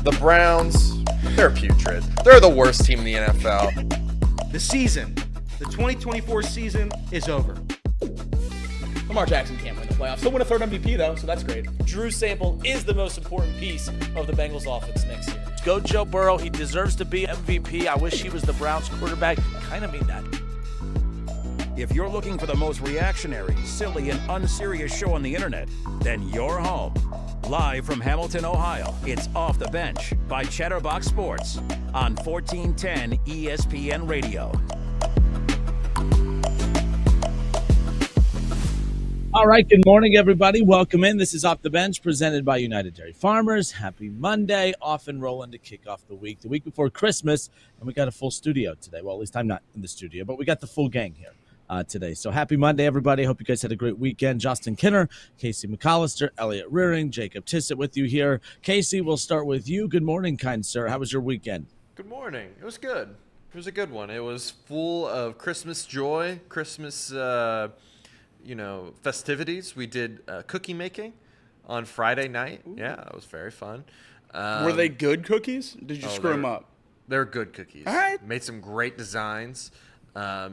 The Browns, they're putrid. They're the worst team in the NFL. The 2024 season is over. Lamar Jackson can't win the playoffs. He'll win a third MVP, though, so that's great. Drew Sample is the most important piece of the Bengals offense next year. Go Joe Burrow. He deserves to be MVP. I wish he was the Browns quarterback. Kind of mean that. If you're looking for the most reactionary, silly, and unserious show on the internet, then you're home. Live from Hamilton, Ohio, it's Off the Bench by Chatterbox Sports on 1410 ESPN Radio. All right, good morning, everybody. Welcome in. This is Off the Bench, presented by United Dairy Farmers. Happy Monday, off and rolling to kick off the week before Christmas, and we got a full studio today. Well, at least I'm not in the studio, but we got the full gang here today. So happy Monday, everybody. Hope you guys had a great weekend. Justin Kinner, Casey McAllister, Elliot Rearing, Jacob Tissett with you here. Casey, we'll start with you. Good morning, kind sir. How was your weekend? Good morning. It was good. It was a good one. It was full of Christmas joy, Christmas festivities. We did cookie making on Friday night. Ooh. Yeah, it was very fun. Were they good cookies? Did you screw them up? They're good cookies. All right. Made some great designs.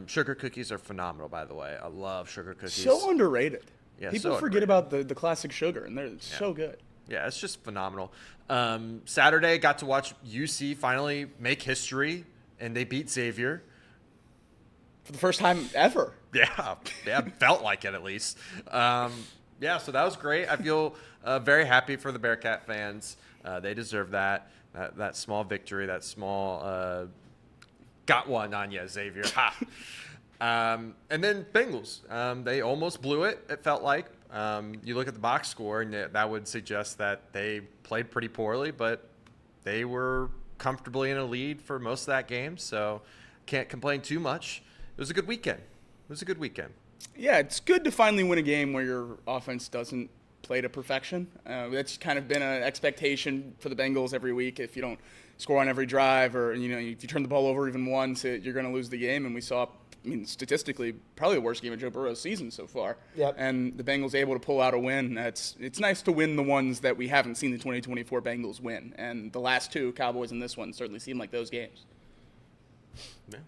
Sugar cookies are phenomenal, by the way. I love sugar cookies. So underrated. Yeah, People forget about the classic sugar, and they're so good. Yeah, it's just phenomenal. Saturday, got to watch UC finally make history, and they beat Xavier. For the first time ever. Yeah, felt like it at least. So that was great. I feel very happy for the Bearcat fans. They deserve that small victory, that small got one on you, Xavier. Ha! And then Bengals. They almost blew it, it felt like. You look at the box score, and that would suggest that they played pretty poorly, but they were comfortably in a lead for most of that game, so can't complain too much. It was a good weekend. Yeah, it's good to finally win a game where your offense doesn't play to perfection. That's kind of been an expectation for the Bengals every week. If you don't score on every drive, or if you turn the ball over even once, you're going to lose the game. And we saw, statistically, probably the worst game of Joe Burrow's season so far. Yep. And the Bengals able to pull out a win. It's nice to win the ones that we haven't seen the 2024 Bengals win. And the last two, Cowboys and this one, certainly seem like those games. Yeah.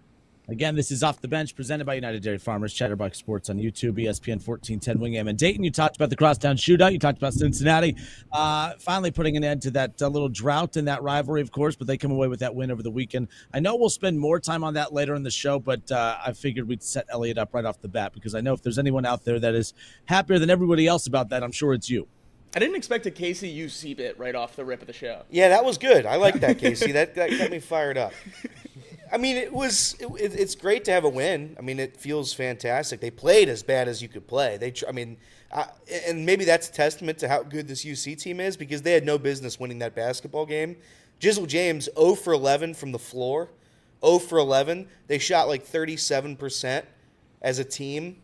Again, this is Off the Bench, presented by United Dairy Farmers, Chatterbox Sports on YouTube, ESPN 1410 Wingham and Dayton. You talked about the crosstown shootout. You talked about Cincinnati finally putting an end to that little drought in that rivalry, of course, but they come away with that win over the weekend. I know we'll spend more time on that later in the show, but I figured we'd set Elliot up right off the bat, because I know if there's anyone out there that is happier than everybody else about that, I'm sure it's you. I didn't expect a Casey UC bit right off the rip of the show. Yeah, that was good. I like that, Casey. that got me fired up. It's great to have a win. It feels fantastic. They played as bad as you could play. And maybe that's a testament to how good this UC team is, because they had no business winning that basketball game. Jizzle James, 0 for 11 from the floor. 0 for 11. They shot like 37% as a team.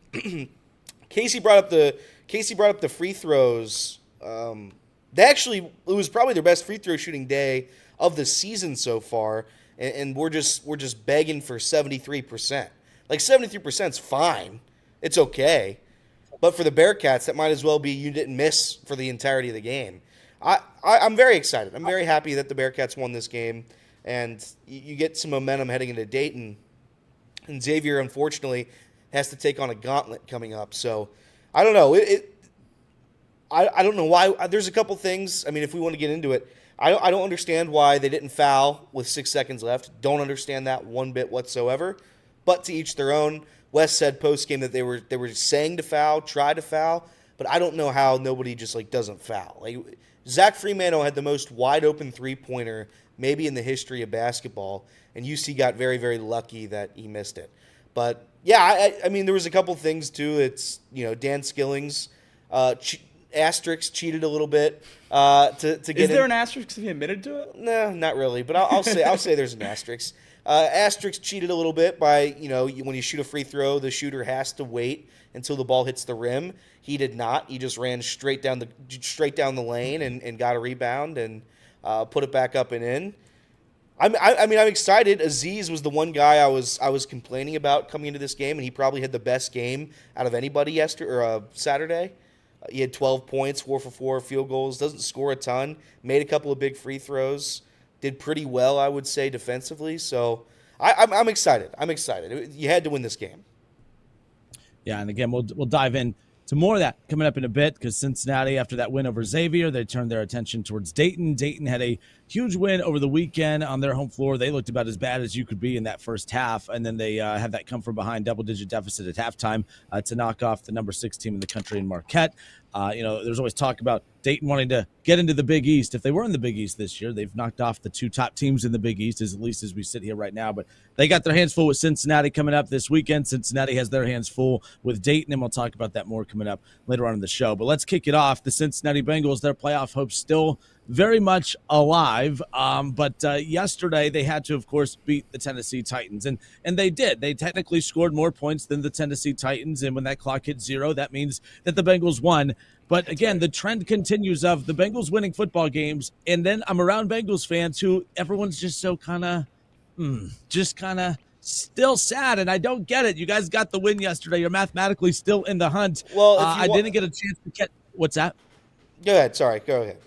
Casey brought up the free throws. It was probably their best free throw shooting day of the season so far. And we're just begging for 73%. Like 73% is fine. It's okay. But for the Bearcats, that might as well be you didn't miss for the entirety of the game. I'm very excited. I'm very happy that the Bearcats won this game. And you get some momentum heading into Dayton. And Xavier, unfortunately, has to take on a gauntlet coming up. So I don't know. I don't know why. There's a couple things. If we want to get into it, I don't understand why they didn't foul with 6 seconds left. Don't understand that one bit whatsoever. But to each their own. Wes said post-game that they were saying to foul, try to foul, but I don't know how nobody just doesn't foul. Zach Fremantle had the most wide-open three-pointer maybe in the history of basketball, and UC got very, very lucky that he missed it. But, yeah, there was a couple things, too. It's, Dan Skillings asterisk cheated a little bit to get. Is there an asterisk if he admitted to it? No, not really. But I'll say there's an asterisk. Asterisk cheated a little bit by when you shoot a free throw, the shooter has to wait until the ball hits the rim. He did not. He just ran straight down the lane and got a rebound and put it back up and in. I'm excited. Aziz was the one guy I was complaining about coming into this game, and he probably had the best game out of anybody Saturday. He had 12 points, 4 for 4 field goals, doesn't score a ton, made a couple of big free throws. did pretty well, I would say, defensively. So I'm excited. I'm excited. You had to win this game. Yeah, and again, we'll dive in to more of that coming up in a bit because Cincinnati, after that win over Xavier, they turned their attention towards Dayton. Dayton had a huge win over the weekend on their home floor. They looked about as bad as you could be in that first half, and then they had that come from behind double-digit deficit at halftime to knock off the number 6 team in the country in Marquette. There's always talk about Dayton wanting to get into the Big East. If they were in the Big East this year, they've knocked off the 2 top teams in the Big East, at least as we sit here right now. But they got their hands full with Cincinnati coming up this weekend. Cincinnati has their hands full with Dayton, and we'll talk about that more coming up later on in the show. But let's kick it off. The Cincinnati Bengals, their playoff hopes still very much alive. But yesterday they had to, of course, beat the Tennessee Titans. And they did. They technically scored more points than the Tennessee Titans. And when that clock hit 0, that means that the Bengals won. But again, the trend continues of the Bengals winning football games. And then I'm around Bengals fans who everyone's just so kind of still sad. And I don't get it. You guys got the win yesterday. You're mathematically still in the hunt. Well, I didn't get a chance to get – what's that? Go ahead. Sorry. Go ahead.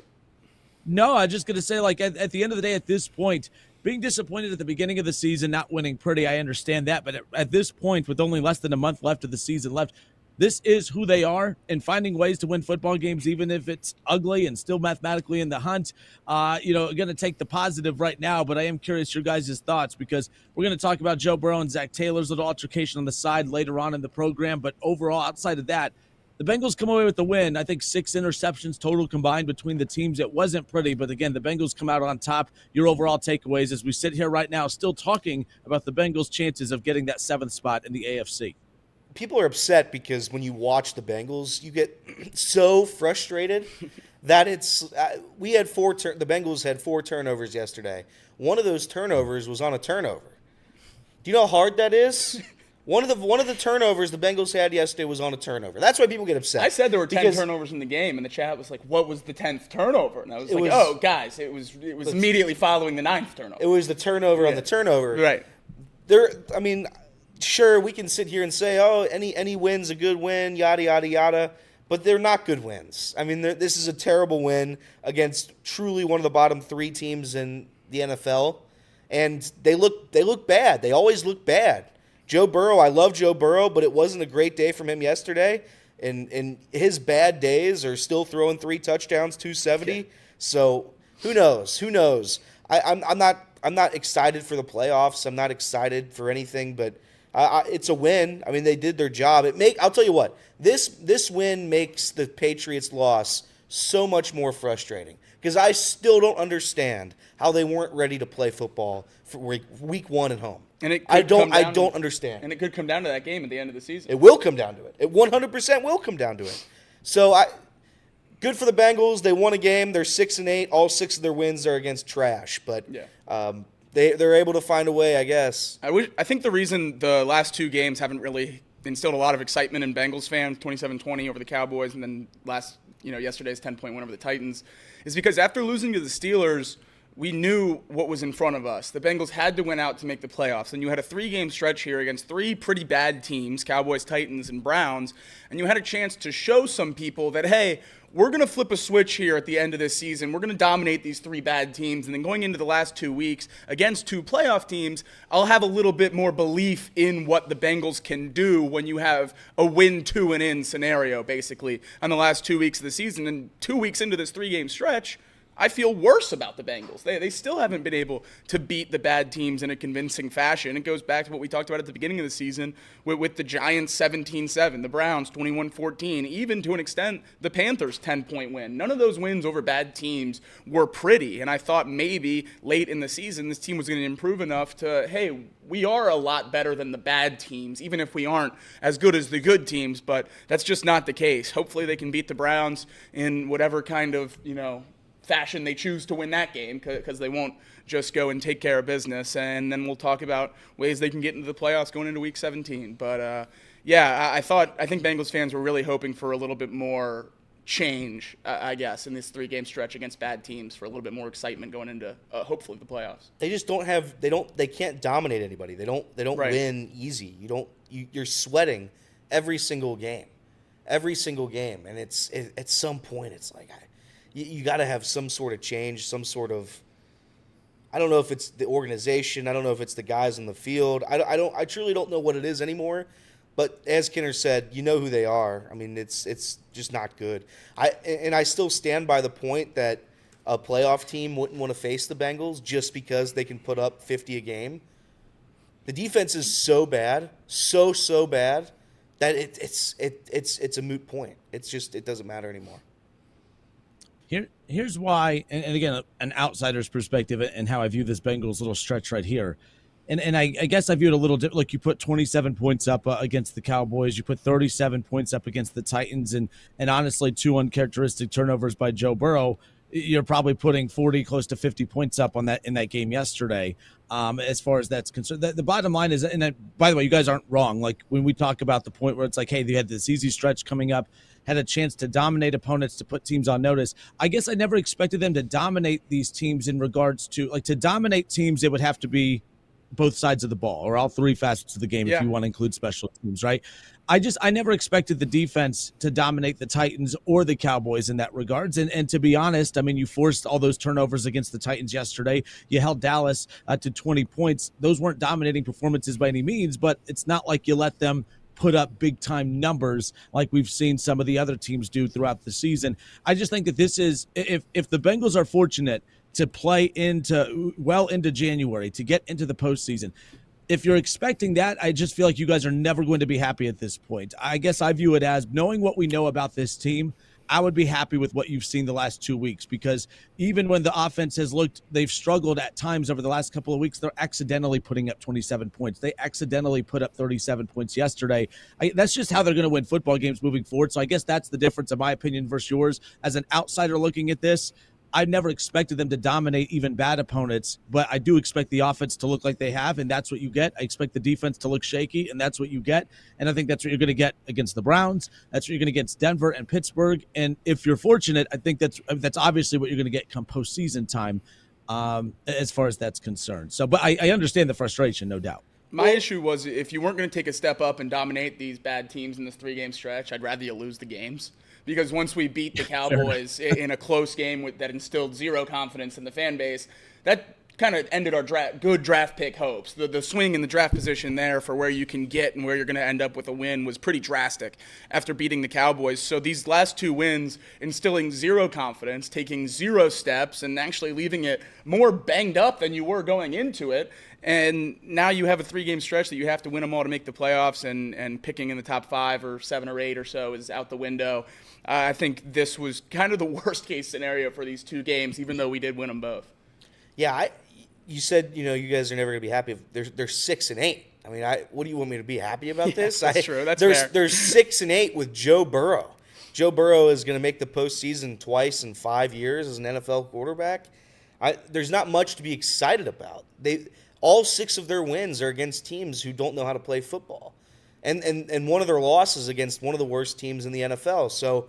No, I'm just going to say, at the end of the day, at this point, being disappointed at the beginning of the season, not winning pretty, I understand that. But at this point, with only less than a month left of the season left, this is who they are, and finding ways to win football games, even if it's ugly and still mathematically in the hunt, going to take the positive right now. But I am curious your guys' thoughts because we're going to talk about Joe Burrow and Zach Taylor's little altercation on the side later on in the program. But overall, outside of that, the Bengals come away with the win. I think 6 interceptions total combined between the teams. It wasn't pretty, but again, the Bengals come out on top. Your overall takeaways as we sit here right now still talking about the Bengals' chances of getting that 7th spot in the AFC. People are upset because when you watch the Bengals, you get so frustrated that it's the Bengals had 4 turnovers yesterday. One of those turnovers was on a turnover. Do you know how hard that is? One of the turnovers the Bengals had yesterday was on a turnover. That's why people get upset. I said there were 10 turnovers in the game, and the chat was like, "What was the 10th turnover?" And I was like, "Oh, guys, it was immediately following the 9th turnover." It was the turnover on the turnover. Right. Sure, we can sit here and say, "Oh, any win's a good win," yada yada yada, but they're not good wins. I mean, this is a terrible win against truly one of the bottom 3 teams in the NFL, and they look bad. They always look bad. Joe Burrow, I love Joe Burrow, but it wasn't a great day from him yesterday. And his bad days are still throwing 3 touchdowns, 270. Yeah. So who knows? Who knows? I'm not excited for the playoffs. I'm not excited for anything, but it's a win. I mean, they did their job. I'll tell you what. This win makes the Patriots' loss so much more frustrating because I still don't understand how they weren't ready to play football for week 1 at home. And I don't understand. And it could come down to that game at the end of the season. It will come down to it. It 100% will come down to it. So good for the Bengals. They won a game. They're 6-8. All 6 of their wins are against trash. But they're able to find a way, I guess. I think the reason the last 2 games haven't really instilled a lot of excitement in Bengals fans, 27-20 over the Cowboys, and then yesterday's 10-point win over the Titans, is because after losing to the Steelers, we knew what was in front of us. The Bengals had to win out to make the playoffs. And you had a 3-game stretch here against 3 pretty bad teams, Cowboys, Titans, and Browns. And you had a chance to show some people that, hey, we're going to flip a switch here at the end of this season. We're going to dominate these 3 bad teams. And then going into the last 2 weeks against 2 playoff teams, I'll have a little bit more belief in what the Bengals can do when you have a win 2 and in scenario, basically, on the last 2 weeks of the season. And 2 weeks into this 3-game stretch, I feel worse about the Bengals. They still haven't been able to beat the bad teams in a convincing fashion. It goes back to what we talked about at the beginning of the season with the Giants 17-7, the Browns 21-14, even to an extent the Panthers 10-point win. None of those wins over bad teams were pretty, and I thought maybe late in the season this team was going to improve enough to, hey, we are a lot better than the bad teams, even if we aren't as good as the good teams, but that's just not the case. Hopefully they can beat the Browns in whatever kind of, fashion they choose to win that game, because they won't just go and take care of business. And then we'll talk about ways they can get into the playoffs going into Week 17. But I think Bengals fans were really hoping for a little bit more change, I guess, in this 3-game stretch against bad teams, for a little bit more excitement going into hopefully the playoffs. They just don't have. They can't dominate anybody. They don't right. win easy. You're sweating every single game, and it's at some point it's like. You got to have some sort of change, some sort of I don't know if it's the organization. I don't know if it's the guys in the field. I truly don't know what it is anymore. But as Kinner said, you know who they are. I mean, it's just not good. I still stand by the point that a playoff team wouldn't want to face the Bengals just because they can put up 50 a game. The defense is so bad, so bad that it's a moot point. It doesn't matter anymore. Here's why, and again, an outsider's perspective and how I view this Bengals little stretch right here. And I guess I view it a little different. Like, you put 27 points up against the Cowboys. You put 37 points up against the Titans. And honestly, 2 uncharacteristic turnovers by Joe Burrow. You're probably putting 40, close to 50 points up on that in that game yesterday. As far as that's concerned, the bottom line is, and by the way, you guys aren't wrong. Like, when we talk about the point where it's like, hey, they had this easy stretch coming up, had a chance to dominate opponents, to put teams on notice. I guess I never expected them to dominate these teams in regards to, like, to dominate teams, it would have to be both sides of the ball, or all 3 facets of the game, if you want to include special teams, right? I never expected the defense to dominate the Titans or the Cowboys in that regards. And to be honest, I mean, you forced all those turnovers against the Titans yesterday. You held Dallas to 20 points. Those weren't dominating performances by any means, but it's not like you let them put up big time numbers like we've seen some of the other teams do throughout the season. I just think that this is, if the Bengals are fortunate to play into January, to get into the postseason, if you're expecting that, I just feel like you guys are never going to be happy at this point. I guess I view it as, knowing what we know about this team, I would be happy with what you've seen the last 2 weeks, because even when the offense has they've struggled at times over the last couple of weeks, they're accidentally putting up 27 points. They accidentally put up 37 points yesterday. That's just how they're going to win football games moving forward. So I guess that's the difference, in my opinion, versus yours. As an outsider looking at this, I never expected them to dominate even bad opponents, but I do expect the offense to look like they have, and that's what you get. I expect the defense to look shaky, and that's what you get. And I think that's what you're going to get against the Browns. That's what you're going to get against Denver and Pittsburgh. And if you're fortunate, I think that's obviously what you're going to get come postseason time, as far as that's concerned. So, but I understand the frustration, no doubt. My issue was, if you weren't going to take a step up and dominate these bad teams in this 3-game stretch, I'd rather you lose the games. Because once we beat the Cowboys in a close game that instilled zero confidence in the fan base, that kind of ended our good draft pick hopes. The swing in the draft position there for where you can get and where you're going to end up with a win was pretty drastic after beating the Cowboys. So these last 2 wins, instilling zero confidence, taking 0 steps, and actually leaving it more banged up than you were going into it. And now you have a 3-game stretch that you have to win them all to make the playoffs, and picking in the top 5 or 7 or 8 or so is out the window. I think this was kind of the worst case scenario for these 2 games, even though we did win them both. Yeah, you said, you guys are never going to be happy. They're 6 and 8. I mean, what do you want me to be happy about this? That's true. That's fair. There's 6 and 8 with Joe Burrow. Joe Burrow is going to make the postseason twice in 5 years as an NFL quarterback. There's not much to be excited about. All 6 of their wins are against teams who don't know how to play football. And one of their losses against one of the worst teams in the NFL. So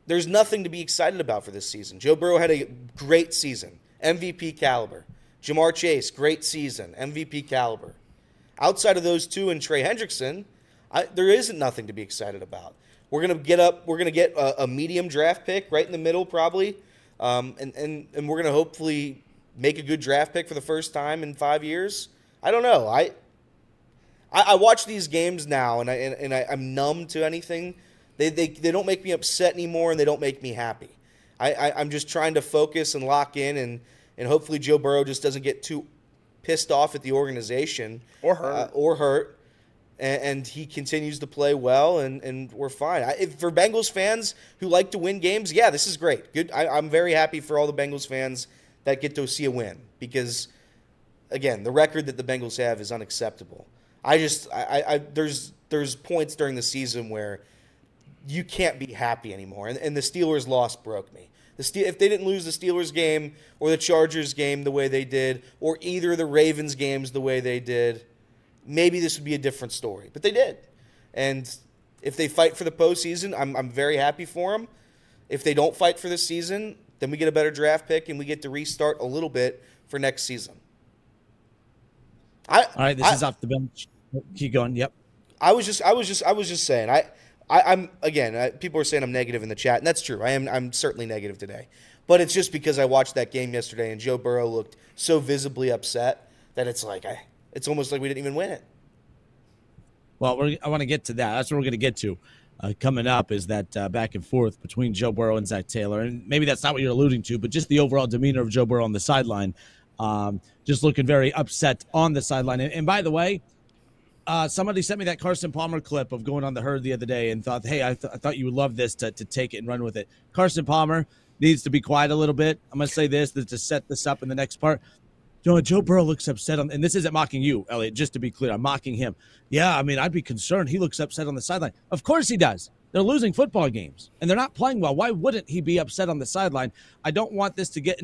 there's nothing to be excited about for this season. Joe Burrow had a great season, MVP caliber. Jamar Chase, great season, MVP caliber. Outside of those 2 and Trey Hendrickson, there isn't nothing to be excited about. We're gonna get a medium draft pick right in the middle probably, and we're gonna hopefully make a good draft pick for the first time in 5 years. I don't know. I watch these games now, and I'm numb to anything. They don't make me upset anymore, and they don't make me happy. I'm just trying to focus and lock in, and hopefully Joe Burrow just doesn't get too pissed off at the organization or hurt, and he continues to play well, and we're fine. For Bengals fans who like to win games, yeah, this is great. Good. I'm very happy for all the Bengals fans that get to see a win, because, again, the record that the Bengals have is unacceptable. There's points during the season where you can't be happy anymore, and the Steelers' loss broke me. If they didn't lose the Steelers game or the Chargers game the way they did, or either of the Ravens games the way they did, maybe this would be a different story. But they did. And if they fight for the postseason, I'm very happy for them. If they don't fight for this season, then we get a better draft pick and we get to restart a little bit for next season. All right, this is off the bench. Keep going. Yep. I was just saying. I'm again. People are saying I'm negative in the chat, and that's true. I'm certainly negative today. But it's just because I watched that game yesterday and Joe Burrow looked so visibly upset that it's like it's almost like we didn't even win it. Well, I want to get to that. That's what we're going to get to coming up, is that back and forth between Joe Burrow and Zach Taylor. And maybe that's not what you're alluding to, but just the overall demeanor of Joe Burrow on the sideline, just looking very upset on the sideline. And by the way, somebody sent me that Carson Palmer clip of going on the herd the other day and thought, hey, I thought you would love this to take it and run with it. Carson Palmer needs to be quiet a little bit. I'm going to say this to set this up in the next part. Joe Burrow looks upset and this isn't mocking you, Elliot, just to be clear. I'm mocking him. Yeah, I mean, I'd be concerned. He looks upset on the sideline. Of course he does. They're losing football games, and they're not playing well. Why wouldn't he be upset on the sideline? I don't want this to get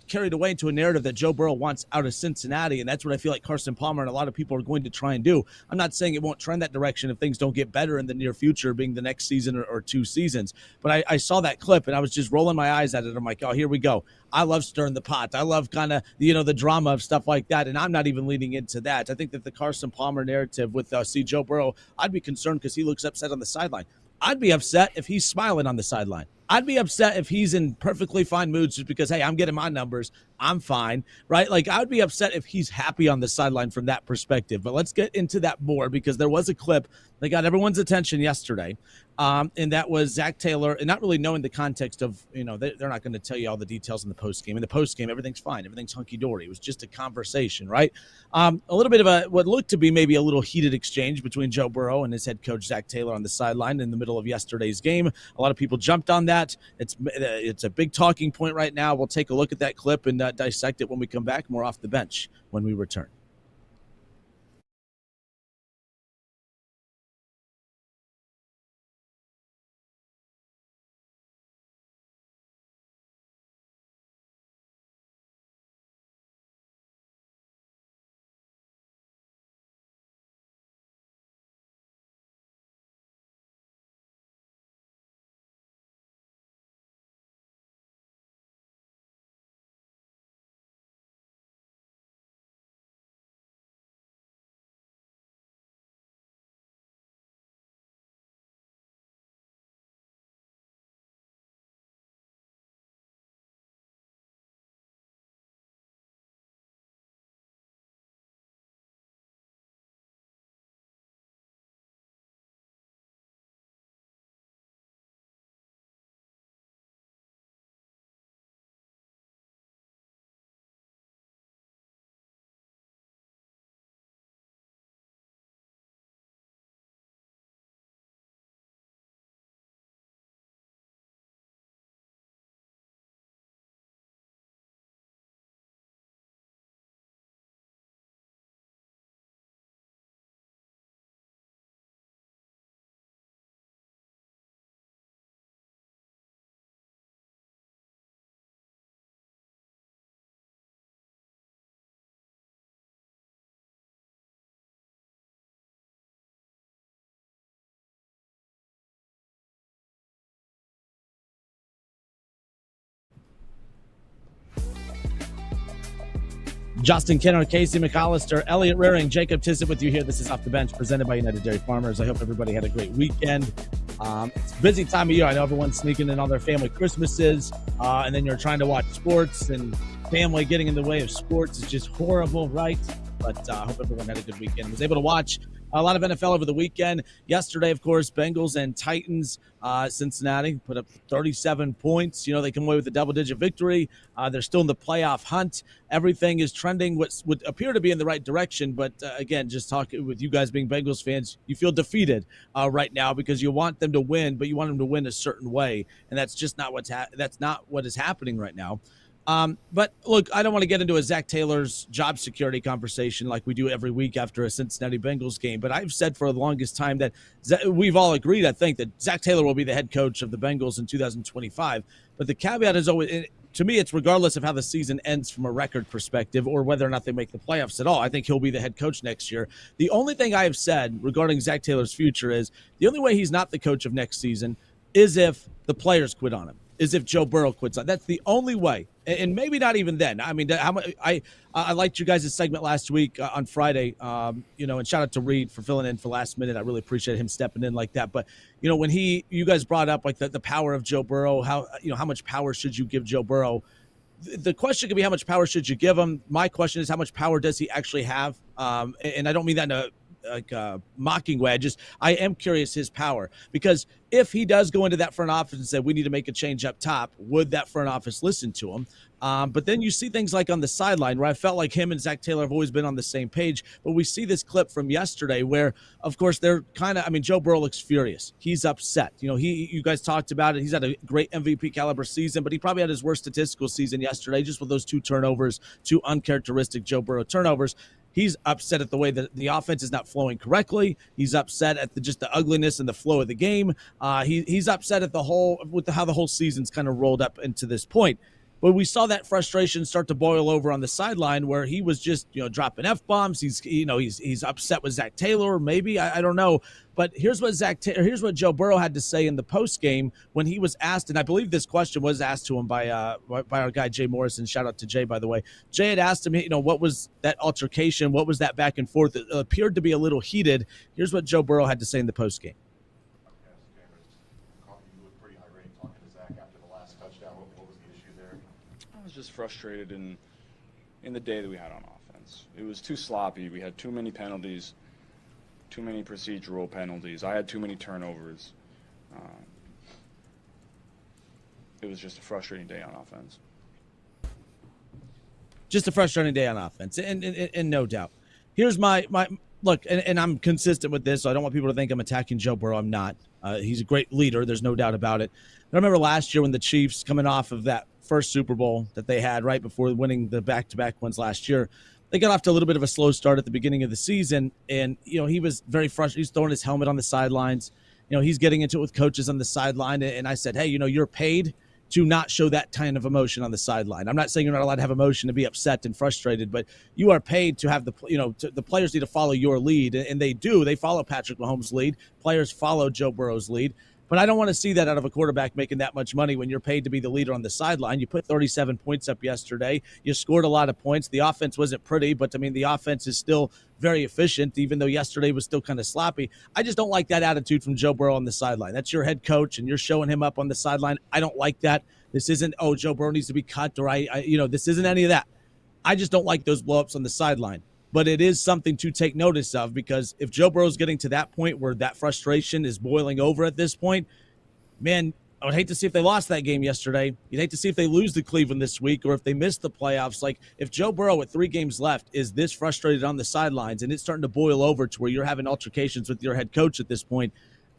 carried away into a narrative that Joe Burrow wants out of Cincinnati, and that's what I feel like Carson Palmer and a lot of people are going to try and do. I'm not saying it won't trend that direction if things don't get better in the near future, being the next season or 2 seasons. But I saw that clip, and I was just rolling my eyes at it. I'm like, oh, here we go. I love stirring the pot. I love kind of, the drama of stuff like that, and I'm not even leaning into that. I think that the Carson Palmer narrative with Joe Burrow, I'd be concerned because he looks upset on the sideline. I'd be upset if he's smiling on the sideline. I'd be upset if he's in perfectly fine moods just because, hey, I'm getting my numbers. I'm fine, right? Like, I would be upset if he's happy on the sideline from that perspective. But let's get into that more, because there was a clip that got everyone's attention yesterday, and that was Zach Taylor, and not really knowing the context of, they're not going to tell you all the details in the postgame. In the postgame, everything's fine. Everything's hunky-dory. It was just a conversation, right? A little bit of what looked to be maybe a little heated exchange between Joe Burrow and his head coach, Zach Taylor, on the sideline in the middle of yesterday's game. A lot of people jumped on that. It's a big talking point right now. We'll take a look at that clip and dissect it when we come back. More Off the Bench when we return. Justin Kenner, Casey McAllister, Elliot Rearing, Jacob Tissett with you here. This is Off the Bench, presented by United Dairy Farmers. I hope everybody had a great weekend. It's a busy time of year. I know everyone's sneaking in all their family Christmases, and then you're trying to watch sports, and family getting in the way of sports is just horrible, right? But I hope everyone had a good weekend. Was able to watch a lot of NFL over the weekend. Yesterday, of course, Bengals and Titans. Cincinnati put up 37 points. They come away with a double-digit victory. They're still in the playoff hunt. Everything is trending what would appear to be in the right direction. But, again, just talking with you guys being Bengals fans, you feel defeated right now because you want them to win, but you want them to win a certain way. And that's just not that's not what is happening right now. But look, I don't want to get into a Zach Taylor's job security conversation like we do every week after a Cincinnati Bengals game. But I've said for the longest time that we've all agreed, I think, that Zach Taylor will be the head coach of the Bengals in 2025. But the caveat is always, to me, it's regardless of how the season ends from a record perspective or whether or not they make the playoffs at all. I think he'll be the head coach next year. The only thing I have said regarding Zach Taylor's future is the only way he's not the coach of next season is if the players quit on him, is if Joe Burrow quits on. That's the only way. and maybe not even then. I mean, I liked you guys' segment last week on Friday, and shout out to Reed for filling in for last minute. I really appreciate him stepping in like that. But, when you guys brought up like the power of Joe Burrow, how much power should you give Joe Burrow? The question could be how much power should you give him? My question is how much power does he actually have? And I don't mean that in a mocking way. I am curious his power, because if he does go into that front office and say we need to make a change up top, would that front office listen to him? But then you see things like on the sideline where I felt like him and Zach Taylor have always been on the same page. But we see this clip from yesterday where, of course, they're Joe Burrow looks furious. He's upset. You guys talked about it. He's had a great MVP caliber season, but he probably had his worst statistical season yesterday, just with those two turnovers, two uncharacteristic Joe Burrow turnovers. He's upset at the way that the offense is not flowing correctly. He's upset at the ugliness and the flow of the game. He's upset at how the whole season's kind of rolled up into this point. But we saw that frustration start to boil over on the sideline where he was just, dropping F-bombs. He's upset with Zach Taylor, maybe. I don't know. But here's what Joe Burrow had to say in the post game when he was asked, and I believe this question was asked to him by our guy Jay Morrison. Shout out to Jay, by the way. Jay had asked him, what was that altercation? What was that back and forth? It appeared to be a little heated. Here's what Joe Burrow had to say in the post game. I was just frustrated in the day that we had on offense. It was too sloppy. We had too many penalties, too many procedural penalties. I had too many turnovers. It was just a frustrating day on offense. Just a frustrating day on offense, and no doubt. Here's my look, and I'm consistent with this, so I don't want people to think I'm attacking Joe Burrow. I'm not. He's a great leader. There's no doubt about it. I remember last year when the Chiefs, coming off of that first Super Bowl that they had right before winning the back-to-back ones last year, they got off to a little bit of a slow start at the beginning of the season, and he was very frustrated. He's throwing his helmet on the sidelines. He's getting into it with coaches on the sideline, and I said, hey, you're paid to not show that kind of emotion on the sideline. I'm not saying you're not allowed to have emotion, to be upset and frustrated, but you are paid to have the players need to follow your lead, and they do. They follow Patrick Mahomes' lead. Players follow Joe Burrow's lead. But I don't want to see that out of a quarterback making that much money when you're paid to be the leader on the sideline. You put 37 points up yesterday. You scored a lot of points. The offense wasn't pretty, but, the offense is still very efficient, even though yesterday was still kind of sloppy. I just don't like that attitude from Joe Burrow on the sideline. That's your head coach, and you're showing him up on the sideline. I don't like that. This isn't, Joe Burrow needs to be cut, or this isn't any of that. I just don't like those blow-ups on the sideline. But it is something to take notice of, because if Joe Burrow's getting to that point where that frustration is boiling over at this point, man, I would hate to see if they lost that game yesterday. You'd hate to see if they lose to Cleveland this week, or if they miss the playoffs. Like, if Joe Burrow with 3 games left is this frustrated on the sidelines and it's starting to boil over to where you're having altercations with your head coach at this point,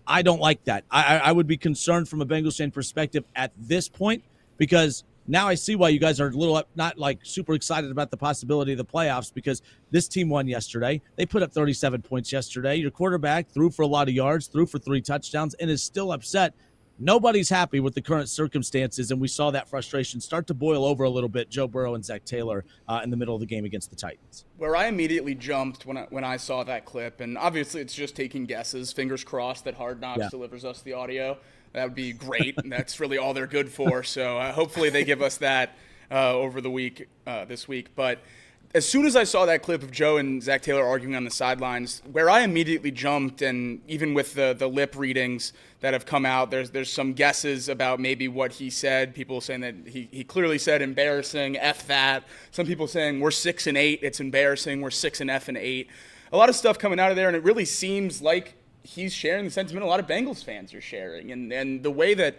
I don't like that. I would be concerned from a Bengals fan perspective at this point, because now I see why you guys are a little not like super excited about the possibility of the playoffs, because this team won yesterday. They put up 37 points yesterday. Your quarterback threw for a lot of yards, threw for 3 touchdowns, and is still upset. Nobody's happy with the current circumstances, and we saw that frustration start to boil over a little bit, Joe Burrow and Zach Taylor in the middle of the game against the Titans. Where I immediately jumped when I saw that clip, and obviously it's just taking guesses, fingers crossed that Hard Knocks delivers us the audio. That would be great. That's really all they're good for. So hopefully they give us that over the week, this week. But as soon as I saw that clip of Joe and Zach Taylor arguing on the sidelines, where I immediately jumped, and even with the lip readings that have come out, there's some guesses about maybe what he said. People saying that he clearly said embarrassing, F that. Some people saying we're 6-8, it's embarrassing, we're 6-8. A lot of stuff coming out of there, and it really seems like he's sharing the sentiment a lot of Bengals fans are sharing. And the way that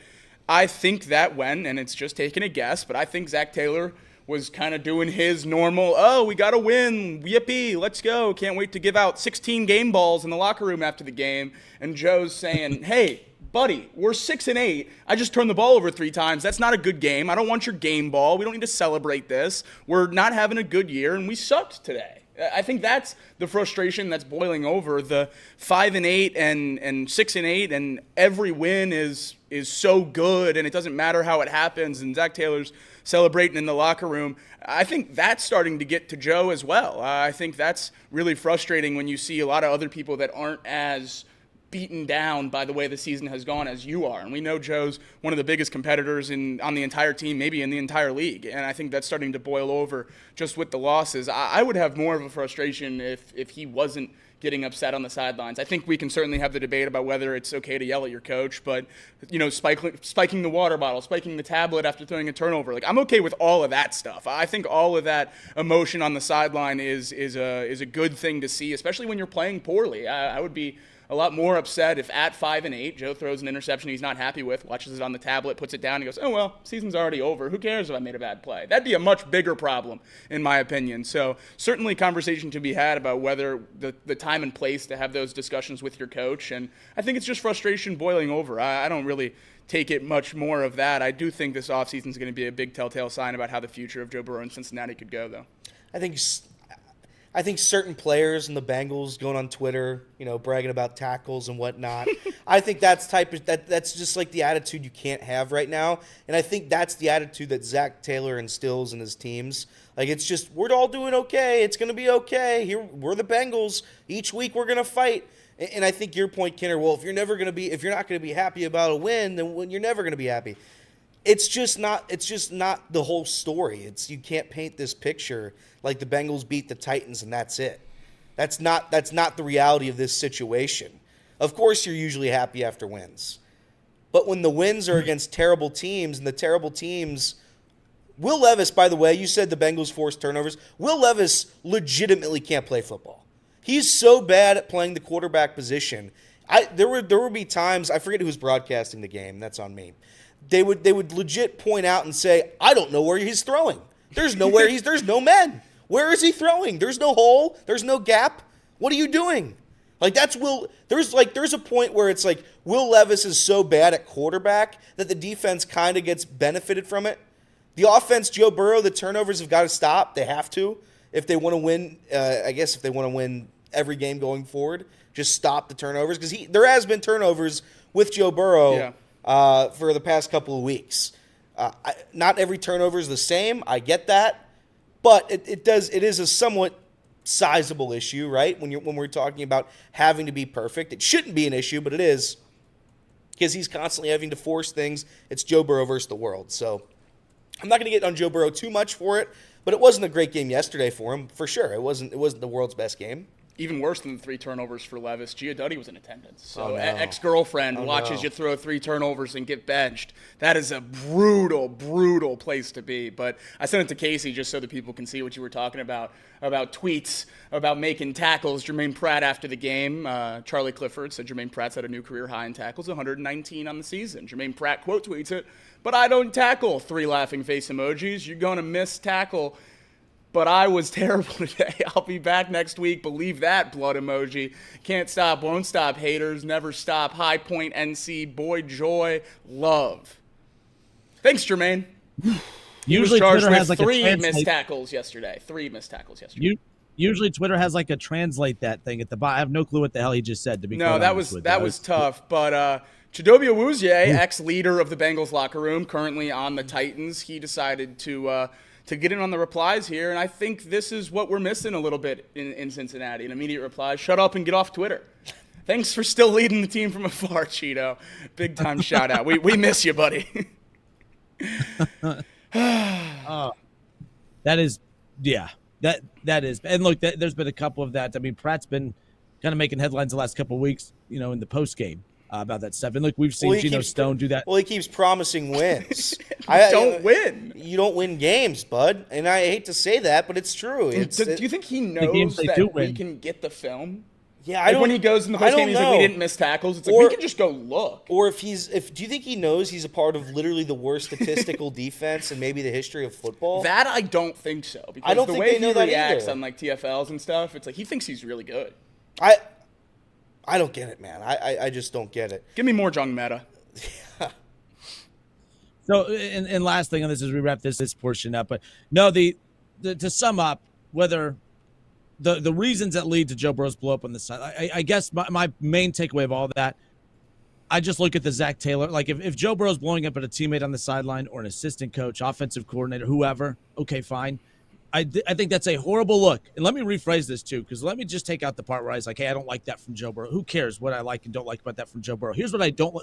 I think that went, and it's just taking a guess, but I think Zach Taylor was kind of doing his normal, we got to win, yippee, let's go, can't wait to give out 16 game balls in the locker room after the game. And Joe's saying, hey, buddy, we're 6-8. I just turned the ball over 3 times. That's not a good game. I don't want your game ball. We don't need to celebrate this. We're not having a good year, and we sucked today. I think that's the frustration that's boiling over. The 5-8 and 6-8, and every win is so good, and it doesn't matter how it happens. And Zach Taylor's celebrating in the locker room. I think that's starting to get to Joe as well. I think that's really frustrating when you see a lot of other people that aren't as beaten down by the way the season has gone as you are. And we know Joe's one of the biggest competitors on the entire team, maybe in the entire league. And I think that's starting to boil over just with the losses. I would have more of a frustration if he wasn't getting upset on the sidelines. I think we can certainly have the debate about whether it's okay to yell at your coach, but spiking the water bottle, spiking the tablet after throwing a turnover, I'm okay with all of that stuff. I think all of that emotion on the sideline is a good thing to see, especially when you're playing poorly. I would be a lot more upset if at 5-8, Joe throws an interception he's not happy with, watches it on the tablet, puts it down, and goes, oh, well, season's already over. Who cares if I made a bad play? That'd be a much bigger problem, in my opinion. So certainly conversation to be had about whether the time and place to have those discussions with your coach. And I think it's just frustration boiling over. I don't really take it much more of that. I do think this offseason is going to be a big telltale sign about how the future of Joe Burrow in Cincinnati could go, though. I think certain players in the Bengals going on Twitter, bragging about tackles and whatnot. I think that's just like the attitude you can't have right now. And I think that's the attitude that Zach Taylor instills in his teams. It's just, we're all doing okay. It's going to be okay. Here, we're the Bengals. Each week we're going to fight. And I think your point, Kenner, well, if you're not going to be happy about a win, then you're never going to be happy. It's just not the whole story. You can't paint this picture like the Bengals beat the Titans and that's it. That's not the reality of this situation. Of course you're usually happy after wins. But when the wins are against terrible teams, and the terrible teams, Will Levis, by the way, you said the Bengals forced turnovers. Will Levis legitimately can't play football. He's so bad at playing the quarterback position. There would be times, I forget who was broadcasting the game, that's on me. They would legit point out and say, I don't know where he's throwing. There's no men. Where is he throwing? There's no hole. There's no gap. What are you doing? There's a point where it's like Will Levis is so bad at quarterback that the defense kind of gets benefited from it. The offense, Joe Burrow, the turnovers have got to stop. They have to if they want to win. I guess if they want to win every game going forward, just stop the turnovers because there has been turnovers with Joe Burrow for the past couple of weeks. Not every turnover is the same. I get that. But it is a somewhat sizable issue, right? When we're talking about having to be perfect, it shouldn't be an issue, but it is because he's constantly having to force things. It's Joe Burrow versus the world. So I'm not going to get on Joe Burrow too much for it, but it wasn't a great game yesterday for him, for sure. It wasn't the world's best game. Even worse than the 3 turnovers for Levis, Giudice was in attendance. So ex-girlfriend watches you throw 3 turnovers and get benched. That is a brutal, brutal place to be. But I sent it to Casey just so that people can see what you were talking about tweets, about making tackles. Jermaine Pratt after the game, Charlie Clifford said Jermaine Pratt's at a new career high in tackles, 119 on the season. Jermaine Pratt quote tweets it, but I don't tackle, 3 laughing face emojis. You're going to miss tackle. But I was terrible today. I'll be back next week. Believe that, blood emoji. Can't stop, won't stop, haters. Never stop. High Point NC. Boy, joy, love. Thanks, Jermaine. Usually charged Twitter with has like 3 missed tackles yesterday. 3 missed tackles yesterday. Usually Twitter has like a translate that thing at the bottom. I have no clue what the hell he just said. That was tough. But Chidobe Awuzie, ex-leader of the Bengals locker room, currently on the Titans, he decided to get in on the replies here, and I think this is what we're missing a little bit in Cincinnati. An immediate reply, shut up and get off Twitter. Thanks for still leading the team from afar, Cheeto. Big time shout out. We miss you, buddy. That is, that is. And look, there's been a couple of that. I mean, Pratt's been kind of making headlines the last couple of weeks, in the post game. About that stuff. And look, we've seen Geno Stone do that. Well, he keeps promising wins. Don't win. You don't win games, bud. And I hate to say that, but it's true. Do you think he knows that we can get the film? Yeah, when he goes in the post game, he's like, we didn't miss tackles. It's like, we can just go look. Or do you think he knows he's a part of literally the worst statistical defense in maybe the history of football? That I don't think so. Because I don't the think way they know he that reacts either. on like TFLs and stuff, it's like he thinks he's really good. I don't get it, man. I just don't get it. Give me more Jung Meta. So, and last thing on this as we wrap this portion up, but no, to sum up, whether the reasons that lead to Joe Burrow's blow up on the side, I guess my main takeaway of all of that, I just look at the Zach Taylor. Like if Joe Burrow's blowing up at a teammate on the sideline or an assistant coach, offensive coordinator, whoever, okay, fine. I think that's a horrible look. And let me rephrase this too, because let me just take out the part where I was like, hey, I don't like that from Joe Burrow. Who cares what I like and don't like about that from Joe Burrow? Here's what I don't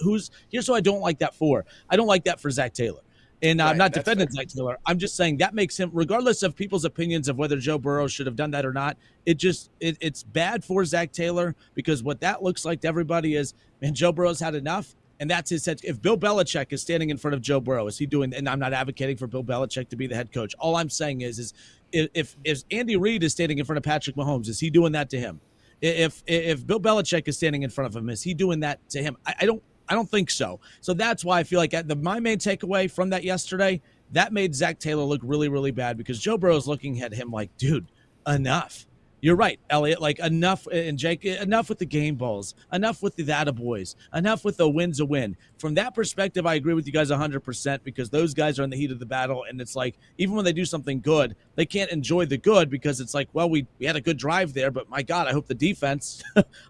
here's what I don't like that for. I don't like that for Zach Taylor. And I'm not defending Zach Taylor. I'm just saying that makes him, regardless of people's opinions of whether Joe Burrow should have done that or not, it's bad for Zach Taylor, because what that looks like to everybody is, man, Joe Burrow's had enough. And that's his head. If Bill Belichick is standing in front of Joe Burrow, is he doing? And I'm not advocating for Bill Belichick to be the head coach. All I'm saying is if Andy Reid is standing in front of Patrick Mahomes, is he doing that to him? If Bill Belichick is standing in front of him, is he doing that to him? I don't think so. So that's why I feel like my main takeaway from that yesterday, that made Zach Taylor look really, really bad, because Joe Burrow's looking at him like, dude, enough. You're right, Elliot. Like, enough, and Jake, enough with the game balls, enough with the attaboys, enough with the win's a win. From that perspective, I agree with you guys 100%, because those guys are in the heat of the battle, and it's like, even when they do something good, they can't enjoy the good, because it's like, well, we had a good drive there, but my God, I hope the defense,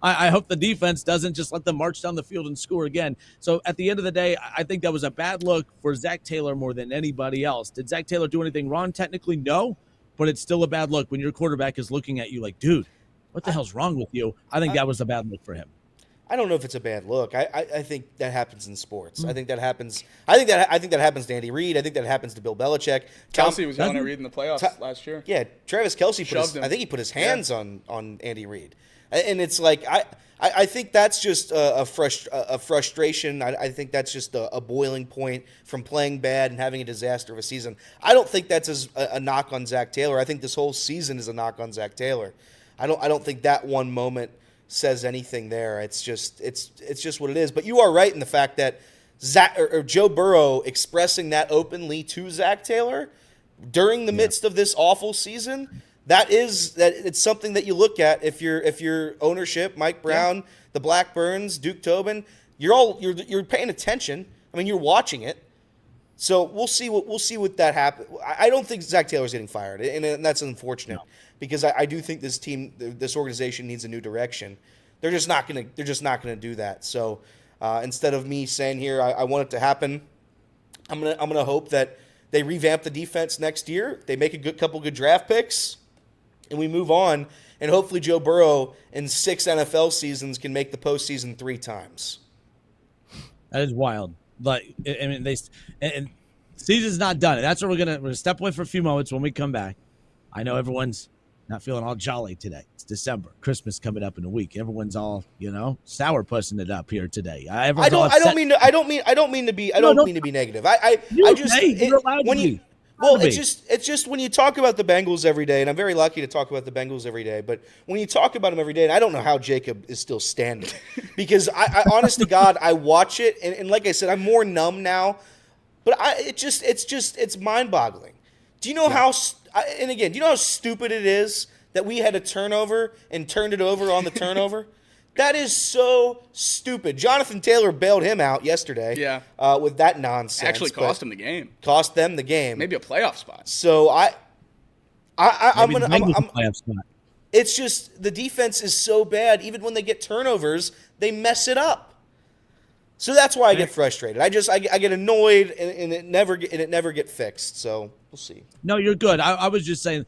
I hope the defense doesn't just let them march down the field and score again. So at the end of the day, I think that was a bad look for Zach Taylor more than anybody else. Did Zach Taylor do anything wrong? Technically, no. But it's still a bad look when your quarterback is looking at you like, dude, what the hell's wrong with you? I think that was a bad look for him. I don't know if it's a bad look. I think that happens in sports. I think that happens. I think that happens to Andy Reid. I think that happens to Bill Belichick. Kelsey was yelling at Reid in the playoffs last year. Yeah, Travis Kelsey I think he put his hands on Andy Reid, and it's like I think that's just a frustration. I think that's just a boiling point from playing bad and having a disaster of a season. I don't think that's a knock on Zach Taylor. I think this whole season is a knock on Zach Taylor. I don't think that one moment says anything there. It's just what it is. But you are right in the fact that Joe Burrow expressing that openly to Zach Taylor during the midst of this awful season, it's something that you look at if you're ownership, Mike Brown, the Blackburns, Duke Tobin, you're paying attention. I mean, you're watching it. So we'll see what that happens. I don't think Zach Taylor's getting fired, and that's unfortunate because I do think this organization needs a new direction. They're just not gonna do that. So instead of me saying here I want it to happen, I'm gonna hope that they revamp the defense next year. They make a couple good draft picks, and we move on. And hopefully Joe Burrow in 6 NFL seasons can make the postseason 3 times. That is wild. Like, I mean, and season's not done. That's where we're gonna step away for a few moments. When we come back, I know everyone's not feeling all jolly today. It's December, Christmas coming up in a week. Everyone's all sour pussing it up here today. I don't mean to be negative. It's just when you talk about the Bengals every day, and I'm very lucky to talk about the Bengals every day, but when you talk about them every day, and I don't know how Jacob is still standing, because I honest to God, I watch it, and like I said, I'm more numb now, but it's mind-boggling. Do you know how stupid it is that we had a turnover and turned it over on the turnover? That is so stupid. Jonathan Taylor bailed him out yesterday. Yeah. With that nonsense. Actually cost him the game. Cost them the game. Maybe a playoff spot. So I'm gonna. playoff spot. It's just the defense is so bad. Even when they get turnovers, they mess it up. So that's why I get frustrated. I get annoyed, and it never get fixed. So we'll see. No, you're good. I was just saying,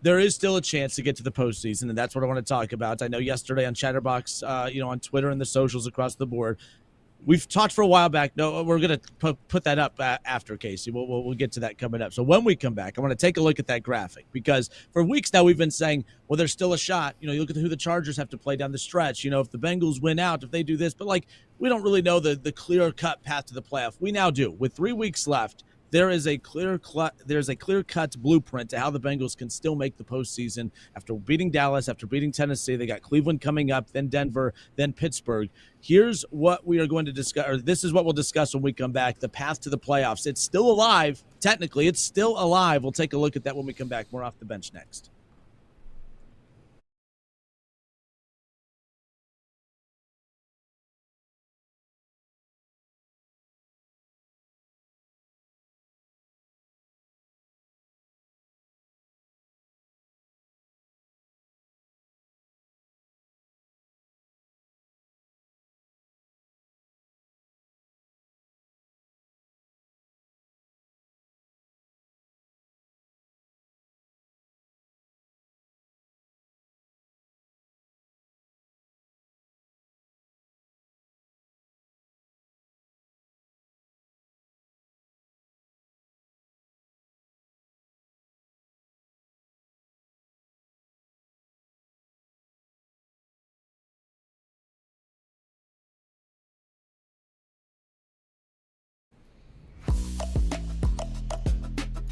there is still a chance to get to the postseason, and that's what I want to talk about. I know yesterday on Chatterbox, on Twitter and the socials across the board, we've talked for a while back. No, we're going to put that up after, Casey. We'll get to that coming up. So when we come back, I want to take a look at that graphic, because for weeks now we've been saying, well, there's still a shot. You look at who the Chargers have to play down the stretch. If the Bengals win out, if they do this, but we don't really know the clear-cut path to the playoff. We now do. With 3 weeks left, there's a clear-cut blueprint to how the Bengals can still make the postseason after beating Dallas, after beating Tennessee. They got Cleveland coming up, then Denver, then Pittsburgh. Here's what we are going to discuss, or this is what we'll discuss when we come back, the path to the playoffs. It's still alive. Technically, it's still alive. We'll take a look at that when we come back. More Off the Bench next.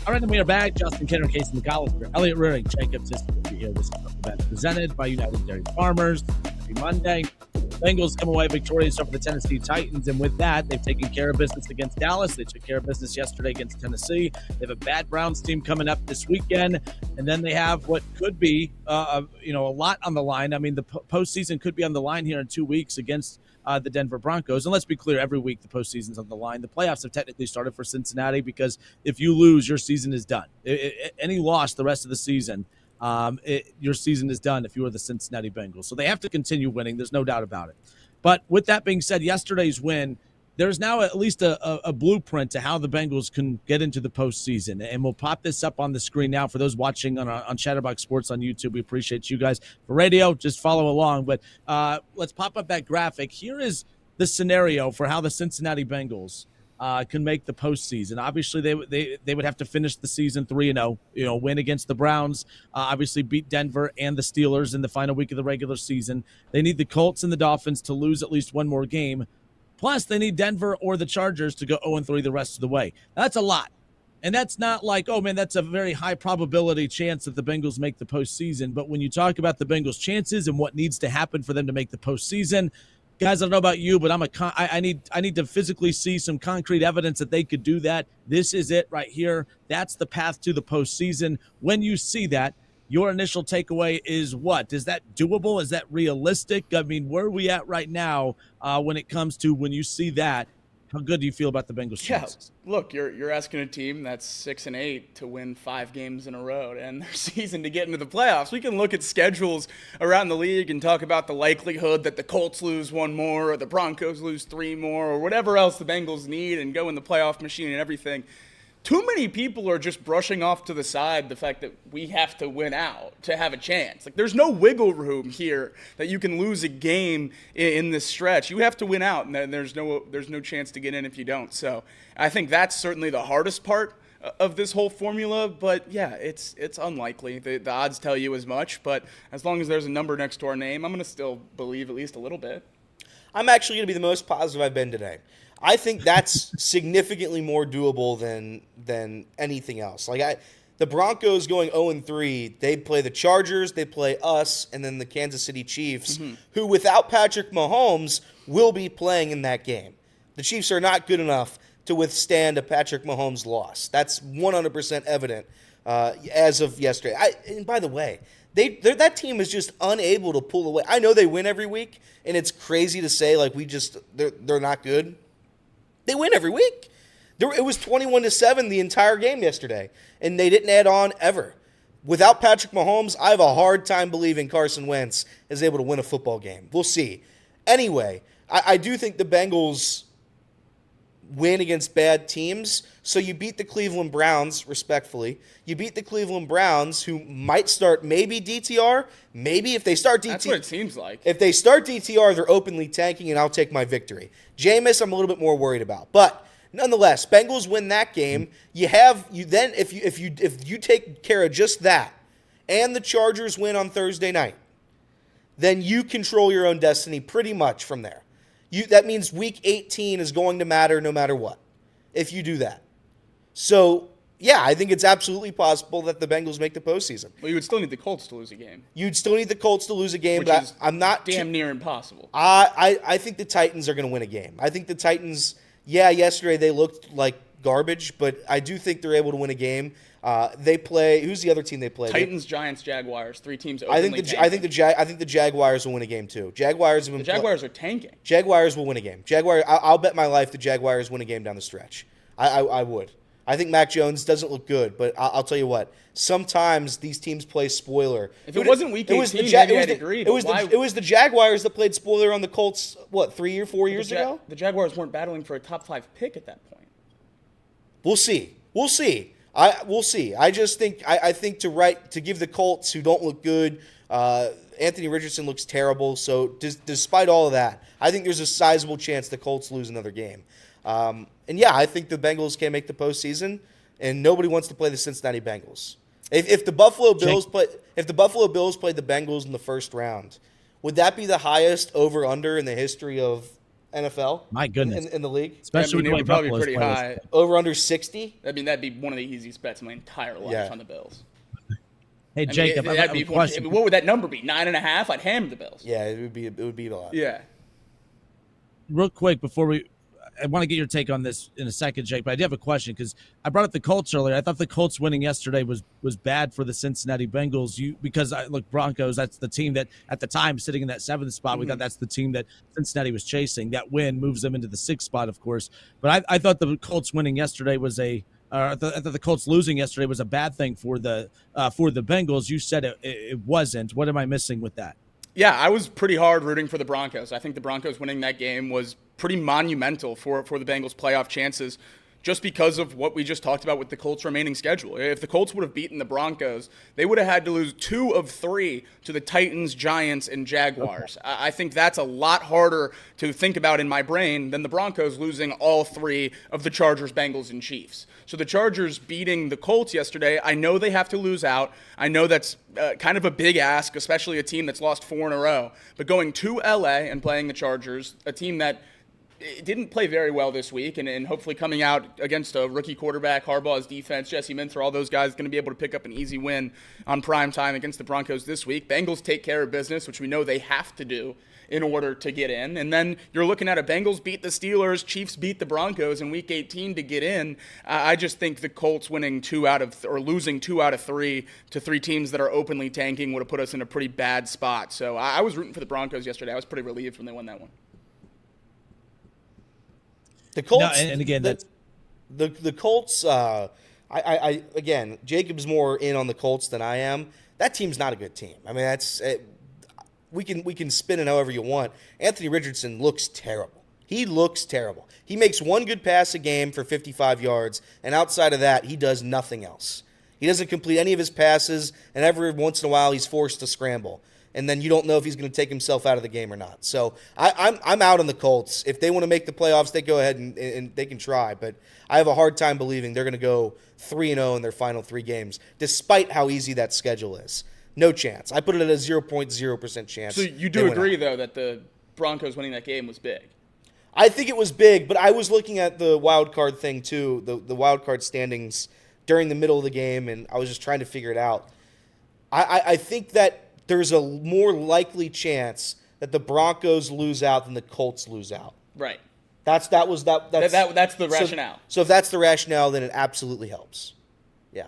All right, then we are back. Justin Kenner, Casey McAllister, Elliot Rearing, Jacob Sister here. This event presented by United Dairy Farmers. Happy Monday. Bengals come away victorious over the Tennessee Titans, and with that, they've taken care of business against Dallas. They took care of business yesterday against Tennessee. They have a bad Browns team coming up this weekend, and then they have what could be, a lot on the line. I mean, the postseason could be on the line here in 2 weeks against the Denver Broncos. And let's be clear, every week the postseason's on the line. The playoffs have technically started for Cincinnati because if you lose, your season is done. Any loss the rest of the season, your season is done if you are the Cincinnati Bengals. So they have to continue winning. There's no doubt about it. But with that being said, yesterday's win, there's now at least a blueprint to how the Bengals can get into the postseason. And we'll pop this up on the screen now for those watching on Chatterbox Sports on YouTube. We appreciate you guys. For radio, just follow along. But let's pop up that graphic. Here is the scenario for how the Cincinnati Bengals can make the postseason. Obviously, they would have to finish the season 3-0, win against the Browns, obviously beat Denver and the Steelers in the final week of the regular season. They need the Colts and the Dolphins to lose at least one more game. Plus, they need Denver or the Chargers to go 0-3 the rest of the way. That's a lot. And that's not like, oh, man, that's a very high probability chance that the Bengals make the postseason. But when you talk about the Bengals' chances and what needs to happen for them to make the postseason, guys, I don't know about you, but I need to physically see some concrete evidence that they could do that. This is it right here. That's the path to the postseason. When you see that, your initial takeaway is what? Is that doable? Is that realistic? I mean, where are we at right now when it comes to when you see that? How good do you feel about the Bengals' chances? Look, you're asking a team that's 6-8 to win 5 games in a row and their season to get into the playoffs. We can look at schedules around the league and talk about the likelihood that the Colts lose 1 more or the Broncos lose 3 more or whatever else the Bengals need and go in the playoff machine and everything. Too many people are just brushing off to the side the fact that we have to win out to have a chance. Like, there's no wiggle room here that you can lose a game in this stretch. You have to win out, and there's no chance to get in if you don't. So I think that's certainly the hardest part of this whole formula. But, yeah, it's unlikely. The odds tell you as much. But as long as there's a number next to our name, I'm going to still believe at least a little bit. I'm actually going to be the most positive I've been today. I think that's significantly more doable than anything else. Like the Broncos going 0-3, they play the Chargers, they play us, and then the Kansas City Chiefs, who without Patrick Mahomes will be playing in that game. The Chiefs are not good enough to withstand a Patrick Mahomes loss. That's 100% evident as of yesterday. And by the way, that team is just unable to pull away. I know they win every week, and it's crazy to say like they're not good. They win every week. It was 21-7 the entire game yesterday, and they didn't add on ever. Without Patrick Mahomes, I have a hard time believing Carson Wentz is able to win a football game. We'll see. Anyway, I do think the Bengals win against bad teams. So you beat the Cleveland Browns, respectfully. You beat the Cleveland Browns, who might start maybe DTR. Maybe if they start DTR. That's what it seems like. If they start DTR, they're openly tanking, and I'll take my victory. Jameis, I'm a little bit more worried about. But nonetheless, Bengals win that game. If you take care of just that, and the Chargers win on Thursday night, then you control your own destiny pretty much from there. That means Week 18 is going to matter no matter what if you do that. So, yeah, I think it's absolutely possible that the Bengals make the postseason. Well, you would still need the Colts to lose a game. You'd still need the Colts to lose a game, Which but is I'm not damn near impossible. I think the Titans are going to win a game. I think the Titans, yesterday they looked like garbage, but I do think they're able to win a game. They play. Who's the other team they play? Titans, Giants, Jaguars. 3 teams. I think the Jaguars will win a game too. Jaguars are tanking. Jaguars will win a game. I'll bet my life the Jaguars win a game down the stretch. I would. I think Mac Jones doesn't look good, but I'll tell you what. Sometimes these teams play spoiler. If it wasn't Week 18, maybe I'd agree. It was the Jaguars that played spoiler on the Colts. What, 4 years ago? The Jaguars weren't battling for a top 5 pick at that point. We'll see. We'll see. I just think I think to give the Colts, who don't look good, Anthony Richardson looks terrible. So despite all of that, I think there's a sizable chance the Colts lose another game. I think the Bengals can make the postseason, and nobody wants to play the Cincinnati Bengals. If the Buffalo Bills played the Bengals in the first round, would that be the highest over/under in the history of NFL. My goodness. In the league. Especially it with would probably be Buffalo's pretty players. high. Over under 60. I mean, that'd be one of the easiest bets of my entire life on the Bills. Hey, Jacob, I have a question. What would that number be? 9.5? I'd hammer the Bills. Yeah, it would be a lot. Yeah. Real quick before I want to get your take on this in a second, Jake, but I do have a question because I brought up the Colts earlier. I thought the Colts winning yesterday was bad for the Cincinnati Bengals. Because Broncos, that's the team that at the time sitting in that 7th spot. We thought that's the team that Cincinnati was chasing. That win moves them into the 6th spot, of course. But I thought the Colts winning yesterday was I thought the Colts losing yesterday was a bad thing for the Bengals. You said it wasn't. What am I missing with that? Yeah, I was pretty hard rooting for the Broncos. I think the Broncos winning that game was pretty monumental for the Bengals' playoff chances just because of what we just talked about with the Colts' remaining schedule. If the Colts would have beaten the Broncos, they would have had to lose 2 of 3 to the Titans, Giants, and Jaguars. I think that's a lot harder to think about in my brain than the Broncos losing all 3 of the Chargers, Bengals, and Chiefs. So the Chargers beating the Colts yesterday, I know they have to lose out. I know that's kind of a big ask, especially a team that's lost 4 in a row. But going to LA and playing the Chargers, a team that didn't play very well this week, and hopefully coming out against a rookie quarterback, Harbaugh's defense, Jesse Minter, all those guys going to be able to pick up an easy win on prime time against the Broncos this week. Bengals take care of business, which we know they have to do in order to get in. And then you're looking at a Bengals beat the Steelers, Chiefs beat the Broncos in Week 18 to get in. I just think the Colts winning losing 2 out of 3 to 3 teams that are openly tanking would have put us in a pretty bad spot. So I was rooting for the Broncos yesterday. I was pretty relieved when they won that one. The Colts, no, and again, the Colts. I again, Jacob's more in on the Colts than I am. That team's not a good team. I mean, we can spin it however you want. Anthony Richardson looks terrible. He looks terrible. He makes 1 good pass a game for 55 yards, and outside of that, he does nothing else. He doesn't complete any of his passes, and every once in a while, he's forced to scramble. And then you don't know if he's going to take himself out of the game or not. So I'm out on the Colts. If they want to make the playoffs, they go ahead and they can try. But I have a hard time believing they're going to go 3-0 in their final 3 games, despite how easy that schedule is. No chance. I put it at a 0.0% chance. So you do agree, though, that the Broncos winning that game was big? I think it was big, but I was looking at the wild card thing, too, the wild card standings during the middle of the game, and I was just trying to figure it out. I think that there's a more likely chance that the Broncos lose out than the Colts lose out. Right. That's the rationale. So if that's the rationale, then it absolutely helps. Yeah.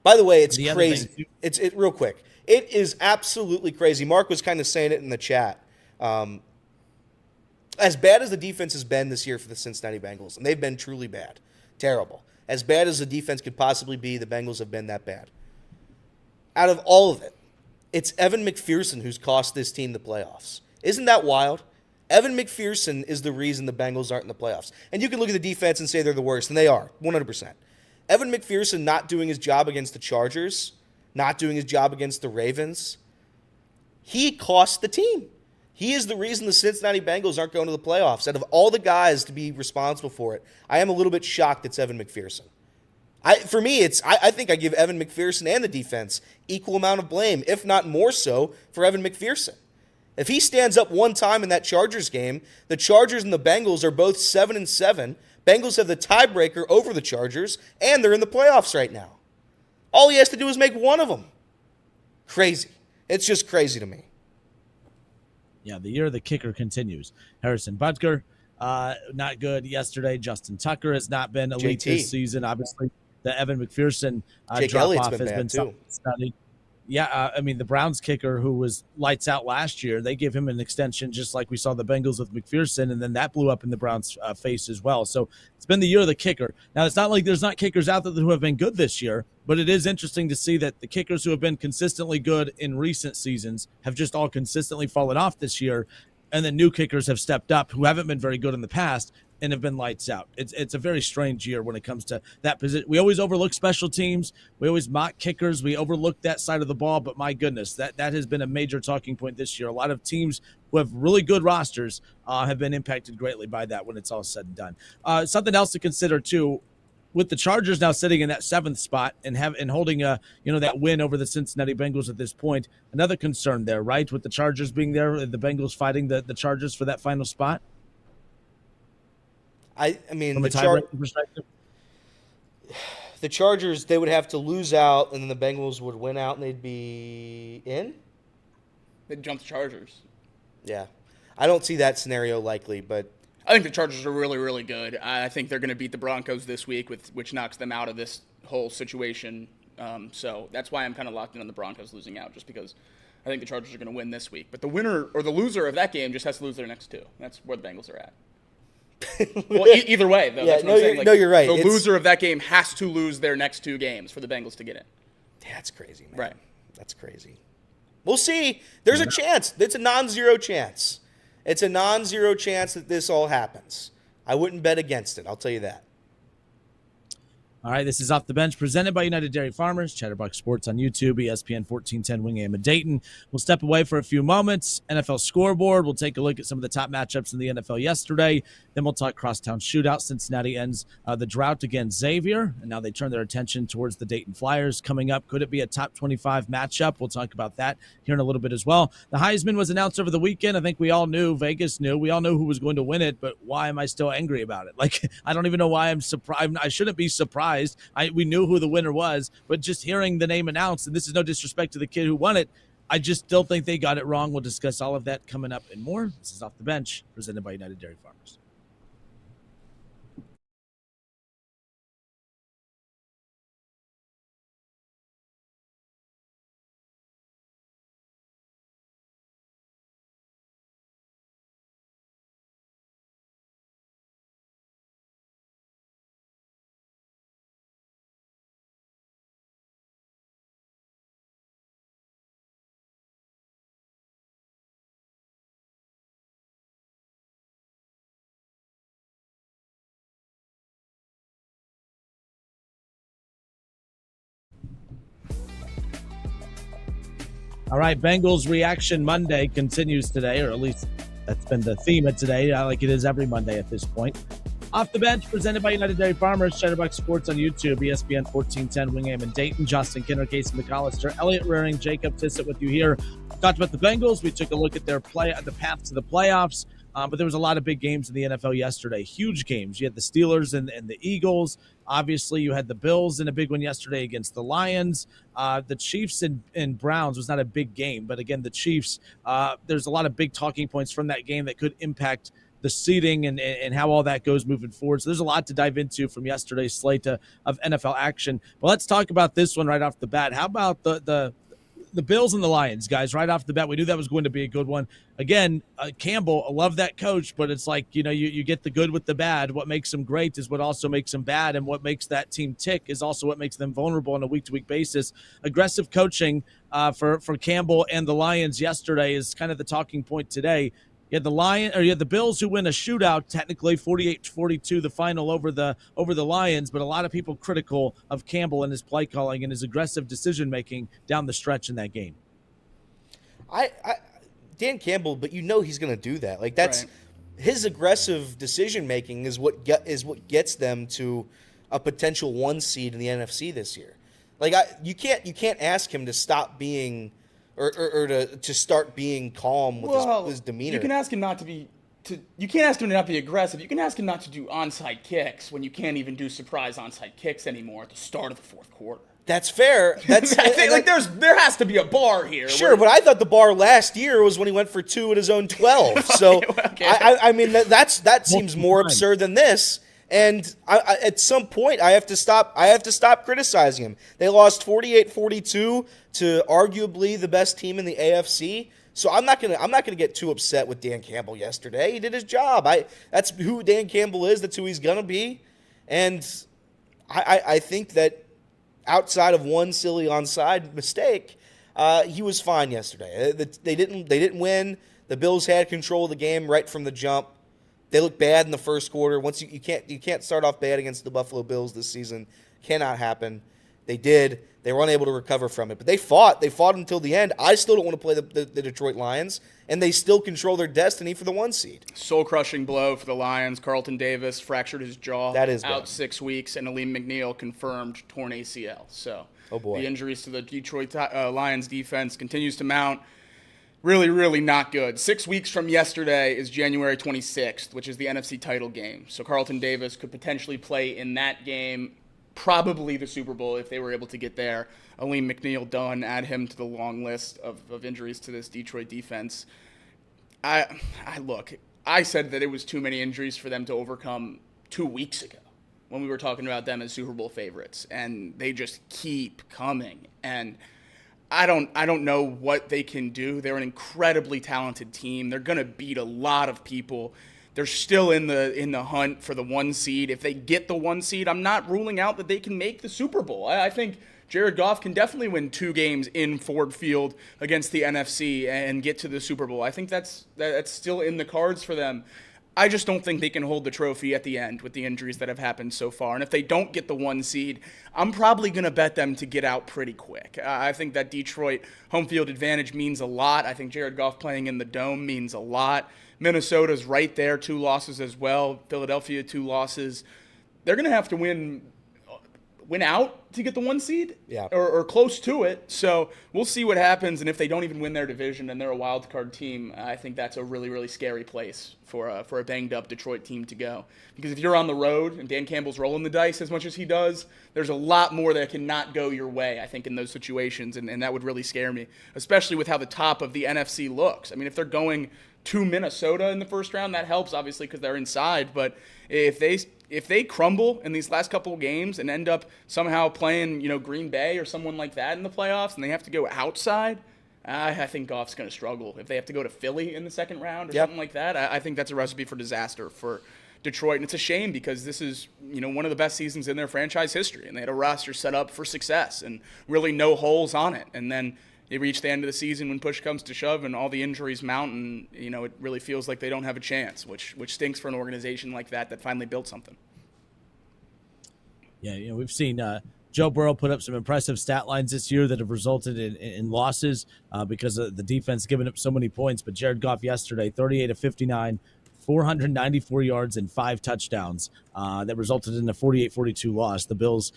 By the way, it's crazy. It's real quick. It is absolutely crazy. Mark was kind of saying it in the chat. As bad as the defense has been this year for the Cincinnati Bengals, and they've been truly bad, terrible. As bad as the defense could possibly be, the Bengals have been that bad. Out of all of it, it's Evan McPherson who's cost this team the playoffs. Isn't that wild? Evan McPherson is the reason the Bengals aren't in the playoffs. And you can look at the defense and say they're the worst, and they are, 100%. Evan McPherson not doing his job against the Chargers, not doing his job against the Ravens, he cost the team. He is the reason the Cincinnati Bengals aren't going to the playoffs. Out of all the guys to be responsible for it, I am a little bit shocked it's Evan McPherson. I think I give Evan McPherson and the defense equal amount of blame, if not more so, for Evan McPherson. If he stands up one time in that Chargers game, the Chargers and the Bengals are both 7-7. Bengals have the tiebreaker over the Chargers, and they're in the playoffs right now. All he has to do is make one of them. Crazy. It's just crazy to me. Yeah, the year of the kicker continues. Harrison Butker, not good yesterday. Justin Tucker has not been elite this season. Obviously, the Evan McPherson drop-off has been something studied. Yeah, I mean, the Browns kicker who was lights out last year, they gave him an extension just like we saw the Bengals with McPherson, and then that blew up in the Browns' face as well. So it's been the year of the kicker. Now, it's not like there's not kickers out there who have been good this year, but it is interesting to see that the kickers who have been consistently good in recent seasons have just all consistently fallen off this year, and then new kickers have stepped up who haven't been very good in the past and have been lights out. It's a very strange year when it comes to that position. We always overlook special teams. We always mock kickers. We overlook that side of the ball, but my goodness, that has been a major talking point this year. A lot of teams who have really good rosters have been impacted greatly by that when it's all said and done. Something else to consider, too, with the Chargers now sitting in that 7th spot and holding that win over the Cincinnati Bengals at this point, another concern there, right? With the Chargers being there, the Bengals fighting the Chargers for that final spot. I mean, from a tiebreaking perspective, the Chargers, they would have to lose out, and then the Bengals would win out, and they'd be in. They'd jump the Chargers. Yeah, I don't see that scenario likely, but I think the Chargers are really, really good. I think they're going to beat the Broncos this week, which knocks them out of this whole situation. So that's why I'm kind of locked in on the Broncos losing out, just because I think the Chargers are going to win this week. But the winner or the loser of that game just has to lose their next 2. That's where the Bengals are at. Well, either way, though. Yeah, that's what I'm saying. no, you're right. The loser of that game has to lose their next 2 games for the Bengals to get in. Yeah, that's crazy, man. Right. That's crazy. We'll see. There's a chance. It's a non-zero chance. It's a non-zero chance that this all happens. I wouldn't bet against it. I'll tell you that. All right, this is Off the Bench, presented by United Dairy Farmers, Chatterbox Sports on YouTube, ESPN 1410 Wingham and Dayton. We'll step away for a few moments. NFL scoreboard. We'll take a look at some of the top matchups in the NFL yesterday. Then we'll talk crosstown shootout. Cincinnati ends the drought against Xavier, and now they turn their attention towards the Dayton Flyers coming up. Could it be a top 25 matchup? We'll talk about that here in a little bit as well. The Heisman was announced over the weekend. I think we all knew, Vegas knew, we all knew who was going to win it, but why am I still angry about it? Like, I don't even know why I'm surprised. I shouldn't be surprised. We knew who the winner was, but just hearing the name announced, and this is no disrespect to the kid who won it, I just still think they got it wrong. We'll discuss all of that coming up and more. This is Off the Bench, presented by United Dairy Farmers. All right, Bengals Reaction Monday continues today, or at least that's been the theme of today, like it is every Monday at this point. Off the Bench, presented by United Dairy Farmers, Chatterbox Sports on YouTube, ESPN 1410 Wingham and Dayton. Justin Kinner, Casey McAllister, Elliot Rearing, Jacob Tissett with you here. Talked about the Bengals. We took a look at their the path to the playoffs. But there was a lot of big games in the NFL yesterday. Huge games. You had the Steelers and the Eagles. Obviously, you had the Bills in a big one yesterday against the Lions. The Chiefs and Browns was not a big game. But again, the Chiefs, there's a lot of big talking points from that game that could impact the seeding and how all that goes moving forward. So there's a lot to dive into from yesterday's slate of NFL action. But let's talk about this one right off the bat. How about the Bills and the Lions, guys, right off the bat? We knew that was going to be a good one. Again, Campbell, I love that coach, but it's like, you get the good with the bad. What makes them great is what also makes them bad, and what makes that team tick is also what makes them vulnerable on a week-to-week basis. Aggressive coaching for Campbell and the Lions yesterday is kind of the talking point today. You had the Bills who win a shootout, technically 48-42, the final over the Lions, but a lot of people critical of Campbell and his play calling and his aggressive decision making down the stretch in that game. Dan Campbell, but he's going to do that. Like that's Right. His aggressive decision making is what gets them to a potential 1 seed in the NFC this year. Like you can't ask him to stop being. Or to start being calm with his demeanor. You can ask him not to be. You can't ask him to not be aggressive. You can ask him not to do onside kicks when you can't even do surprise onside kicks anymore at the start of the fourth quarter. That's fair. That's I think there has to be a bar here. Sure, but I thought the bar last year was when he went for 2 at his own 12. So Okay. I mean that seems more absurd than this. And at some point, I have to stop criticizing him. They lost 48-42 to arguably the best team in the AFC. So I'm not gonna get too upset with Dan Campbell yesterday. He did his job. That's who Dan Campbell is. That's who he's gonna be. And I think that outside of one silly onside mistake, he was fine yesterday. They didn't win. The Bills had control of the game right from the jump. They looked bad in the first quarter. Once you can't start off bad against the Buffalo Bills this season. Cannot happen. They did. They were unable to recover from it. But they fought. They fought until the end. I still don't want to play the Detroit Lions, and they still control their destiny for the 1 seed. Soul-crushing blow for the Lions. Carlton Davis fractured his jaw. That is out bad. 6 weeks, and Aleem McNeil confirmed torn ACL. So oh boy. The injuries to the Detroit Lions defense continues to mount. Really, really not good. 6 weeks from yesterday is January 26th, which is the NFC title game. So Carlton Davis could potentially play in that game, probably the Super Bowl if they were able to get there. Aleem McNeil done. Add him to the long list of injuries to this Detroit defense. I said that it was too many injuries for them to overcome 2 weeks ago when we were talking about them as Super Bowl favorites, and they just keep coming. And I don't know what they can do. They're an incredibly talented team. They're going to beat a lot of people. They're still in the hunt for the 1 seed. If they get the 1 seed, I'm not ruling out that they can make the Super Bowl. I think Jared Goff can definitely win 2 games in Ford Field against the NFC and get to the Super Bowl. I think that's still in the cards for them. I just don't think they can hold the trophy at the end with the injuries that have happened so far. And if they don't get the 1 seed, I'm probably going to bet them to get out pretty quick. I think that Detroit home field advantage means a lot. I think Jared Goff playing in the Dome means a lot. Minnesota's right there, 2 losses as well. Philadelphia, 2 losses. They're going to have to win out to get the 1 seed, or close to it. So we'll see what happens. And if they don't even win their division and they're a wild card team, I think that's a really, really scary place for a banged up Detroit team to go. Because if you're on the road and Dan Campbell's rolling the dice as much as he does, there's a lot more that cannot go your way, I think, in those situations. And that would really scare me, especially with how the top of the NFC looks. I mean, if they're going to Minnesota in the first round, that helps, obviously, because they're inside. But if they crumble in these last couple of games and end up somehow playing, Green Bay or someone like that in the playoffs, and they have to go outside, I think Goff's going to struggle. If they have to go to Philly in the second round or something like that, I think that's a recipe for disaster for Detroit. And it's a shame because this is, one of the best seasons in their franchise history, and they had a roster set up for success and really no holes on it. And then they reach the end of the season when push comes to shove and all the injuries mount, and it really feels like they don't have a chance, which stinks for an organization like that finally built something. Yeah, we've seen Joe Burrow put up some impressive stat lines this year that have resulted in losses because of the defense giving up so many points. But Jared Goff yesterday, 38 of 59, 494 yards and 5 touchdowns that resulted in a 48-42 loss. The Bills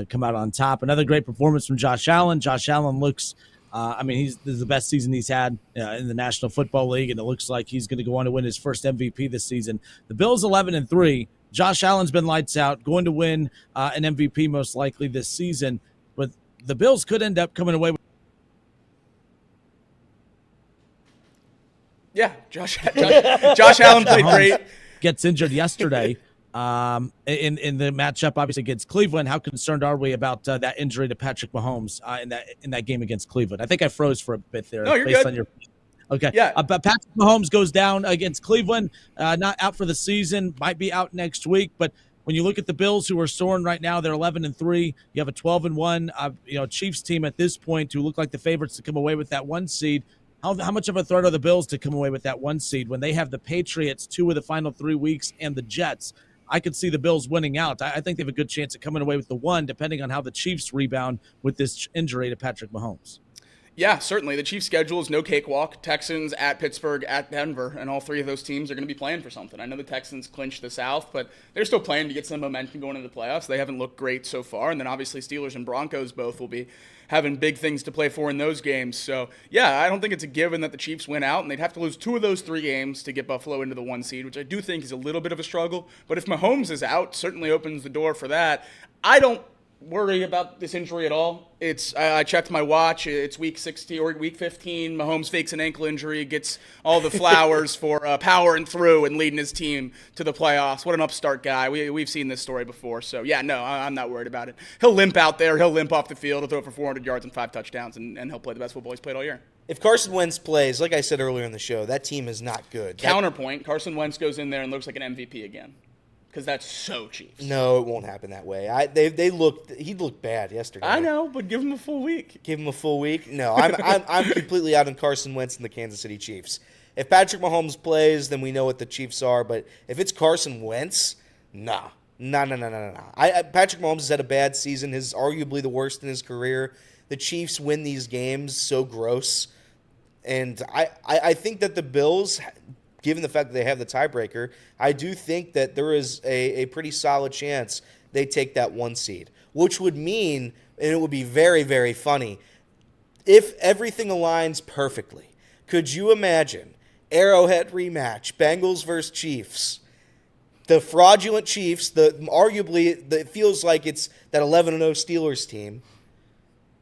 come out on top. Another great performance from Josh Allen. Josh Allen looks this is the best season he's had in the National Football League, and it looks like he's going to go on to win his first MVP this season. The Bills 11-3. Josh Allen's been lights out, going to win an MVP most likely this season, but the Bills could end up coming away with. Yeah, Josh Allen played great. Gets injured yesterday in the matchup, obviously, against Cleveland. How concerned are we about that injury to Patrick Mahomes in that game against Cleveland? I think I froze for a bit there. No, you're good. On your. Okay. Yeah. But Patrick Mahomes goes down against Cleveland, not out for the season, might be out next week. But when you look at the Bills, who are soaring right now, they're 11-3. You have a 12-1, Chiefs team at this point who look like the favorites to come away with that 1 seed. How much of a threat are the Bills to come away with that 1 seed when they have the Patriots 2 of the final 3 weeks and the Jets? I could see the Bills winning out. I think they have a good chance of coming away with the 1, depending on how the Chiefs rebound with this injury to Patrick Mahomes. Yeah, certainly. The Chiefs' schedule is no cakewalk. Texans at Pittsburgh, at Denver, and all 3 of those teams are going to be playing for something. I know the Texans clinched the South, but they're still playing to get some momentum going into the playoffs. They haven't looked great so far, and then obviously Steelers and Broncos both will be having big things to play for in those games. So, yeah, I don't think it's a given that the Chiefs win out, and they'd have to lose 2 of those 3 games to get Buffalo into the 1 seed, which I do think is a little bit of a struggle. But if Mahomes is out, certainly opens the door for that. I don't worry about this injury at all. I checked my watch. It's week 16 or week 15. Mahomes fakes an ankle injury, gets all the flowers for powering through and leading his team to the playoffs. What an upstart guy. We've seen this story before. So, yeah, no, I'm not worried about it. He'll limp out there. He'll limp off the field. He'll throw for 400 yards and 5 touchdowns, and he'll play the best football he's played all year. If Carson Wentz plays, like I said earlier in the show, that team is not good. Counterpoint, Carson Wentz goes in there and looks like an MVP again. Because that's so Chiefs. No, it won't happen that way. He looked bad yesterday. I know, but give him a full week. Give him a full week? No, I'm completely out on Carson Wentz and the Kansas City Chiefs. If Patrick Mahomes plays, then we know what the Chiefs are. But if it's Carson Wentz, nah, No. Patrick Mahomes has had a bad season. His arguably the worst in his career. The Chiefs win these games so gross. And I think that the Bills, given the fact that they have the tiebreaker, I do think that there is a pretty solid chance they take that 1 seed, which would mean, and it would be very, very funny, if everything aligns perfectly. Could you imagine Arrowhead rematch, Bengals versus Chiefs? The fraudulent Chiefs, it feels like it's that 11-0 Steelers team.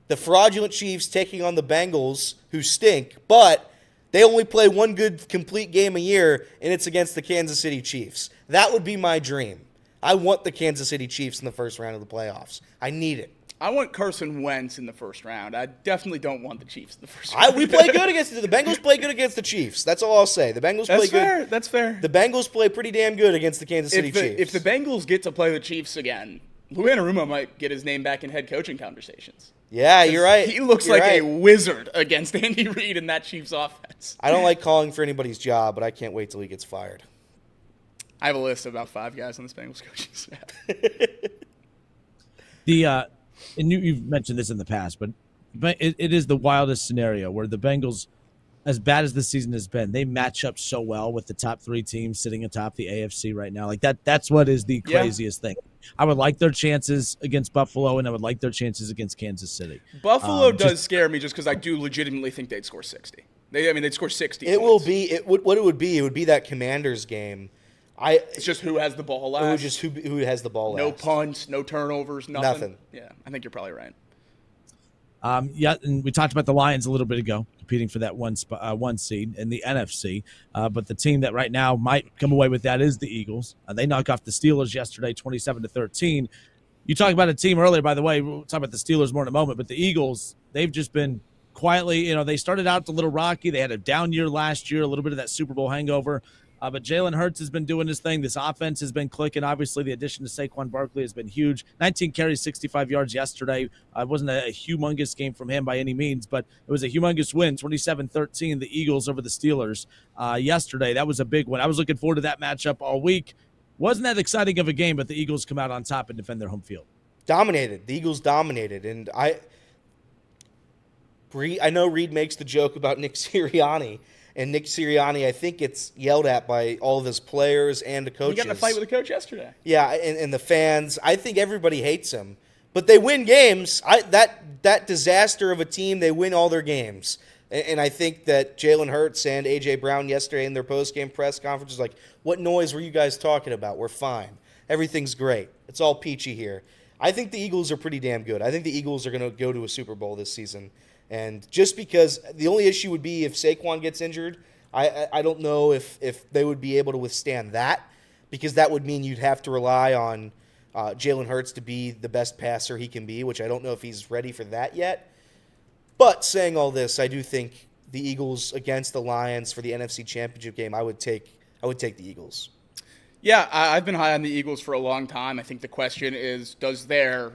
The fraudulent Chiefs taking on the Bengals, who stink, but they only play one good complete game a year, and it's against the Kansas City Chiefs. That would be my dream. I want the Kansas City Chiefs in the first round of the playoffs. I need it. I want Carson Wentz in the first round. I definitely don't want the Chiefs in the first round. We play good against the Bengals. Play good against the Chiefs. That's all I'll say. The Bengals play good. That's fair. The Bengals play pretty damn good against the Kansas City Chiefs. If the Bengals get to play the Chiefs again, Lou Anarumo might get his name back in head coaching conversations. Yeah, you're right. He looks like a wizard against Andy Reid in that Chiefs offense. I don't like calling for anybody's job, but I can't wait till he gets fired. I have a list of about 5 guys on this Bengals coaching staff. And you've mentioned this in the past, but it is the wildest scenario where the Bengals, as bad as the season has been, they match up so well with the top 3 teams sitting atop the AFC right now. Like that's what is the craziest thing. I would like their chances against Buffalo, and I would like their chances against Kansas City. Buffalo does scare me just because I do legitimately think they'd score 60. They'd score 60 It points. would be that Commanders game. It's just who has the ball last. It was just who has the ball no last. No punts, no turnovers, nothing. Nothing. Yeah, I think you're probably right. And we talked about the Lions a little bit ago, competing for that one seed in the NFC. But the team that right now might come away with that is the Eagles. They knocked off the Steelers yesterday, 27-13. You talked about a team earlier, by the way. We'll talk about the Steelers more in a moment. But the Eagles, they've just been quietly, they started out a little rocky. They had a down year last year, a little bit of that Super Bowl hangover. But Jalen Hurts has been doing his thing. This offense has been clicking. Obviously, the addition to Saquon Barkley has been huge. 19 carries, 65 yards yesterday. It wasn't a humongous game from him by any means, but it was a humongous win, 27-13, the Eagles over the Steelers yesterday. That was a big one. I was looking forward to that matchup all week. Wasn't that exciting of a game, but the Eagles come out on top and defend their home field. Dominated. The Eagles dominated. And I know Reed makes the joke about Nick Sirianni. And Nick Sirianni, I think it's yelled at by all of his players and the coaches. He got in a fight with the coach yesterday. Yeah, and the fans. I think everybody hates him. But they win games. That disaster of a team, they win all their games. And I think that Jalen Hurts and A.J. Brown yesterday in their post-game press conference was like, what noise were you guys talking about? We're fine. Everything's great. It's all peachy here. I think the Eagles are pretty damn good. I think the Eagles are going to go to a Super Bowl this season. And just because the only issue would be if Saquon gets injured, I don't know if they would be able to withstand that, because that would mean you'd have to rely on Jalen Hurts to be the best passer he can be, which I don't know if he's ready for that yet. But saying all this, I do think the Eagles against the Lions for the NFC Championship game, I would take the Eagles. Yeah, I've been high on the Eagles for a long time. I think the question is, does their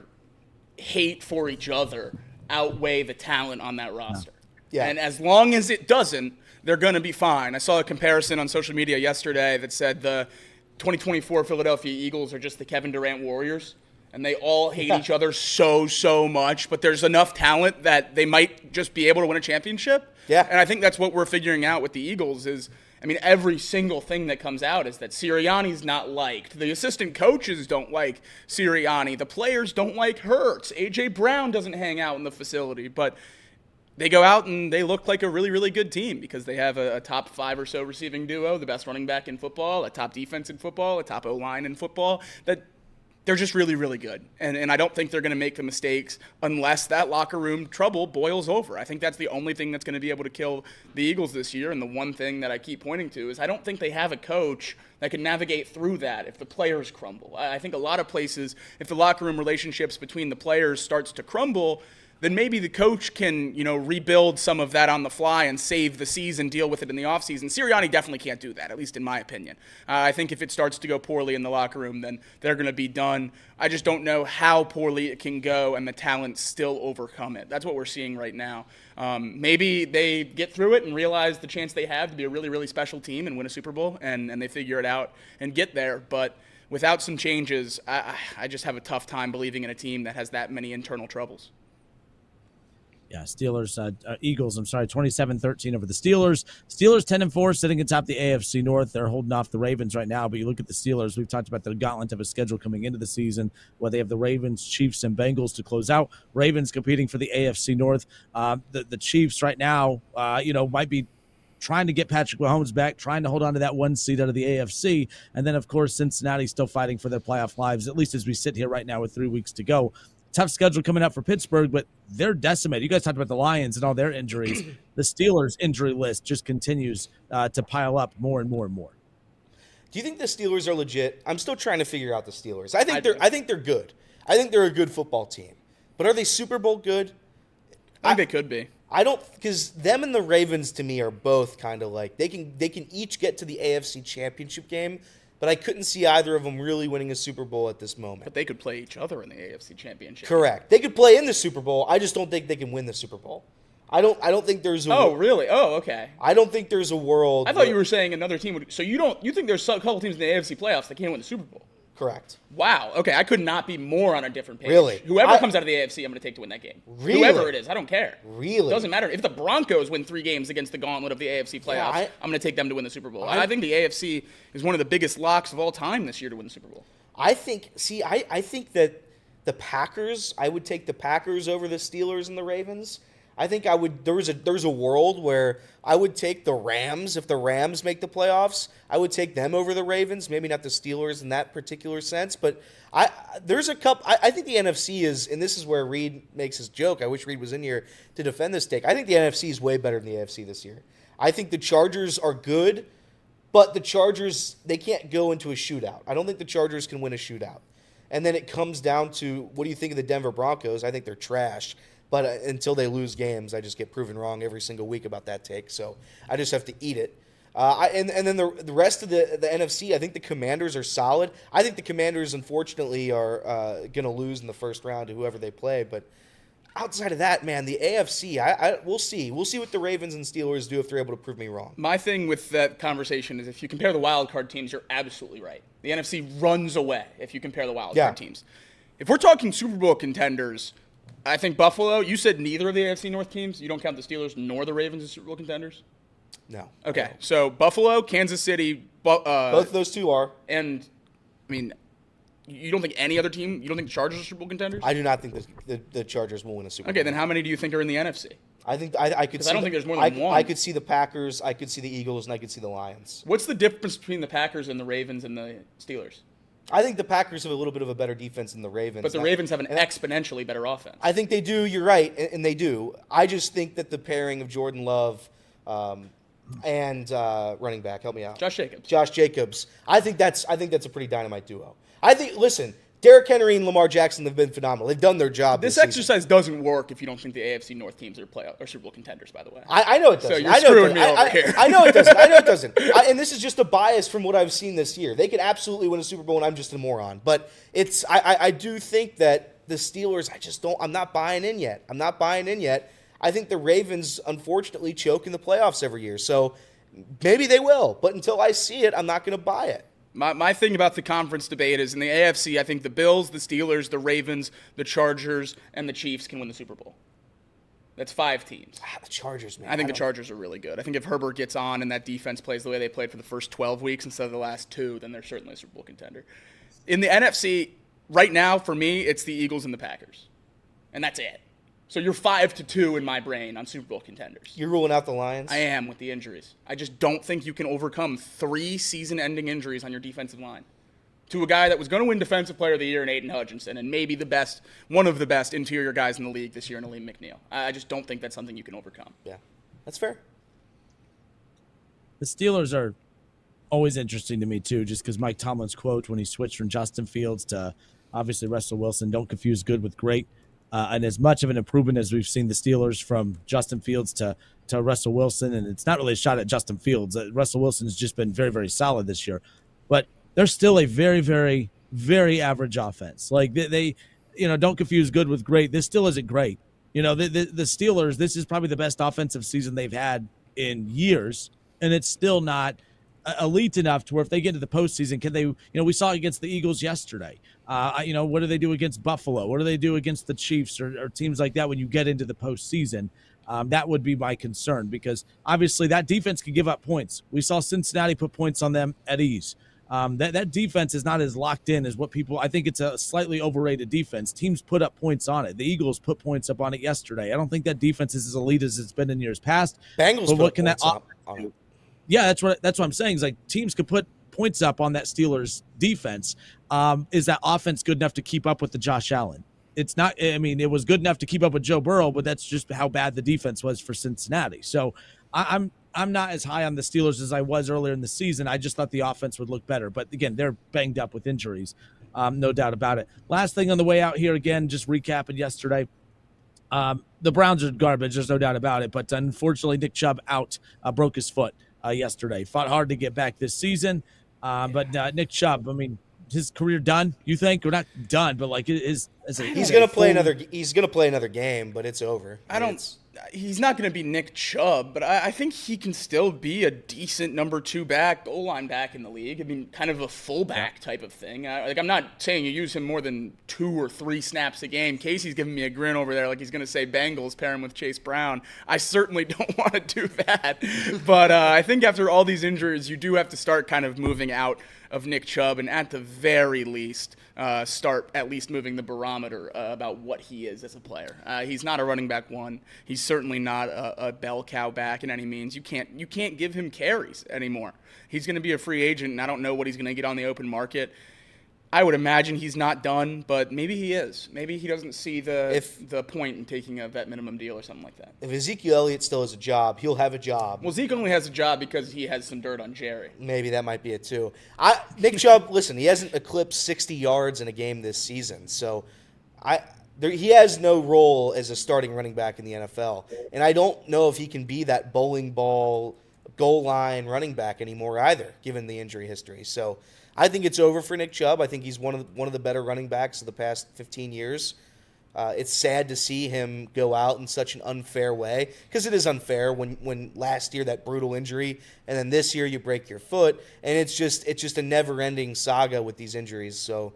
hate for each other outweigh the talent on that roster? Yeah. And as long as it doesn't, they're going to be fine. I saw a comparison on social media yesterday that said the 2024 Philadelphia Eagles are just the Kevin Durant Warriors, and they all hate each other so much, but there's enough talent that they might just be able to win a championship. Yeah. And I think that's what we're figuring out with the Eagles is, every single thing that comes out is that Sirianni's not liked. The assistant coaches don't like Sirianni. The players don't like Hurts. A.J. Brown doesn't hang out in the facility. But they go out and they look like a really, really good team because they have a top 5 or so receiving duo, the best running back in football, a top defense in football, a top O-line in football. That they're just really, really good. And I don't think they're going to make the mistakes unless that locker room trouble boils over. I think that's the only thing that's going to be able to kill the Eagles this year. And the one thing that I keep pointing to is I don't think they have a coach that can navigate through that if the players crumble. I think a lot of places, if the locker room relationships between the players starts to crumble, then maybe the coach can, rebuild some of that on the fly and save the season, deal with it in the offseason. Sirianni definitely can't do that, at least in my opinion. I think if it starts to go poorly in the locker room, then they're going to be done. I just don't know how poorly it can go and the talent still overcome it. That's what we're seeing right now. Maybe they get through it and realize the chance they have to be a really, really special team and win a Super Bowl, and they figure it out and get there. But without some changes, I just have a tough time believing in a team that has that many internal troubles. Yeah, Eagles, 27-13 over the Steelers. Steelers 10-4, sitting atop the AFC North. They're holding off the Ravens right now, but you look at the Steelers, we've talked about the gauntlet of a schedule coming into the season, where they have the Ravens, Chiefs, and Bengals to close out. Ravens competing for the AFC North. The Chiefs right now, might be trying to get Patrick Mahomes back, trying to hold on to that one seed out of the AFC. And then, of course, Cincinnati still fighting for their playoff lives, at least as we sit here right now with 3 weeks to go. Tough schedule coming up for Pittsburgh, but they're decimated. You guys talked about the Lions and all their injuries. The Steelers' injury list just continues to pile up more and more and more. Do you think the Steelers are legit? I'm still trying to figure out the Steelers. I think they're good. I think they're a good football team. But are they Super Bowl good? I think they could be. I don't, because them and the Ravens to me are both kind of like they can each get to the AFC Championship game, but I couldn't see either of them really winning a Super Bowl at this moment. But they could play each other in the AFC Championship. Correct. They could play in the Super Bowl. I just don't think they can win the Super Bowl. I don't think there's a Oh, really? Oh, okay. I don't think there's a world. I thought you were saying another team would. So you think there's a couple teams in the AFC playoffs that can't win the Super Bowl? Correct. Wow. Okay, I could not be more on a different page. Really? Whoever comes out of the AFC, I'm going to take to win that game. Really? Whoever it is, I don't care. Really? It doesn't matter. If the Broncos win 3 games against the gauntlet of the AFC playoffs, I'm going to take them to win the Super Bowl. I think the AFC is one of the biggest locks of all time this year to win the Super Bowl. I think that the Packers, I would take the Packers over the Steelers and the Ravens. I think there's a world where I would take the Rams. If the Rams make the playoffs, I would take them over the Ravens. Maybe not the Steelers in that particular sense, but there's a couple. I think the NFC is, and this is where Reed makes his joke. I wish Reed was in here to defend this take. I think the NFC is way better than the AFC this year. I think the Chargers are good, but the Chargers, they can't go into a shootout. I don't think the Chargers can win a shootout. And then it comes down to, what do you think of the Denver Broncos? I think they're trash. But until they lose games, I just get proven wrong every single week about that take. So I just have to eat it. And then the rest of the NFC, I think the Commanders are solid. I think the Commanders, unfortunately, are going to lose in the first round to whoever they play. But outside of that, man, the AFC, we'll see. We'll see what the Ravens and Steelers do if they're able to prove me wrong. My thing with that conversation is if you compare the wild card teams, you're absolutely right. The NFC runs away if you compare the wild card teams. If we're talking Super Bowl contenders, I think Buffalo, you said neither of the AFC North teams. You don't count the Steelers nor the Ravens as Super Bowl contenders? No. Okay, so Buffalo, Kansas City. Both of those two are. And, I mean, you don't think any other team, you don't think the Chargers are Super Bowl contenders? I do not think the Chargers will win a Super Bowl. Okay, then how many do you think are in the NFC? I think I could see. I don't think there's more than one. I could see the Packers, I could see the Eagles, and I could see the Lions. What's the difference between the Packers and the Ravens and the Steelers? I think the Packers have a little bit of a better defense than the Ravens. But the Ravens have an exponentially better offense. I think they do. You're right, and they do. I just think that the pairing of Jordan Love and running back, help me out, Josh Jacobs. I think that's a pretty dynamite duo. Listen, Derrick Henry and Lamar Jackson have been phenomenal. They've done their job. This exercise doesn't work if you don't think the AFC North teams are Super Bowl contenders, by the way. I know it doesn't. So you're screwing me over here. I know it doesn't. I know it doesn't. And this is just a bias from what I've seen this year. They could absolutely win a Super Bowl, and I'm just a moron. But I do think that the Steelers, I'm not buying in yet. I think the Ravens, unfortunately, choke in the playoffs every year. So maybe they will. But until I see it, I'm not going to buy it. My thing about the conference debate is in the AFC, I think the Bills, the Steelers, the Ravens, the Chargers, and the Chiefs can win the Super Bowl. That's 5 teams. The Chargers, man. I think the Chargers are really good. I think if Herbert gets on and that defense plays the way they played for the first 12 weeks instead of the last 2, then they're certainly a Super Bowl contender. In the NFC, right now, for me, it's the Eagles and the Packers. And that's it. So you're 5-2 in my brain on Super Bowl contenders. You're ruling out the Lions? I am with the injuries. I just don't think you can overcome 3 season-ending injuries on your defensive line. To a guy that was going to win Defensive Player of the Year in Aiden Hutchinson and maybe one of the best interior guys in the league this year in Aleem McNeil. I just don't think that's something you can overcome. Yeah, that's fair. The Steelers are always interesting to me, too, just because Mike Tomlin's quote when he switched from Justin Fields to, obviously, Russell Wilson, don't confuse good with great. And as much of an improvement as we've seen the Steelers from Justin Fields to Russell Wilson, and it's not really a shot at Justin Fields. Russell Wilson has just been very, very solid this year. But they're still a very, very, very average offense. Like, they don't confuse good with great. This still isn't great. The Steelers, this is probably the best offensive season they've had in years, and it's still not elite enough to where if they get into the postseason, can they, we saw against the Eagles yesterday. What do they do against Buffalo? What do they do against the Chiefs or teams like that when you get into the postseason? That would be my concern because obviously that defense can give up points. We saw Cincinnati put points on them at ease. That defense is not as locked in as what people. I think it's a slightly overrated defense. Teams put up points on it. The Eagles put points up on it yesterday. I don't think that defense is as elite as it's been in years past. Bengals but put what can points that up on it. Yeah, that's what I'm saying. Is like teams could put points up on that Steelers defense. Is that offense good enough to keep up with the Josh Allen? It's not. I mean, it was good enough to keep up with Joe Burrow, but that's just how bad the defense was for Cincinnati. So I'm not as high on the Steelers as I was earlier in the season. I just thought the offense would look better. But again, they're banged up with injuries, no doubt about it. Last thing on the way out here, again, just recapping yesterday. The Browns are garbage. There's no doubt about it. But unfortunately, Nick Chubb broke his foot yesterday. Fought hard to get back this season. But Nick Chubb, I mean, his career done, you think? Or not done, but like he's gonna play another game, but it's over. He's not going to be Nick Chubb, but I think he can still be a decent number 2 back, goal line back in the league. I mean, kind of a fullback type of thing. I'm not saying you use him more than 2 or 3 snaps a game. Casey's giving me a grin over there like he's going to say Bengals, pair him with Chase Brown. I certainly don't want to do that. But I think after all these injuries, you do have to start kind of moving out of Nick Chubb and at the very least start at least moving the barometer about what he is as a player. He's not a running back 1. He's certainly not a bell cow back in any means. You can't give him carries anymore. He's going to be a free agent, and I don't know what he's going to get on the open market. I would imagine he's not done, but maybe he is. Maybe he doesn't see the point in taking a vet minimum deal or something like that. If Ezekiel Elliott still has a job, he'll have a job. Well, Zeke only has a job because he has some dirt on Jerry. Maybe that might be it too. Nick Chubb, listen, he hasn't eclipsed 60 yards in a game this season, so he has no role as a starting running back in the NFL, and I don't know if he can be that bowling ball goal line running back anymore either, given the injury history. So I think it's over for Nick Chubb. I think he's one of the better running backs of the past 15 years. It's sad to see him go out in such an unfair way, because it is unfair when last year that brutal injury, and then this year you break your foot, and it's just a never-ending saga with these injuries. So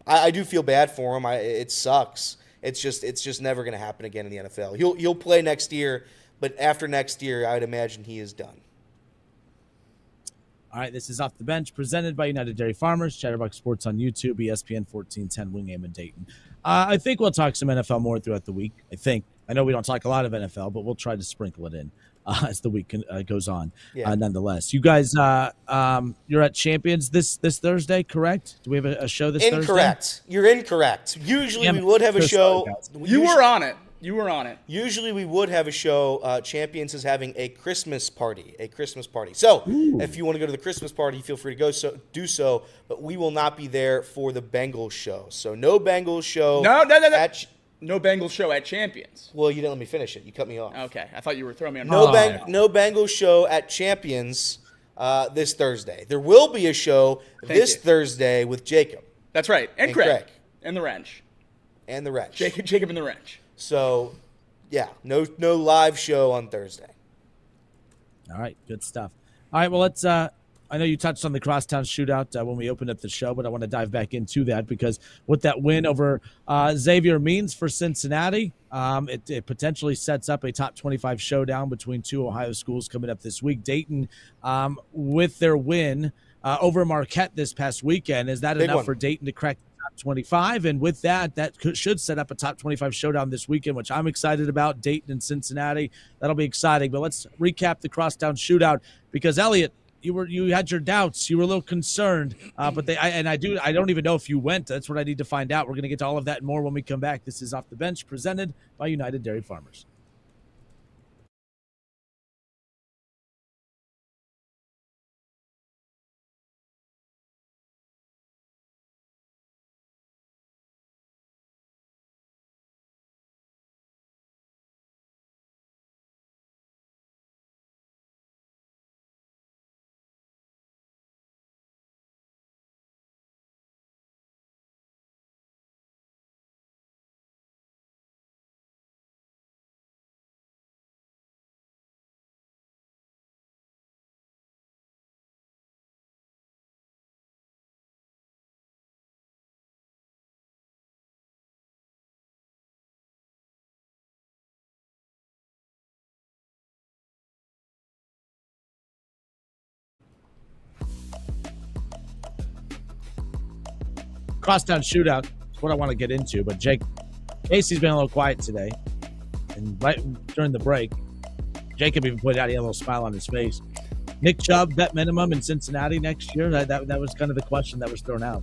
I do feel bad for him. It sucks. It's just never going to happen again in the NFL. He'll play next year, but after next year, I would imagine he is done. All right, this is Off the Bench, presented by United Dairy Farmers, Chatterbox Sports on YouTube, ESPN 1410, Wingham and Dayton. I think we'll talk some NFL more throughout the week. I know we don't talk a lot of NFL, but we'll try to sprinkle it in as the week goes on. Yeah. Nonetheless, you guys, you're at Champions this Thursday, correct? Do we have a show this Thursday? Incorrect. You're incorrect. Usually we would have a show. You were on it. You were on it. Usually we would have a show. Champions is having a Christmas party. So if you want to go to the Christmas party, feel free to do so. But we will not be there for the Bengals show. So no Bengals show. No. No Bengals show at Champions. Well, you didn't let me finish it. You cut me off. Okay. I thought you were throwing me on. No Bengals show at Champions this Thursday. There will be a show Thursday with Jacob. That's right. And Craig. And the Wrench. Jacob and the Wrench. So, yeah, no live show on Thursday. All right, good stuff. All right, well, let's I know you touched on the crosstown shootout when we opened up the show, but I want to dive back into that because what that win over Xavier means for Cincinnati, it potentially sets up a top 25 showdown between 2 Ohio schools coming up this week. Dayton, with their win over Marquette this past weekend, is that enough for Dayton to crack 25? And with that should set up a top 25 showdown this weekend, which I'm excited about. Dayton and Cincinnati, that'll be exciting. But let's recap the crosstown shootout because Elliot, you had your doubts, you were a little concerned, but I don't even know if you went. That's what I need to find out. We're going to get to all of that and more when we come back. This is Off the Bench, presented by United Dairy Farmers. crosstown shootout is what I want to get into. But Casey's been a little quiet today. And right during the break, Jacob even pointed out he had a little smile on his face. Nick Chubb, vet minimum in Cincinnati next year. That was kind of the question that was thrown out.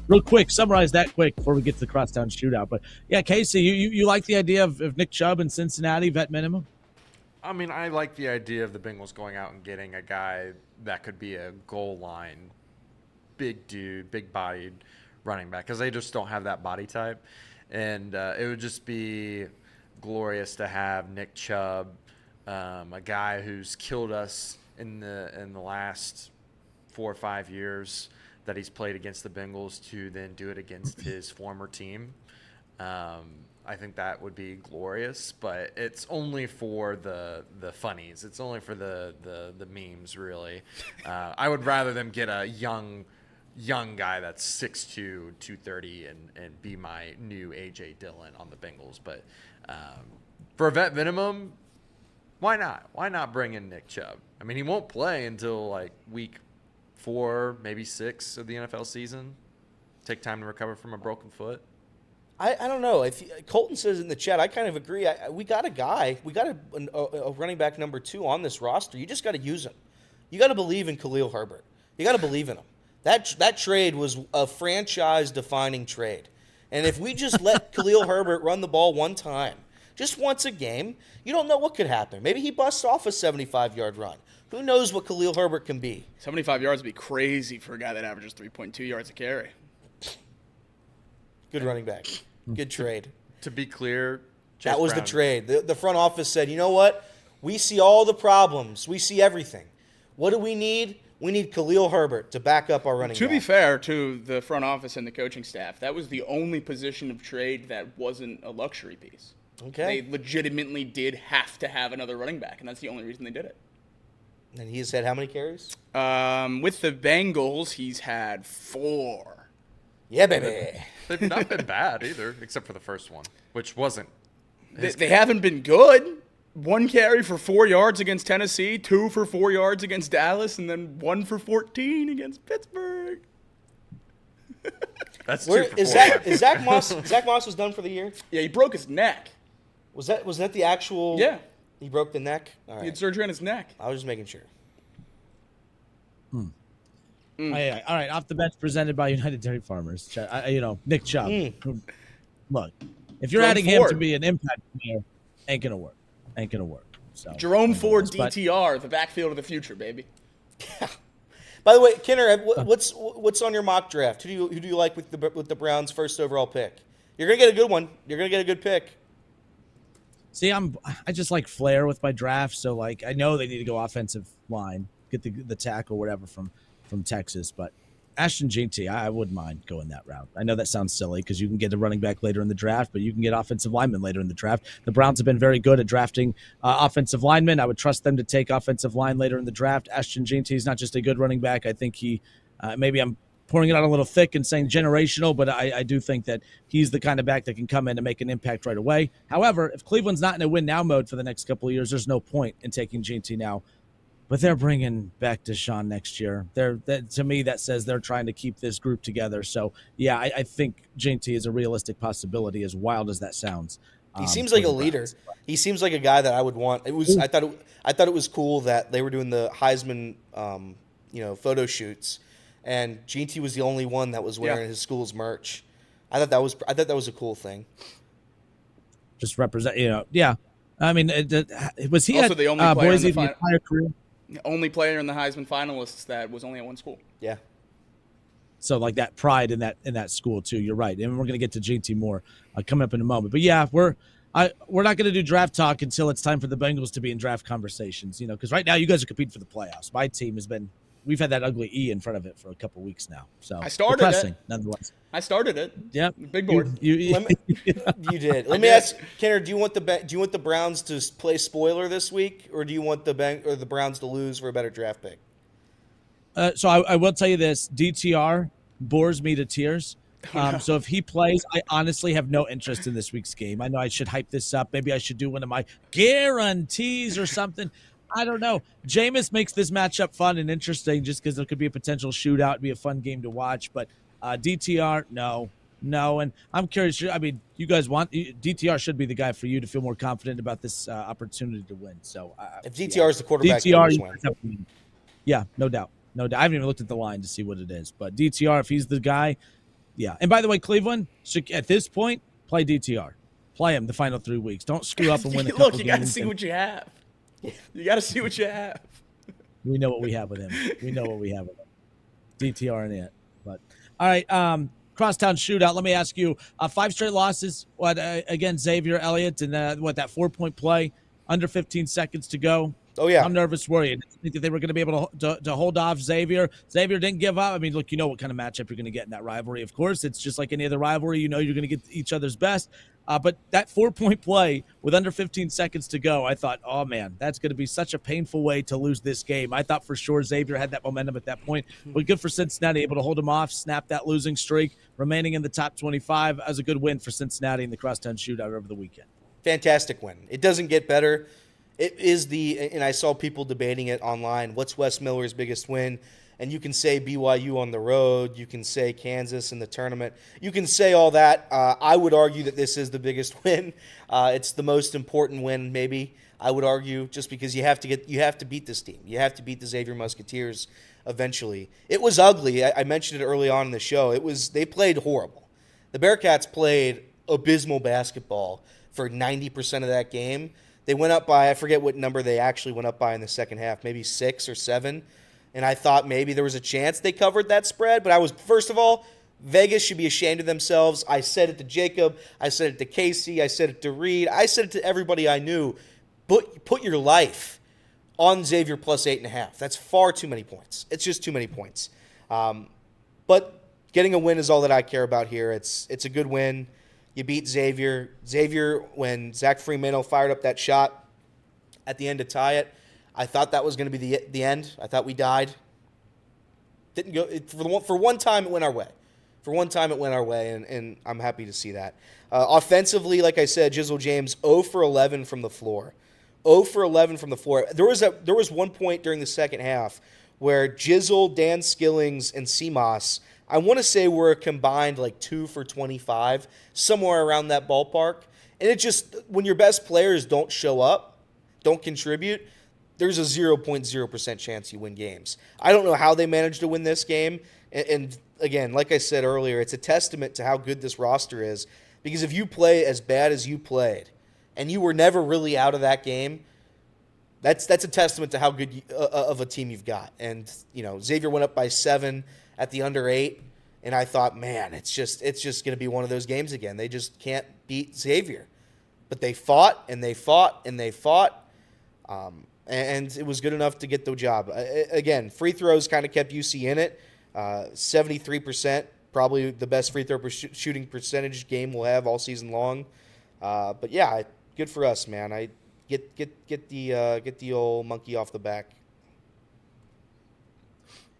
Real quick, summarize that quick before we get to the crosstown shootout. But yeah, Casey, you like the idea of Nick Chubb in Cincinnati, vet minimum? I mean, I like the idea of the Bengals going out and getting a guy that could be a goal line, big dude, big-bodied running back, because they just don't have that body type. And it would just be glorious to have Nick Chubb, a guy who's killed us in the last 4 or 5 years that he's played against the Bengals, to then do it against his former team. I think that would be glorious, but it's only for the funnies. It's only for the memes, really. I would rather them get a young guy that's 6'2", 230, and be my new A.J. Dillon on the Bengals. But for a vet minimum, why not? Why not bring in Nick Chubb? I mean, he won't play until like week 4, maybe 6 of the NFL season. Take time to recover from a broken foot. I don't know. Colton says in the chat, I kind of agree. We got a guy. We got a running back number 2 on this roster. You just got to use him. You got to believe in Khalil Herbert. You got to believe in him. That trade was a franchise-defining trade. And if we just let Khalil Herbert run the ball one time, just once a game, you don't know what could happen. Maybe he busts off a 75-yard run. Who knows what Khalil Herbert can be? 75 yards would be crazy for a guy that averages 3.2 yards a carry. Good running back. Good trade. To be clear, that was the trade. The front office said, you know what? We see all the problems. We see everything. What do we need? We need Khalil Herbert to back up our running back. To be fair to the front office and the coaching staff, that was the only position of trade that wasn't a luxury piece. Okay. They legitimately did have to have another running back, and that's the only reason they did it. And he's had how many carries? With the Bengals, he's had 4. Yeah, baby. They've not been bad either, except for the first one, which wasn't. They haven't been good. 1 carry for 4 yards against Tennessee, 2 for 4 yards against Dallas, and then 1 for 14 against Pittsburgh. That's 2 for 4. Is Zach Moss? Zach Moss was done for the year. Yeah, he broke his neck. Was that the actual? Yeah. He broke the neck. All right. He had surgery on his neck. I was just making sure. All right, off the bench presented by United Dairy Farmers. Nick Chubb. Look, if you're adding him to be an impact player, ain't gonna work. So Jerome Ford, DTR, the backfield of the future, baby. By the way, Kenner, what's on your mock draft? Who do you like with the Browns' first overall pick? You're gonna get a good one. You're gonna get a good pick. See, I just like flair with my draft, so like I know they need to go offensive line, get the tackle, whatever from Texas, but Ashton Jeanty, I wouldn't mind going that route. I know that sounds silly because you can get a running back later in the draft, but you can get offensive linemen later in the draft. The Browns have been very good at drafting offensive linemen. I would trust them to take offensive line later in the draft. Ashton Jeanty is not just a good running back. I think he maybe I'm pouring it out a little thick and saying generational, but I do think that he's the kind of back that can come in and make an impact right away. However, if Cleveland's not in a win-now mode for the next couple of years, there's no point in taking Jeanty now. But they're bringing back Deshaun next year. To me, that says they're trying to keep this group together. So, yeah, I think Jeanty is a realistic possibility, as wild as that sounds. He seems like a leader. He seems like a guy that I would want. I thought it was cool that they were doing the Heisman, photo shoots, and Jeanty was the only one that was wearing his school's merch. I thought that was a cool thing. Just represent, yeah. I mean, was he also at the only player Boise in the the entire career? The only player in the Heisman finalists that was only at one school. Yeah. So like that pride in that school too. You're right, and we're gonna get to GT more coming up in a moment. But yeah, we're not gonna do draft talk until it's time for the Bengals to be in draft conversations. Because right now you guys are competing for the playoffs. My team we've had that ugly E in front of it for a couple weeks now. So I started depressing, it. Nonetheless. I started it. Yeah, big board. You did. Let me ask, Kenner. Do you want the Browns to play spoiler this week, or do you want the Browns to lose for a better draft pick? So I will tell you this: DTR bores me to tears. So if he plays, I honestly have no interest in this week's game. I know I should hype this up. Maybe I should do one of my guarantees or something. I don't know. Jameis makes this matchup fun and interesting just because there could be a potential shootout, be a fun game to watch. But DTR, no. And I'm curious. I mean, you guys want DTR should be the guy for you to feel more confident about this opportunity to win. So if DTR is the quarterback, DTR, yeah, no doubt. I haven't even looked at the line to see what it is, but DTR, if he's the guy, yeah. And by the way, Cleveland should at this point play DTR, play him the final 3 weeks. Don't screw up and win a couple games. Look, you got to see what you have. You got to see what you have. We know what we have with him. DTR and it. But all right, crosstown shootout. Let me ask you: 5 straight losses. What again, Xavier Elliott, and that 4-point play, under 15 seconds to go. Oh yeah, I'm nervous, worried. I think that they were going to be able to hold off Xavier. Xavier didn't give up. I mean, look, you know what kind of matchup you're going to get in that rivalry. Of course, it's just like any other rivalry. You know you're going to get each other's best. But that 4-point play with under 15 seconds to go, I thought, oh, man, that's going to be such a painful way to lose this game. I thought for sure Xavier had that momentum at that point. But good for Cincinnati, able to hold them off, snap that losing streak, remaining in the top 25 as a good win for Cincinnati in the crosstown shootout over the weekend. Fantastic win. It doesn't get better. It is and I saw people debating it online, what's Wes Miller's biggest win? And you can say BYU on the road. You can say Kansas in the tournament. You can say all that. I would argue that this is the biggest win. It's the most important win, maybe. I would argue, just because you have to beat this team. You have to beat the Xavier Musketeers eventually. It was ugly. I mentioned it early on in the show. They played horrible. The Bearcats played abysmal basketball for 90% of that game. They went up by, I forget what number they actually went up by in the second half, maybe 6 or 7. And I thought maybe there was a chance they covered that spread. But first of all, Vegas should be ashamed of themselves. I said it to Jacob. I said it to Casey. I said it to Reed. I said it to everybody I knew. Put your life on Xavier plus 8.5. That's far too many points. It's just too many points. But getting a win is all that I care about here. It's a good win. You beat Xavier. Xavier, when Zach Fremantle fired up that shot at the end to tie it, I thought that was going to be the end. I thought we died. Didn't go for one time. It went our way. For one time, it went our way, and I'm happy to see that. Offensively, like I said, Jizzle James 0 for 11 from the floor. 0 for 11 from the floor. There was one point during the second half where Jizzle, Dan Skillings, and CMOS, I want to say were combined like 2 for 25, somewhere around that ballpark. And it just, when your best players don't show up, don't contribute, there's a 0.0% chance you win games. I don't know how they managed to win this game. And again, like I said earlier, it's a testament to how good this roster is. Because if you play as bad as you played, and you were never really out of that game, that's a testament to how good of a team you've got. And Xavier went up by 7 at the under 8, and I thought, man, it's just going to be one of those games again. They just can't beat Xavier. But they fought, and they fought, and they fought. And it was good enough to get the job. Again, free throws kind of kept UC in it. 73%, probably the best free throw shooting percentage game we'll have all season long. But yeah, good for us, man. I get the old monkey off the back.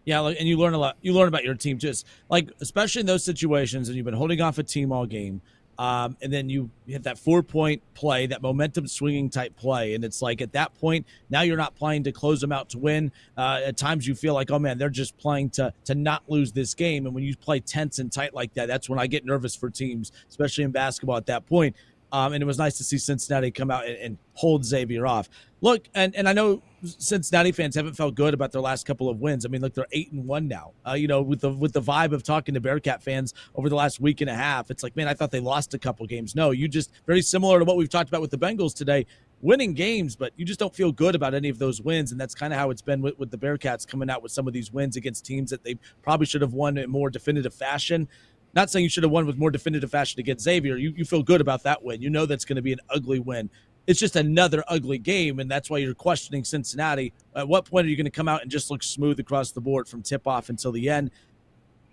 Yeah, and you learn a lot. You learn about your team, just like especially in those situations, and you've been holding off a team all game. And then you hit that 4-point play, that momentum swinging type play. And it's like at that point, now you're not playing to close them out to win. At times you feel like, oh, man, they're just playing to not lose this game. And when you play tense and tight like that, that's when I get nervous for teams, especially in basketball at that point. And it was nice to see Cincinnati come out and hold Xavier off. Look, and I know Cincinnati fans haven't felt good about their last couple of wins. I mean, look, they're 8-1 now. With the vibe of talking to Bearcat fans over the last week and a half, it's like, man, I thought they lost a couple games. No, you just very similar to what we've talked about with the Bengals today, winning games, but you just don't feel good about any of those wins. And that's kind of how it's been with the Bearcats coming out with some of these wins against teams that they probably should have won in more definitive fashion. Not saying you should have won with more definitive fashion against Xavier. You feel good about that win. You know that's going to be an ugly win. It's just another ugly game, and that's why you're questioning Cincinnati. At what point are you going to come out and just look smooth across the board from tip-off until the end?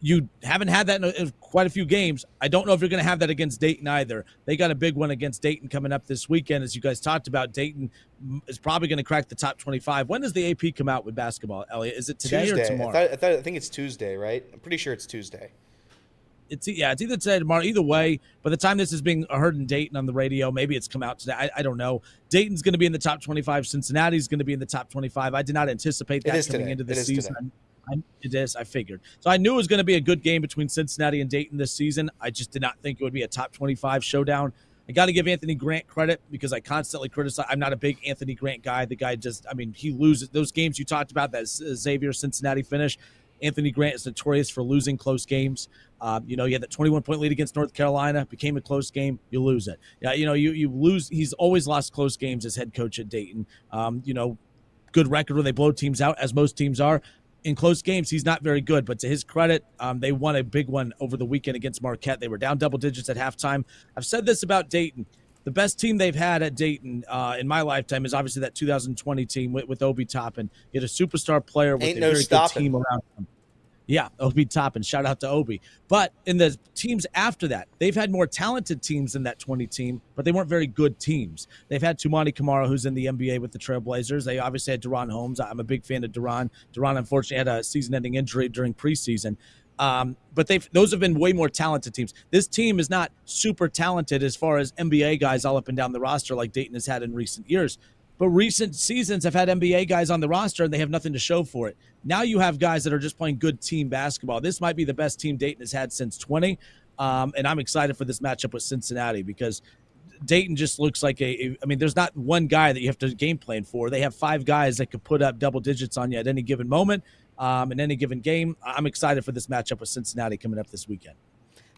You haven't had that in quite a few games. I don't know if you're going to have that against Dayton either. They got a big one against Dayton coming up this weekend. As you guys talked about, Dayton is probably going to crack the top 25. When does the AP come out with basketball, Elliot? Is it today Tuesday. or tomorrow? I think it's Tuesday, right? I'm pretty sure it's Tuesday. It's either today or tomorrow. Either way, by the time this is being heard in Dayton on the radio, maybe it's come out today. I don't know. Dayton's going to be in the top 25. Cincinnati's going to be in the top 25. I did not anticipate that coming into the season. It is. I figured. So I knew it was going to be a good game between Cincinnati and Dayton this season. I just did not think it would be a top 25 showdown. I got to give Anthony Grant credit because I constantly criticize. I'm not a big Anthony Grant guy. The guy just, I mean, he loses those games you talked about, that Xavier Cincinnati finish. Anthony Grant is notorious for losing close games. You know, you had that 21-point lead against North Carolina, became a close game, you lose it. Yeah, you know, you lose. He's always lost close games as head coach at Dayton. You know, good record where they blow teams out, as most teams are. In close games, he's not very good, but to his credit, they won a big one over the weekend against Marquette. They were down double digits at halftime. I've said this about Dayton. The best team they've had at Dayton in my lifetime is obviously that 2020 team with Obi Toppin. You had a superstar player with a very good team around him. Yeah, Obi Toppin. Shout out to Obi. But in the teams after that, they've had more talented teams than that 20 team, but they weren't very good teams. They've had Tumani Kamara, who's in the NBA with the Trailblazers. They obviously had Deron Holmes. I'm a big fan of Deron. Deron, unfortunately, had a season-ending injury during preseason. But those have been way more talented teams. This team is not super talented as far as NBA guys all up and down the roster like Dayton has had in recent years. But recent seasons have had NBA guys on the roster, and they have nothing to show for it. Now you have guys that are just playing good team basketball. This might be the best team Dayton has had since 20, and I'm excited for this matchup with Cincinnati because Dayton just looks like I mean, there's not one guy that you have to game plan for. They have 5 guys that could put up double digits on you at any given moment, in any given game. I'm excited for this matchup with Cincinnati coming up this weekend.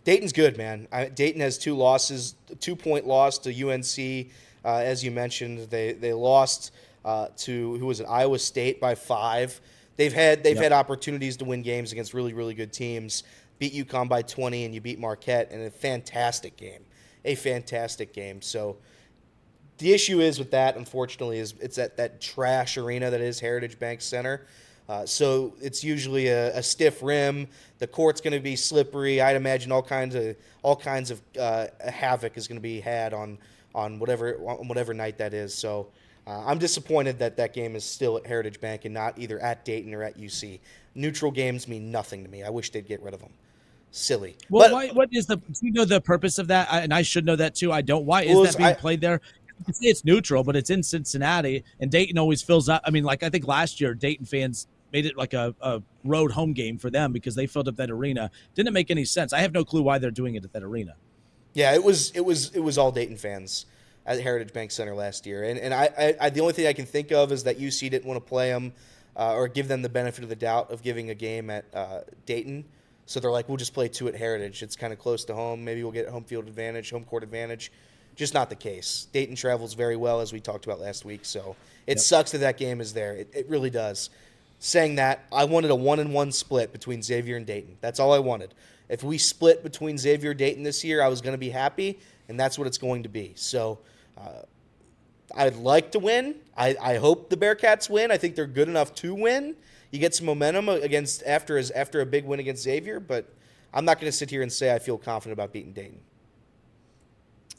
Dayton's good, man. Dayton has 2 losses, 2-point loss to UNC. As you mentioned, they lost to who was it, Iowa State by 5. They've had opportunities to win games against really, really good teams. Beat UConn by 20, and you beat Marquette in a fantastic game. So the issue is with that, unfortunately, is it's that trash arena that is Heritage Bank Center. So it's usually a stiff rim. The court's going to be slippery. I'd imagine all kinds of havoc is going to be had on whatever night that is. So I'm disappointed that game is still at Heritage Bank and not either at Dayton or at UC. Neutral games mean nothing to me. I wish they'd get rid of them. Silly. Well, what is do you know the purpose of that? And I should know that too. I don't. Why is that being played there? You can say it's neutral, but it's in Cincinnati, and Dayton always fills up. I mean, like I think last year Dayton fans made it like a road home game for them because they filled up that arena. Didn't make any sense. I have no clue why they're doing it at that arena. Yeah, it was all Dayton fans at Heritage Bank Center last year, and I the only thing I can think of is that UC didn't want to play them or give them the benefit of the doubt of giving a game at Dayton, so they're like, we'll just play 2 at Heritage. It's kind of close to home. Maybe we'll get home field advantage, home court advantage. Just not the case. Dayton travels very well, as we talked about last week, so it sucks that game is there. It really does. Saying that, I wanted a 1-1 split between Xavier and Dayton. That's all I wanted. If we split between Xavier and Dayton this year, I was going to be happy, and that's what it's going to be. So I'd like to win. I hope the Bearcats win. I think they're good enough to win. You get some momentum after a big win against Xavier, but I'm not going to sit here and say I feel confident about beating Dayton.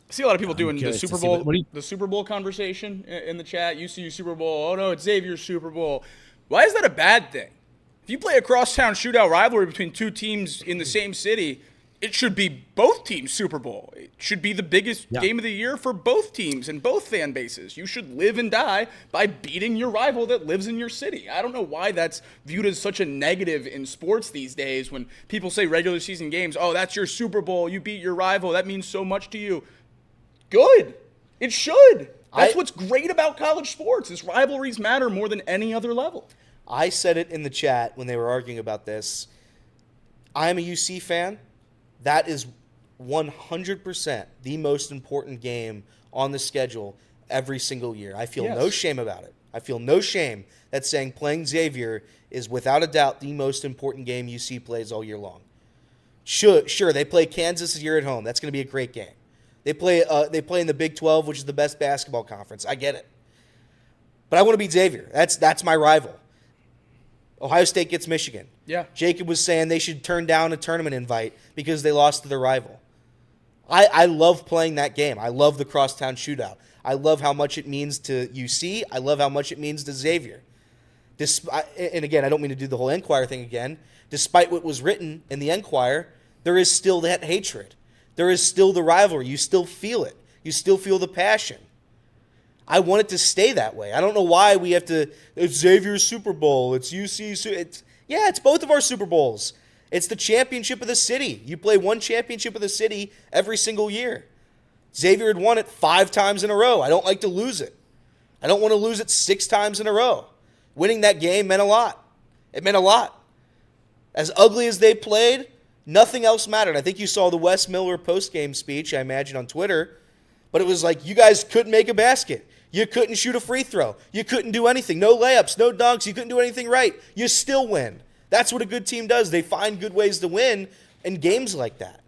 I see a lot of people doing the Super Bowl, the Super Bowl conversation in the chat. UCU Super Bowl. Oh no, it's Xavier's Super Bowl. Why is that a bad thing? If you play a crosstown shootout rivalry between 2 teams in the same city, it should be both teams' Super Bowl. It should be the biggest game of the year for both teams and both fan bases. You should live and die by beating your rival that lives in your city. I don't know why that's viewed as such a negative in sports these days when people say regular season games, oh, that's your Super Bowl. You beat your rival. That means so much to you. Good. It should. That's what's great about college sports is rivalries matter more than any other level. I said it in the chat when they were arguing about this. I'm a UC fan. That is 100% the most important game on the schedule every single year. I feel no shame about it. I feel no shame that saying playing Xavier is without a doubt the most important game UC plays all year long. Sure, they play Kansas this year at home. That's going to be a great game. They play in the Big 12, which is the best basketball conference. I get it. But I want to beat Xavier. That's my rival. Ohio State gets Michigan. Yeah. Jacob was saying they should turn down a tournament invite because they lost to their rival. I love playing that game. I love the crosstown shootout. I love how much it means to UC. I love how much it means to Xavier. And again, I don't mean to do the whole Enquirer thing again. Despite what was written in the Enquirer, there is still that hatred. There is still the rivalry. You still feel it. You still feel the passion. I want it to stay that way. I don't know why we have to. It's Xavier's Super Bowl. It's UC. Yeah, it's both of our Super Bowls. It's the championship of the city. You play one championship of the city every single year. Xavier had won it 5 times in a row. I don't like to lose it. I don't want to lose it 6 times in a row. Winning that game meant a lot. It meant a lot. As ugly as they played, nothing else mattered. I think you saw the Wes Miller postgame speech, I imagine, on Twitter. But it was like, you guys couldn't make a basket. You couldn't shoot a free throw. You couldn't do anything. No layups, no dunks. You couldn't do anything right. You still win. That's what a good team does. They find good ways to win in games like that.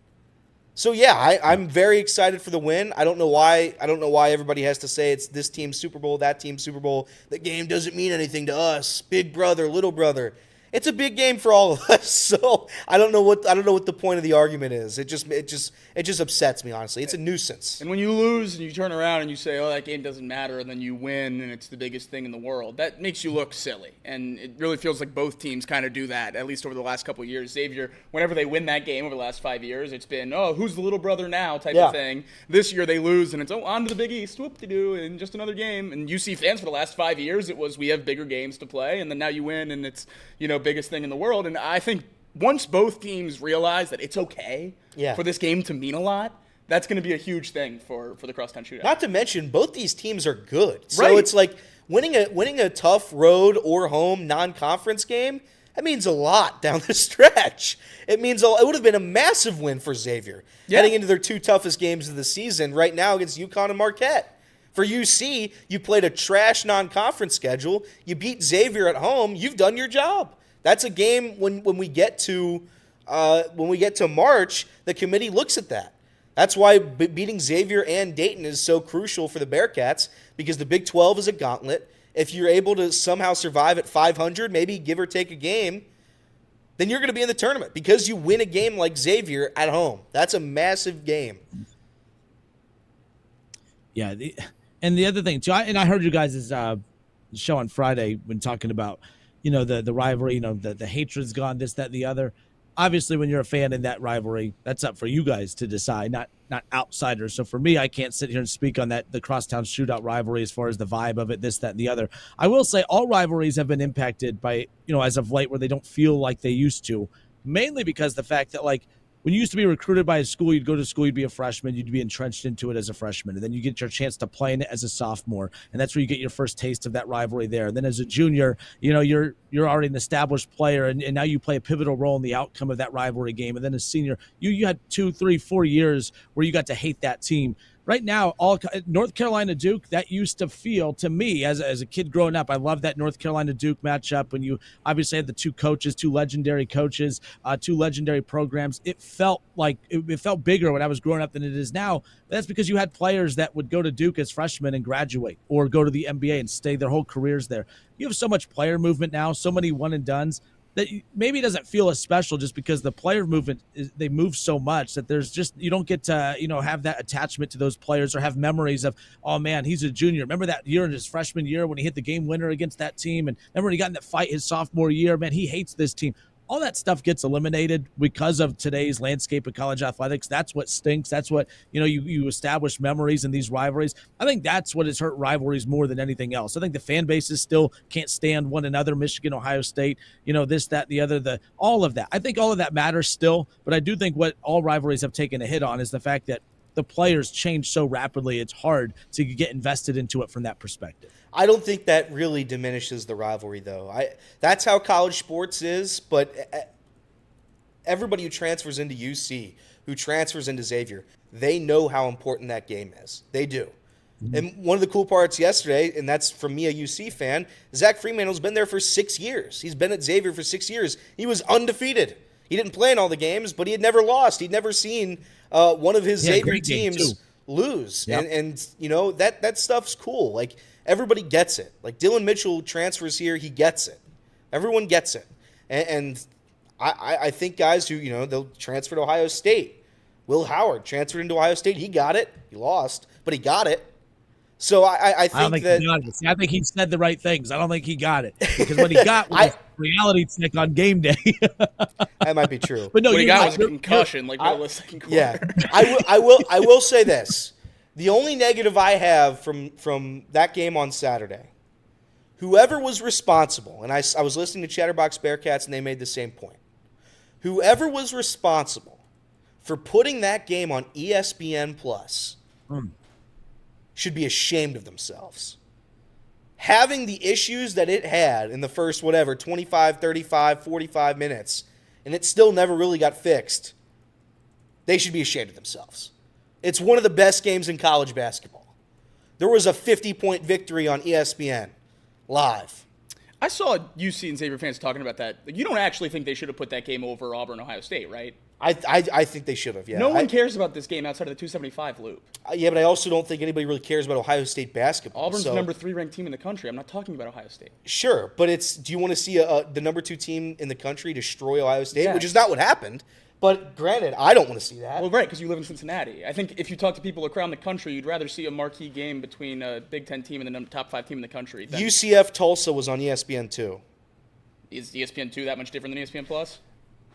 So yeah, I'm very excited for the win. I don't know why everybody has to say it's this team's Super Bowl, that team's Super Bowl. The game doesn't mean anything to us. Big brother, little brother. It's a big game for all of us. So I don't know what the point of the argument is. It just upsets me, honestly. It's a nuisance. And when you lose and you turn around and you say, "Oh, that game doesn't matter," and then you win and it's the biggest thing in the world, that makes you look silly. And it really feels like both teams kind of do that, at least over the last couple of years. Xavier, whenever they win that game over the last 5 years, it's been, "Oh, who's the little brother now?" type of thing. This year they lose and it's, "Oh, on to the Big East, whoop-de-doo, and just another game." And UC fans for the last 5 years, it was, we have bigger games to play, and then now you win and it's, biggest thing in the world. And I think once both teams realize that it's okay for this game to mean a lot, that's going to be a huge thing for the crosstown shootout. Not to mention, both these teams are good. So it's like winning a tough road or home non-conference game, that means a lot down the stretch. It would have been a massive win for Xavier heading into their 2 toughest games of the season right now against UConn and Marquette. For UC, you played a trash non-conference schedule. You beat Xavier at home. You've done your job. That's a game when we get to March, the committee looks at that. That's why beating Xavier and Dayton is so crucial for the Bearcats, because the Big 12 is a gauntlet. If you're able to somehow survive at 500, maybe give or take a game, then you're going to be in the tournament because you win a game like Xavier at home. That's a massive game. Yeah, and the other thing too, I heard you guys' show on Friday when talking about, the rivalry, the hatred's gone, this, that, and the other. Obviously, when you're a fan in that rivalry, that's up for you guys to decide, not outsiders. So for me, I can't sit here and speak on that, the crosstown shootout rivalry as far as the vibe of it, this, that, and the other. I will say all rivalries have been impacted by, as of late, where they don't feel like they used to, mainly because the fact that, like, when you used to be recruited by a school, you'd go to school, you'd be a freshman, you'd be entrenched into it as a freshman, and then you get your chance to play in it as a sophomore, and that's where you get your first taste of that rivalry there. And then as a junior, you're already an established player, and now you play a pivotal role in the outcome of that rivalry game. And then as senior, you had 2, 3, 4 years where you got to hate that team. Right now, all North Carolina Duke, that used to feel, to me as a kid growing up, I love that North Carolina Duke matchup when you obviously had the 2 coaches, 2 legendary coaches, 2 legendary programs. It felt like it felt bigger when I was growing up than it is now. That's because you had players that would go to Duke as freshmen and graduate, or go to the NBA and stay their whole careers there. You have so much player movement now, so many one and dones, that maybe it doesn't feel as special just because the player movement, they move so much that there's just, you don't get to, have that attachment to those players or have memories of, oh man, he's a junior. Remember that year in his freshman year when he hit the game winner against that team? And remember when he got in that fight his sophomore year, man, he hates this team. All that stuff gets eliminated because of today's landscape of college athletics. That's what stinks. That's what, you establish memories in these rivalries. I think that's what has hurt rivalries more than anything else. I think the fan bases still can't stand one another. Michigan, Ohio State, this, that, the other, all of that. I think all of that matters still, but I do think what all rivalries have taken a hit on is the fact that the players change so rapidly. It's hard to get invested into it from that perspective. I don't think that really diminishes the rivalry, though. That's how college sports is, but everybody who transfers into UC, who transfers into Xavier, they know how important that game is. They do. Mm-hmm. And one of the cool parts yesterday, and that's from me, a UC fan, Zach Fremantle's been there for 6 years. He's been at Xavier for 6 years. He was undefeated. He didn't play in all the games, but he had never lost. He'd never seen one of his Xavier teams lose. Yep. And that stuff's cool. Like, everybody gets it. Like, Dylan Mitchell transfers here, he gets it. Everyone gets it. And I think guys who, they'll transfer to Ohio State. Will Howard transferred into Ohio State. He got it. He lost, but he got it. So I think that... I think he said the right things. I don't think he got it. Because what he got was reality check on game day. That might be true. But no, what he got was a concussion, realistic. Yeah. I will say this. The only negative I have from that game on Saturday whoever was responsible, and I was listening to Chatterbox Bearcats, and they made the same point. Whoever was responsible for putting that game on ESPN Plus should be ashamed of themselves. Having the issues that it had in the first, 25, 35, 45 minutes, and it still never really got fixed, they should be ashamed of themselves. It's one of the best games in college basketball. There was a 50-point victory on ESPN live. I saw UC and Xavier fans talking about that. You don't actually think they should have put that game over Auburn, Ohio State, right? I think they should have, yeah. No one cares about this game outside of the 275 loop. Yeah, but I also don't think anybody really cares about Ohio State basketball. Auburn's the number 3 ranked team in the country. I'm not talking about Ohio State. Sure, but do you want to see the number 2 team in the country destroy Ohio State, Yes. which is not what happened. But granted, I don't want to see that. Well, right, because you live in Cincinnati. I think if you talk to people around the country, you'd rather see a marquee game between a Big Ten team and the top 5 team in the country. UCF Tulsa was on ESPN2. Is ESPN2 that much different than ESPN Plus?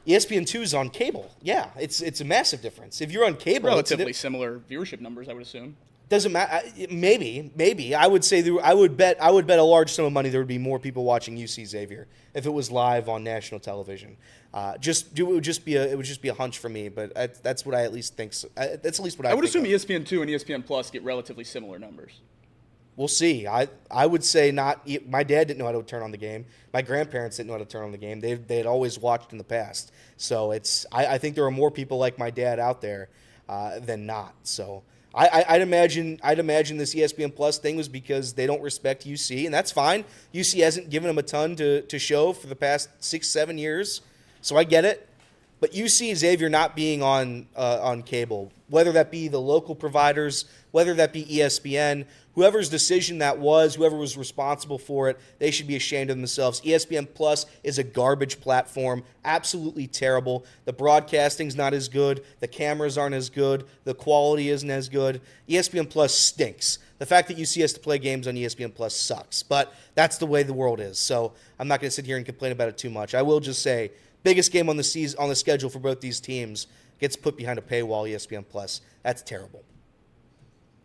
ESPN2 is on cable. Yeah, it's a massive difference. If you're on cable, Relatively similar viewership numbers, I would assume. Doesn't matter. Maybe. I would say I would bet a large sum of money there would be more people watching UC Xavier if it was live on national television. It would just be a hunch for me, but that's what I at least think. That's at least what I would assume of. ESPN2 and ESPN Plus get relatively similar numbers. We'll see. I would say not. My dad didn't know how to turn on the game. My grandparents didn't know how to turn on the game. They had always watched in the past. So I think there are more people like my dad out there than not. So I'd imagine this ESPN Plus thing was because they don't respect UC, and that's fine. UC hasn't given them a ton to show for the past 6-7 years, so I get it. But UC Xavier not being on cable, whether that be the local providers, whether that be ESPN, whoever's decision that was, whoever was responsible for it, they should be ashamed of themselves. ESPN Plus is a garbage platform, absolutely terrible. The broadcasting's not as good. The cameras aren't as good. The quality isn't as good. ESPN Plus stinks. The fact that UC has to play games on ESPN Plus sucks, but that's the way the world is. So I'm not going to sit here and complain about it too much. I will just say, biggest game on the schedule for both these teams gets put behind a paywall, ESPN Plus. That's terrible.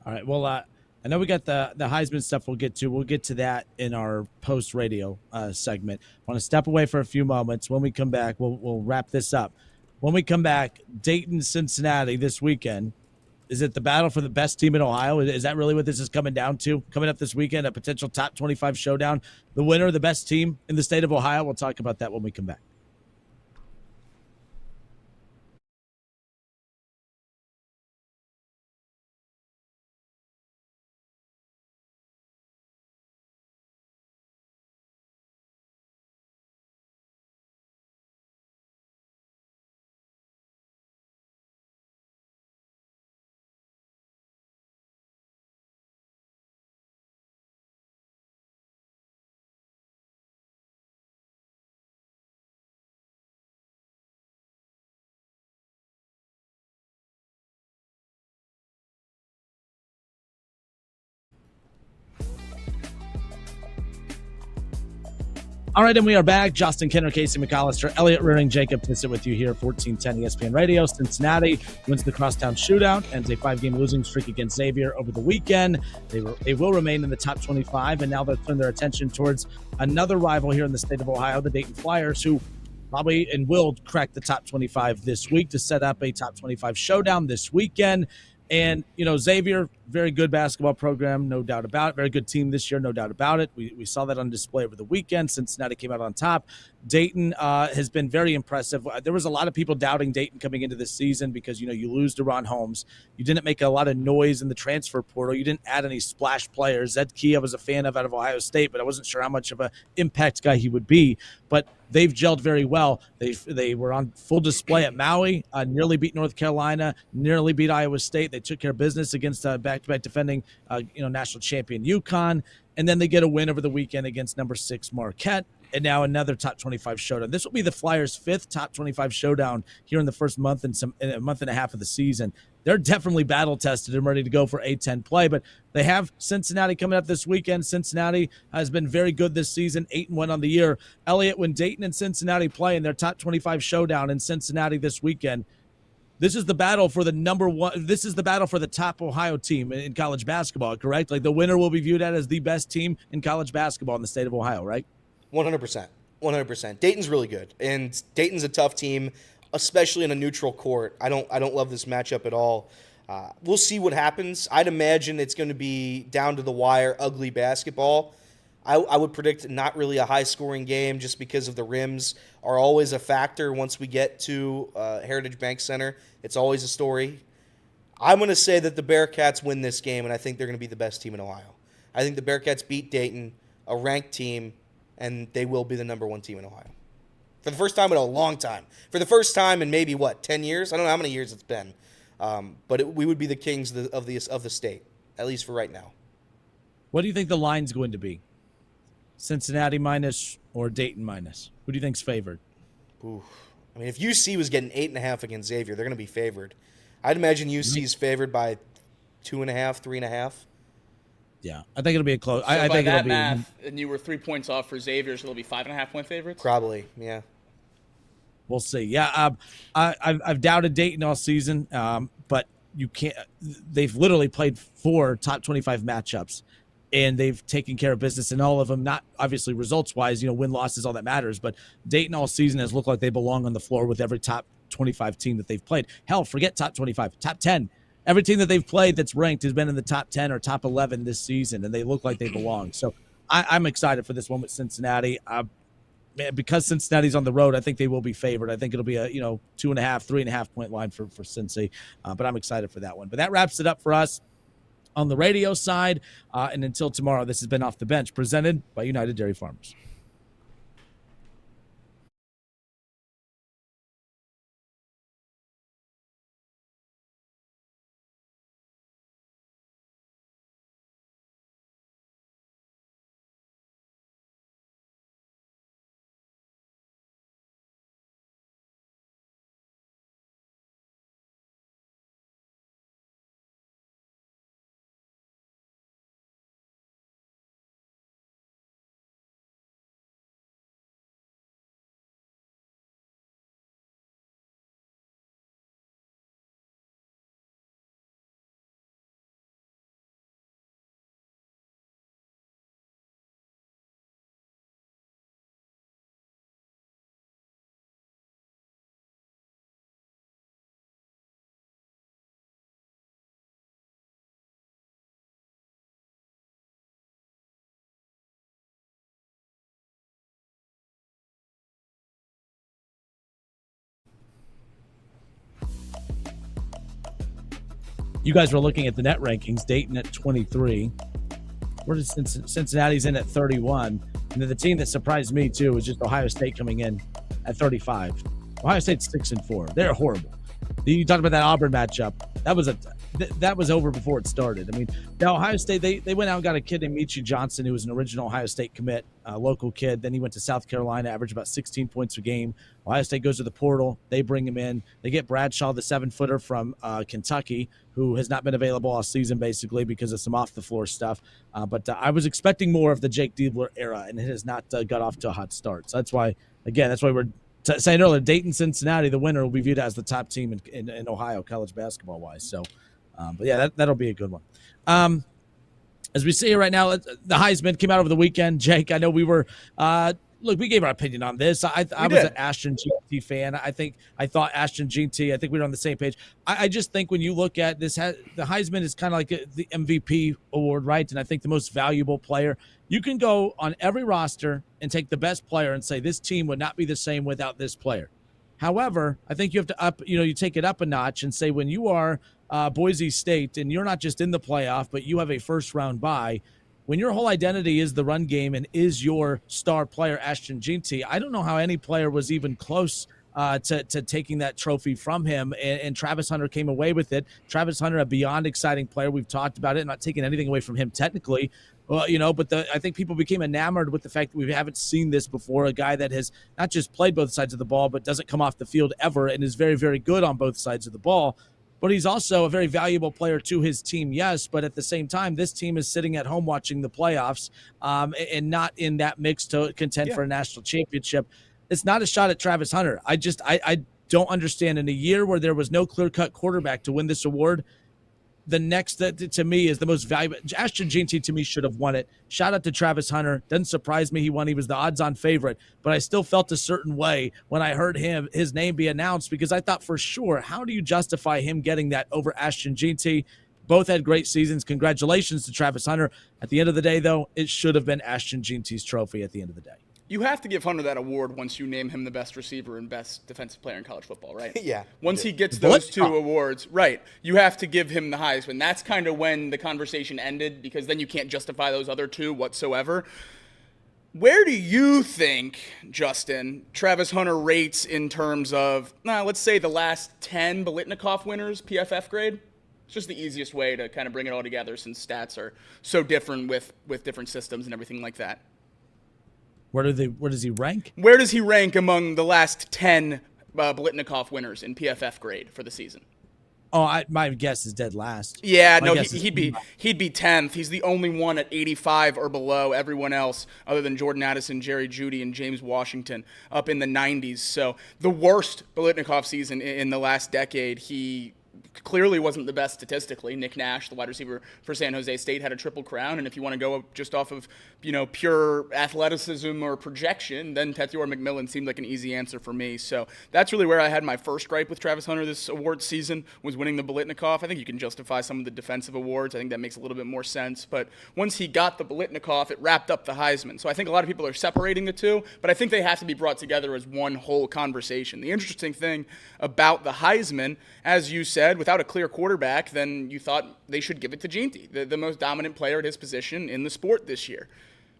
All right. Well, I know we got the Heisman stuff we'll get to. We'll get to that in our post-radio segment. I want to step away for a few moments. When we come back, we'll wrap this up. When we come back, Dayton, Cincinnati this weekend. Is it the battle for the best team in Ohio? Is that really what this is coming down to? Coming up this weekend, a potential top 25 showdown. The winner, the best team in the state of Ohio. We'll talk about that when we come back. All right, and we are back. Justin Kenner, Casey McAllister, Elliot Rearing, Jacob Pissett with you here, 1410 ESPN Radio. Cincinnati wins the crosstown shootout, ends a 5-game losing streak against Xavier over the weekend. They will remain in the top 25, and now they'll turn their attention towards another rival here in the state of Ohio, the Dayton Flyers, who probably and will crack the top 25 this week to set up a top 25 showdown this weekend. And, Xavier, very good basketball program, no doubt about it. Very good team this year, no doubt about it. We saw that on display over the weekend. Cincinnati came out on top. Dayton has been very impressive. There was a lot of people doubting Dayton coming into this season because, you lose DeRon Holmes. You didn't make a lot of noise in the transfer portal. You didn't add any splash players. Zed Key I was a fan of out of Ohio State, but I wasn't sure how much of an impact guy he would be. But they've gelled very well. They were on full display at Maui, nearly beat North Carolina, nearly beat Iowa State. They took care of business against back-to-back defending national champion UConn. And then they get a win over the weekend against number 6 Marquette. And now another top 25 showdown. This will be the Flyers' 5th top 25 showdown here in the first month and a month and a half of the season. They're definitely battle-tested and ready to go for A-10 play, but they have Cincinnati coming up this weekend. Cincinnati has been very good this season, 8-1 on the year. Elliot, when Dayton and Cincinnati play in their top 25 showdown in Cincinnati this weekend, this is the battle for the number one. This is the battle for the top Ohio team in college basketball, correct? Like the winner will be viewed as the best team in college basketball in the state of Ohio, right? 100%. 100%. Dayton's really good, and Dayton's a tough team, especially in a neutral court. I don't love this matchup at all. We'll see what happens. I'd imagine it's going to be down to the wire, ugly basketball. I would predict not really a high-scoring game just because of the rims are always a factor once we get to Heritage Bank Center. It's always a story. I'm going to say that the Bearcats win this game, and I think they're going to be the best team in Ohio. I think the Bearcats beat Dayton, a ranked team, and they will be the number one team in Ohio. For the first time in a long time. For the first time in maybe, 10 years? I don't know how many years it's been. But we would be the kings of the state, at least for right now. What do you think the line's going to be? Cincinnati minus or Dayton minus? Who do you think's favored? Ooh. I mean, if UC was getting 8.5 against Xavier, they're going to be favored. I'd imagine UC's favored by 2.5, 3.5. Yeah, I think it'll be a close. So I by think that it'll be. math, and you were 3 points off for Xavier, so it'll be 5.5-point favorites? Probably, yeah. We'll see. Yeah, I've doubted Dayton all season, but you can't. They've literally played 4 top 25 matchups, and they've taken care of business in all of them. Not obviously results-wise, win losses, all that matters. But Dayton all season has looked like they belong on the floor with every top 25 team that they've played. Hell, forget top 25, top 10. Every team that they've played that's ranked has been in the top 10 or top 11 this season, and they look like they belong. So I'm excited for this one with Cincinnati. Because Cincinnati's on the road, I think they will be favored. I think it'll be a 2.5, 3.5 point line for Cincy, but I'm excited for that one. But that wraps it up for us on the radio side. And until tomorrow, this has been Off the Bench, presented by United Dairy Farmers. You guys were looking at the net rankings. Dayton at 23. Where does Cincinnati's in at 31? And then the team that surprised me too was just Ohio State coming in at 35. Ohio State's 6-4. They're horrible. You talked about that Auburn matchup. That was over before it started. I mean, now Ohio State, they went out and got a kid named Michi Johnson, who was an original Ohio State commit, local kid. Then he went to South Carolina, averaged about 16 points a game. Ohio State goes to the portal. They bring him in. They get Bradshaw, the 7-footer from Kentucky, who has not been available all season basically because of some off-the-floor stuff. But I was expecting more of the Jake Diebler era, and it has not got off to a hot start. So that's why we're saying earlier, Dayton, Cincinnati, the winner will be viewed as the top team in Ohio college basketball-wise. So, but yeah, that'll be a good one. As we see here right now, the Heisman came out over the weekend. Jake, I know we were we gave our opinion on this. I was an Ashton Jeanty fan. I thought Ashton Jeanty. I think we were on the same page. I just think when you look at this, the Heisman is kind of like the MVP award, right? And I think the most valuable player. You can go on every roster and take the best player and say this team would not be the same without this player. However, I think you have to you take it up a notch and say when you are Boise State and you're not just in the playoff, but you have a first-round bye, when your whole identity is the run game and is your star player, Ashton Jeanty, I don't know how any player was even close to taking that trophy from him. And Travis Hunter came away with it. Travis Hunter, a beyond exciting player. We've talked about it, not taking anything away from him technically. But I think people became enamored with the fact that we haven't seen this before. A guy that has not just played both sides of the ball, but doesn't come off the field ever and is very, very good on both sides of the ball. But he's also a very valuable player to his team, yes. But at the same time, this team is sitting at home watching the playoffs and not in that mix to contend for a national championship. It's not a shot at Travis Hunter. I don't understand. In a year where there was no clear-cut quarterback to win this award, the next that to me is the most valuable. Ashton Jeanty to me should have won it. Shout out to Travis Hunter. Doesn't surprise me he won. He was the odds-on favorite, but I still felt a certain way when I heard his name be announced, because I thought for sure, how do you justify him getting that over Ashton Jeanty? Both had great seasons. Congratulations to Travis Hunter. At the end of the day, though, it should have been Ashton Jeanty's trophy at the end of the day. You have to give Hunter that award once you name him the best receiver and best defensive player in college football, right? Yeah. Once he gets those two awards, right, you have to give him the Heisman. That's kind of when the conversation ended, because then you can't justify those other two whatsoever. Where do you think, Justin, Travis Hunter rates in terms of, let's say the last 10 Biletnikoff winners, PFF grade? It's just the easiest way to kind of bring it all together, since stats are so different with different systems and everything like that. Where does he rank? Where does he rank among the last 10 Biletnikoff winners in PFF grade for the season? Oh, my guess is dead last. Yeah, no, he'd be 10th. He's the only one at 85 or below. Everyone else, other than Jordan Addison, Jerry Jeudy, and James Washington, up in the 90s. So the worst Biletnikoff season in the last decade. He clearly wasn't the best statistically. Nick Nash, the wide receiver for San Jose State, had a triple crown. And if you want to go just off of, pure athleticism or projection, then Tetior McMillan seemed like an easy answer for me. So that's really where I had my first gripe with Travis Hunter this award season, was winning the Biletnikoff. I think you can justify some of the defensive awards. I think that makes a little bit more sense. But once he got the Biletnikoff, it wrapped up the Heisman. So I think a lot of people are separating the two, but I think they have to be brought together as one whole conversation. The interesting thing about the Heisman, as you said, without a clear quarterback, then you thought they should give it to Jeanty, the most dominant player at his position in the sport this year.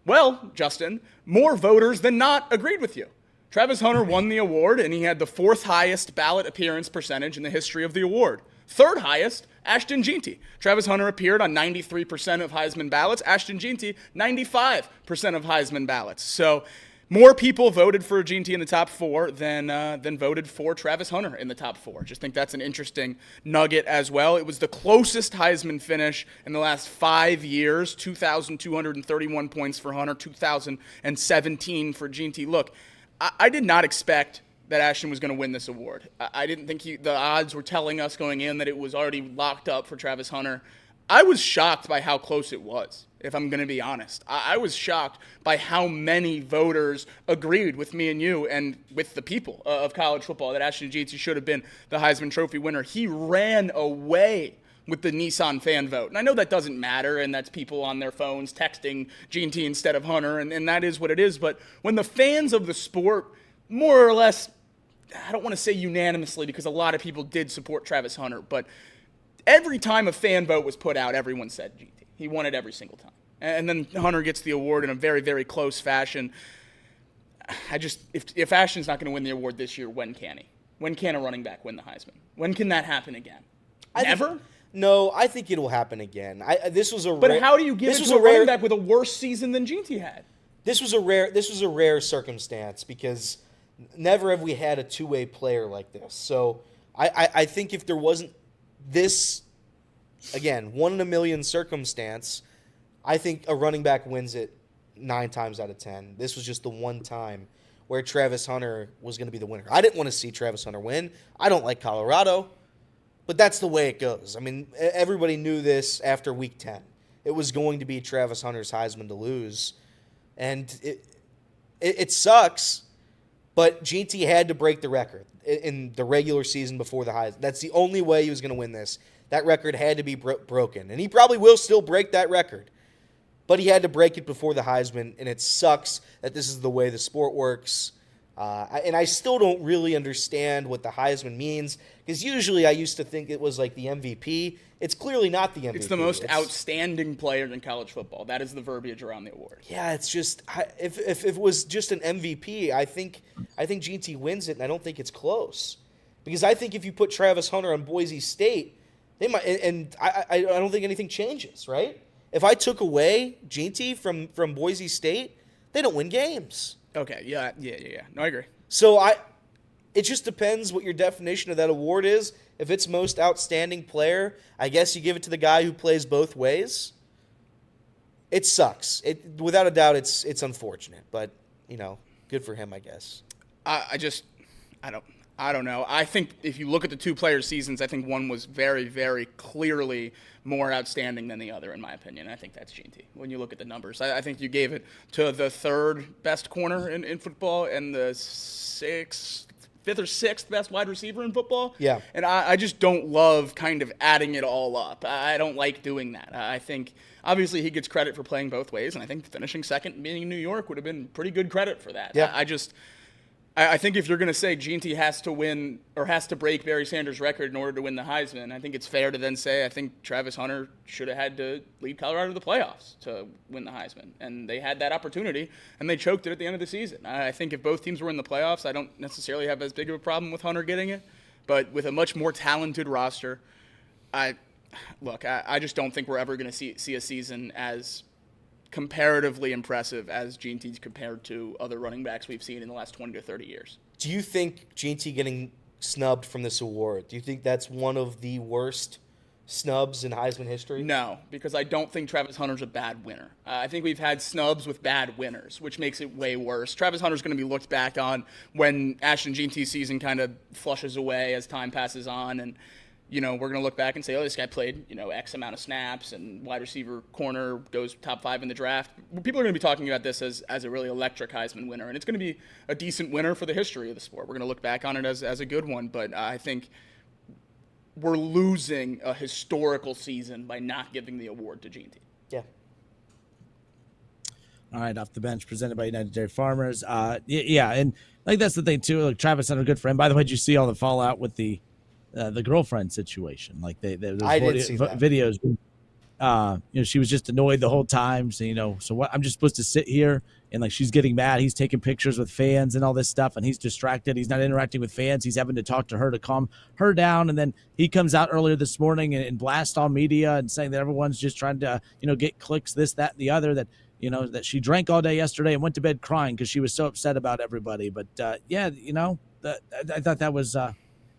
Well, Justin, more voters than not agreed with you. Travis Hunter won the award, and he had the 4th highest ballot appearance percentage in the history of the award. 3rd highest, Ashton Jeanty. Travis Hunter appeared on 93% of Heisman ballots. Ashton Jeanty, 95% of Heisman ballots. So more people voted for Jeanty in the top 4 than voted for Travis Hunter in the top 4. Just think that's an interesting nugget as well. It was the closest Heisman finish in the last 5 years. 2,231 points for Hunter, 2,017 for Jeanty. Look, I did not expect that Ashton was going to win this award. I didn't think the odds were telling us going in that it was already locked up for Travis Hunter. I was shocked by how close it was, if I'm going to be honest. I was shocked by how many voters agreed with me and you and with the people of college football that Ashton Jeanty should have been the Heisman Trophy winner. He ran away with the Nissan fan vote. And I know that doesn't matter, and that's people on their phones texting Jeanty instead of Hunter, and that is what it is. But when the fans of the sport, more or less, I don't want to say unanimously, because a lot of people did support Travis Hunter, but every time a fan vote was put out, everyone said Jeanty. He won it every single time. And then Hunter gets the award in a very, very close fashion. If Ashton's not going to win the award this year, when can he? When can a running back win the Heisman? When can that happen again? Never? No, I think it will happen again. But how do you give it to a running back with a worse season than Jeanty had? This was a rare circumstance, because never have we had a two-way player like this. So I think if there wasn't this, again, 1 in a million circumstance, I think a running back wins it 9 times out of 10. This was just the one time where Travis Hunter was going to be the winner. I didn't want to see Travis Hunter win. I don't like Colorado, but that's the way it goes. I mean, everybody knew this after week 10. It was going to be Travis Hunter's Heisman to lose, and it sucks, but Jeanty had to break the record in the regular season before the Heisman. That's the only way he was going to win this. That record had to be broken, and he probably will still break that record. But he had to break it before the Heisman, and it sucks that this is the way the sport works. And I still don't really understand what the Heisman means, because usually I used to think it was like the MVP. It's clearly not the MVP. It's the most outstanding player in college football. That is the verbiage around the award. Yeah, it's just if it was just an MVP, I think Jeanty wins it, and I don't think it's close. Because I think if you put Travis Hunter on Boise State, they might, and I don't think anything changes, right? If I took away Jeanty from Boise State, they don't win games. Okay, yeah. No, I agree. So it just depends what your definition of that award is. If it's most outstanding player, I guess you give it to the guy who plays both ways. It sucks. Without a doubt, it's unfortunate, but good for him, I guess. I I don't know. I think if you look at the two players' seasons, I think one was very, very clearly more outstanding than the other, in my opinion. I think that's G&T. When you look at the numbers, I think you gave it to the third best corner in football and the fifth or sixth best wide receiver in football. Yeah. And I just don't love kind of adding it all up. I don't like doing that. I think obviously he gets credit for playing both ways, and I think finishing second and being in New York would have been pretty good credit for that. Yeah. I think if you're going to say G&T has to win or has to break Barry Sanders' record in order to win the Heisman, I think it's fair to then say I think Travis Hunter should have had to lead Colorado to the playoffs to win the Heisman. And they had that opportunity, and they choked it at the end of the season. I think if both teams were in the playoffs, I don't necessarily have as big of a problem with Hunter getting it. But with a much more talented roster, I just don't think we're ever going to see a season as comparatively impressive as G&T's compared to other running backs we've seen in the last 20 to 30 years. Do you think G&T getting snubbed from this award, do you think that's one of the worst snubs in Heisman history? No, because I don't think Travis Hunter's a bad winner. I think we've had snubs with bad winners, which makes it way worse. Travis Hunter's going to be looked back on when Ashton G&T's season kind of flushes away as time passes on, and we're going to look back and say, oh, this guy played, X amount of snaps and wide receiver corner goes top 5 in the draft. People are going to be talking about this as a really electric Heisman winner, and it's going to be a decent winner for the history of the sport. We're going to look back on it as a good one, but I think we're losing a historical season by not giving the award to G&T. Yeah. All right, off the bench, presented by United Dairy Farmers. Yeah, and that's the thing too. Like Travis Hunter, good friend. By the way, did you see all the fallout with the girlfriend situation? Like there's I did see that. videos. She was just annoyed the whole time. So so what? I'm just supposed to sit here and she's getting mad. He's taking pictures with fans and all this stuff, and he's distracted. He's not interacting with fans. He's having to talk to her to calm her down. And then he comes out earlier this morning and blast all media and saying that everyone's just trying to get clicks, this, that, and the other. That that she drank all day yesterday and went to bed crying because she was so upset about everybody. But I thought that was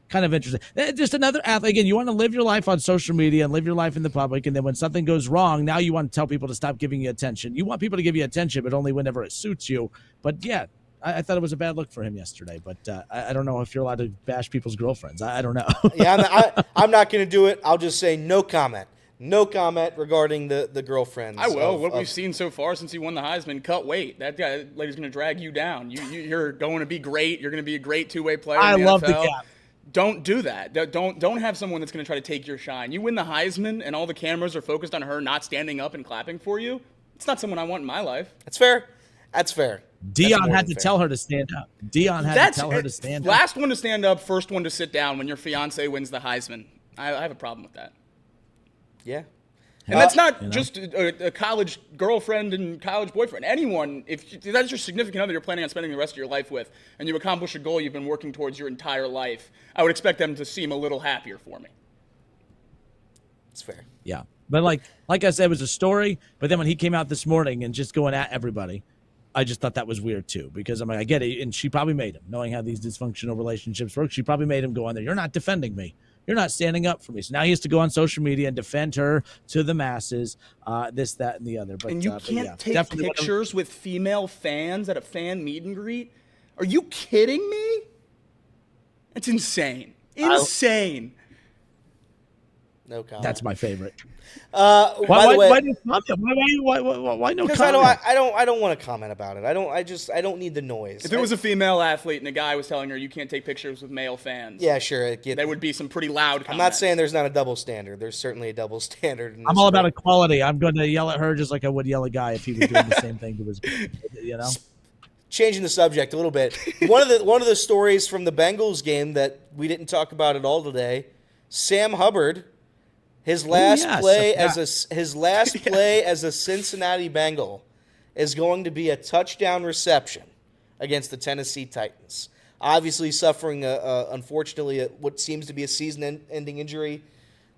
kind of interesting. Just another athlete. Again, you want to live your life on social media and live your life in the public, and then when something goes wrong, now you want to tell people to stop giving you attention. You want people to give you attention, but only whenever it suits you. But yeah, I thought it was a bad look for him yesterday. But I don't know if you're allowed to bash people's girlfriends. I don't know. Yeah, I'm not going to do it. I'll just say no comment. No comment regarding the girlfriends. I will. What we've seen so far since he won the Heisman, cut weight. That lady's going to drag you down. You're going to be great. You're going to be a great two-way player in the love NFL. the gap. Don't do that. Don't have someone that's going to try to take your shine. You win the Heisman and all the cameras are focused on her not standing up and clapping for you. It's not someone I want in my life. That's fair. That's fair. Dion had to tell her to stand up. Dion had to tell her to stand up. Last one to stand up, first one to sit down when your fiance wins the Heisman. I have a problem with that. Yeah. And that's not just a college girlfriend and college boyfriend. Anyone, if that's your significant other you're planning on spending the rest of your life with, and you accomplish a goal you've been working towards your entire life, I would expect them to seem a little happier for me. It's fair. Yeah. But like I said, it was a story. But then when he came out this morning and just going at everybody, I just thought that was weird too. Because I'm like, I get it. And she probably made him, knowing how these dysfunctional relationships work, she probably made him go on there. You're not defending me. You're not standing up for me. So now he has to go on social media and defend her to the masses, this, that, and the other. But, and you can't take pictures with female fans at a fan meet and greet? Are you kidding me? It's insane. Insane. No comment. That's my favorite. By the way, why no comment? Because I don't want to comment about it. I don't need the noise. If it was a female athlete and a guy was telling her you can't take pictures with male fans, yeah, sure, there would be some pretty loud comments. I'm not saying there's not a double standard. There's certainly a double standard. I'm all about equality. I'm going to yell at her just like I would yell at a guy if he was doing the same thing to his, Changing the subject a little bit. One of the stories from the Bengals game that we didn't talk about at all today, Sam Hubbard. His last play as a Cincinnati Bengal is going to be a touchdown reception against the Tennessee Titans. Obviously suffering, unfortunately, what seems to be a season-ending injury.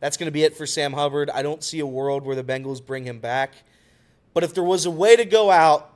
That's going to be it for Sam Hubbard. I don't see a world where the Bengals bring him back. But if there was a way to go out,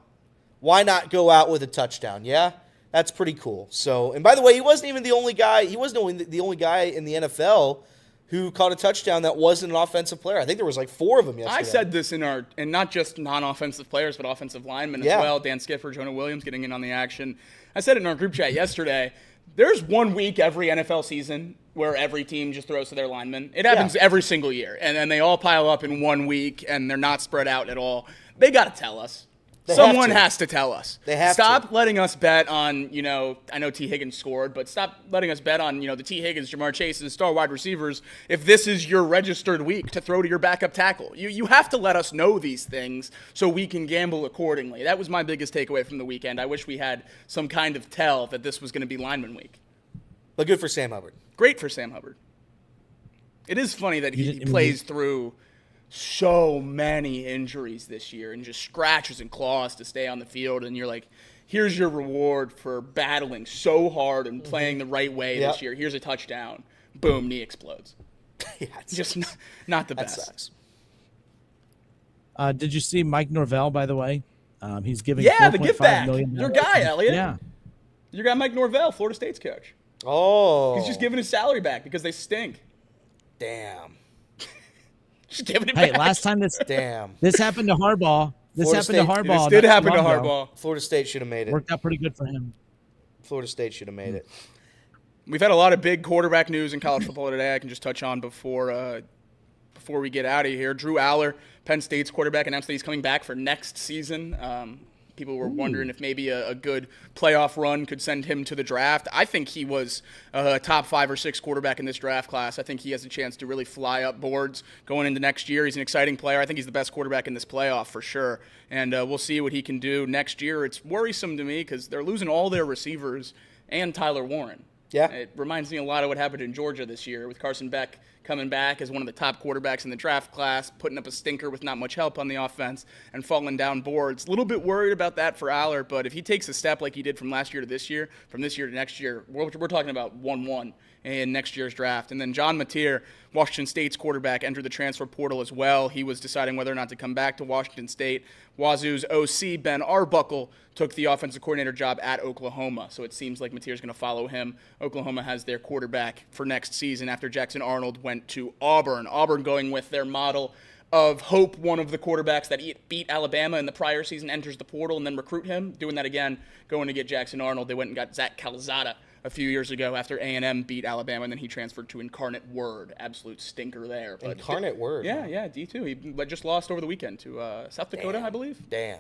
why not go out with a touchdown? Yeah, that's pretty cool. So, and by the way, he wasn't even the only guy. He wasn't the only guy in the NFL who caught a touchdown that wasn't an offensive player. I think there was like 4 of them yesterday. I said this and not just non-offensive players, but offensive linemen as well. Dan Skipper, Jonah Williams getting in on the action. I said it in our group chat yesterday There's 1 week every NFL season where every team just throws to their linemen. It happens every single year. And then they all pile up in 1 week, and they're not spread out at all. They got to tell us. Someone has to tell us. They have Stop letting us bet on, I know T. Higgins scored, but stop letting us bet on, the T. Higgins, Jamar Chase, and star wide receivers if this is your registered week to throw to your backup tackle. You have to let us know these things so we can gamble accordingly. That was my biggest takeaway from the weekend. I wish we had some kind of tell that this was going to be lineman week. But good for Sam Hubbard. Great for Sam Hubbard. It is funny that he plays through so many injuries this year and just scratches and claws to stay on the field, and you're like, here's your reward for battling so hard and playing the right way this year. Here's a touchdown. Boom, knee explodes. It's just not the best. Sucks. Did you see Mike Norvell, by the way? He's giving the give back. $4.5 Your guy, Elliot. Yeah. Your guy, Mike Norvell, Florida State's coach. Oh. He's just giving his salary back because they stink. Damn. Just giving it Hey, back. last time this Damn. this happened to Harbaugh. This happened to Harbaugh. This did happen to not long ago. Harbaugh. Florida State should have made it. Worked out pretty good for him. Florida State should have made it. We've had a lot of big quarterback news in college football today. I can just touch on before we get out of here. Drew Aller, Penn State's quarterback, announced that he's coming back for next season. People were wondering if maybe a good playoff run could send him to the draft. I think he was a top 5 or 6 quarterback in this draft class. I think he has a chance to really fly up boards going into next year. He's an exciting player. I think he's the best quarterback in this playoff for sure. And we'll see what he can do next year. It's worrisome to me because they're losing all their receivers and Tyler Warren. Yeah. It reminds me a lot of what happened in Georgia this year with Carson Beck coming back as one of the top quarterbacks in the draft class, putting up a stinker with not much help on the offense and falling down boards. A little bit worried about that for Aller, but if he takes a step like he did from last year to this year, from this year to next year, we're talking about 1-1 in next year's draft. And then John Mateer, Washington State's quarterback, entered the transfer portal as well. He was deciding whether or not to come back to Washington State. Wazoo's OC, Ben Arbuckle, took the offensive coordinator job at Oklahoma. So it seems like Mateer's going to follow him. Oklahoma has their quarterback for next season after Jackson Arnold went to Auburn. Auburn going with their model of hope one of the quarterbacks that beat Alabama in the prior season enters the portal and then recruit him. Doing that again, going to get Jackson Arnold. They went and got Zach Calzada a few years ago after A&M beat Alabama, and then he transferred to Incarnate Word. Absolute stinker there. But Incarnate Word. Yeah, D2. He just lost over the weekend to South Dakota, I believe. Damn.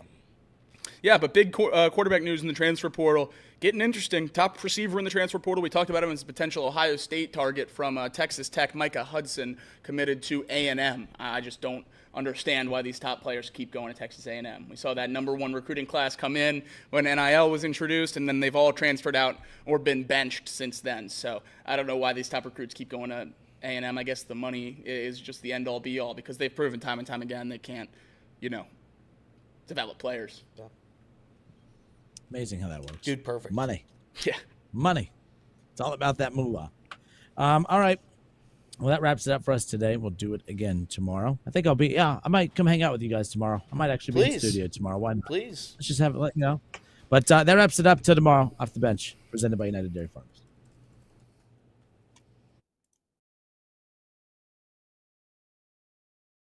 Yeah, but big quarterback news in the transfer portal. Getting interesting. Top receiver in the transfer portal. We talked about him as a potential Ohio State target from Texas Tech. Micah Hudson committed to A&M. I just don't understand why these top players keep going to Texas A&M. We saw that #1 recruiting class come in when NIL was introduced, and then they've all transferred out or been benched since then. So I don't know why these top recruits keep going to A&M. I guess the money is just the end-all, be-all because they've proven time and time again they can't, develop players. Yeah. Amazing how that works. Dude, perfect. Money. Yeah. Money. It's all about that moolah. All right. Well, that wraps it up for us today. We'll do it again tomorrow. I think I might come hang out with you guys tomorrow. I might actually be in the studio tomorrow. Why not? Please. Let's just have it, But that wraps it up till tomorrow. Off the Bench, presented by United Dairy Farmers.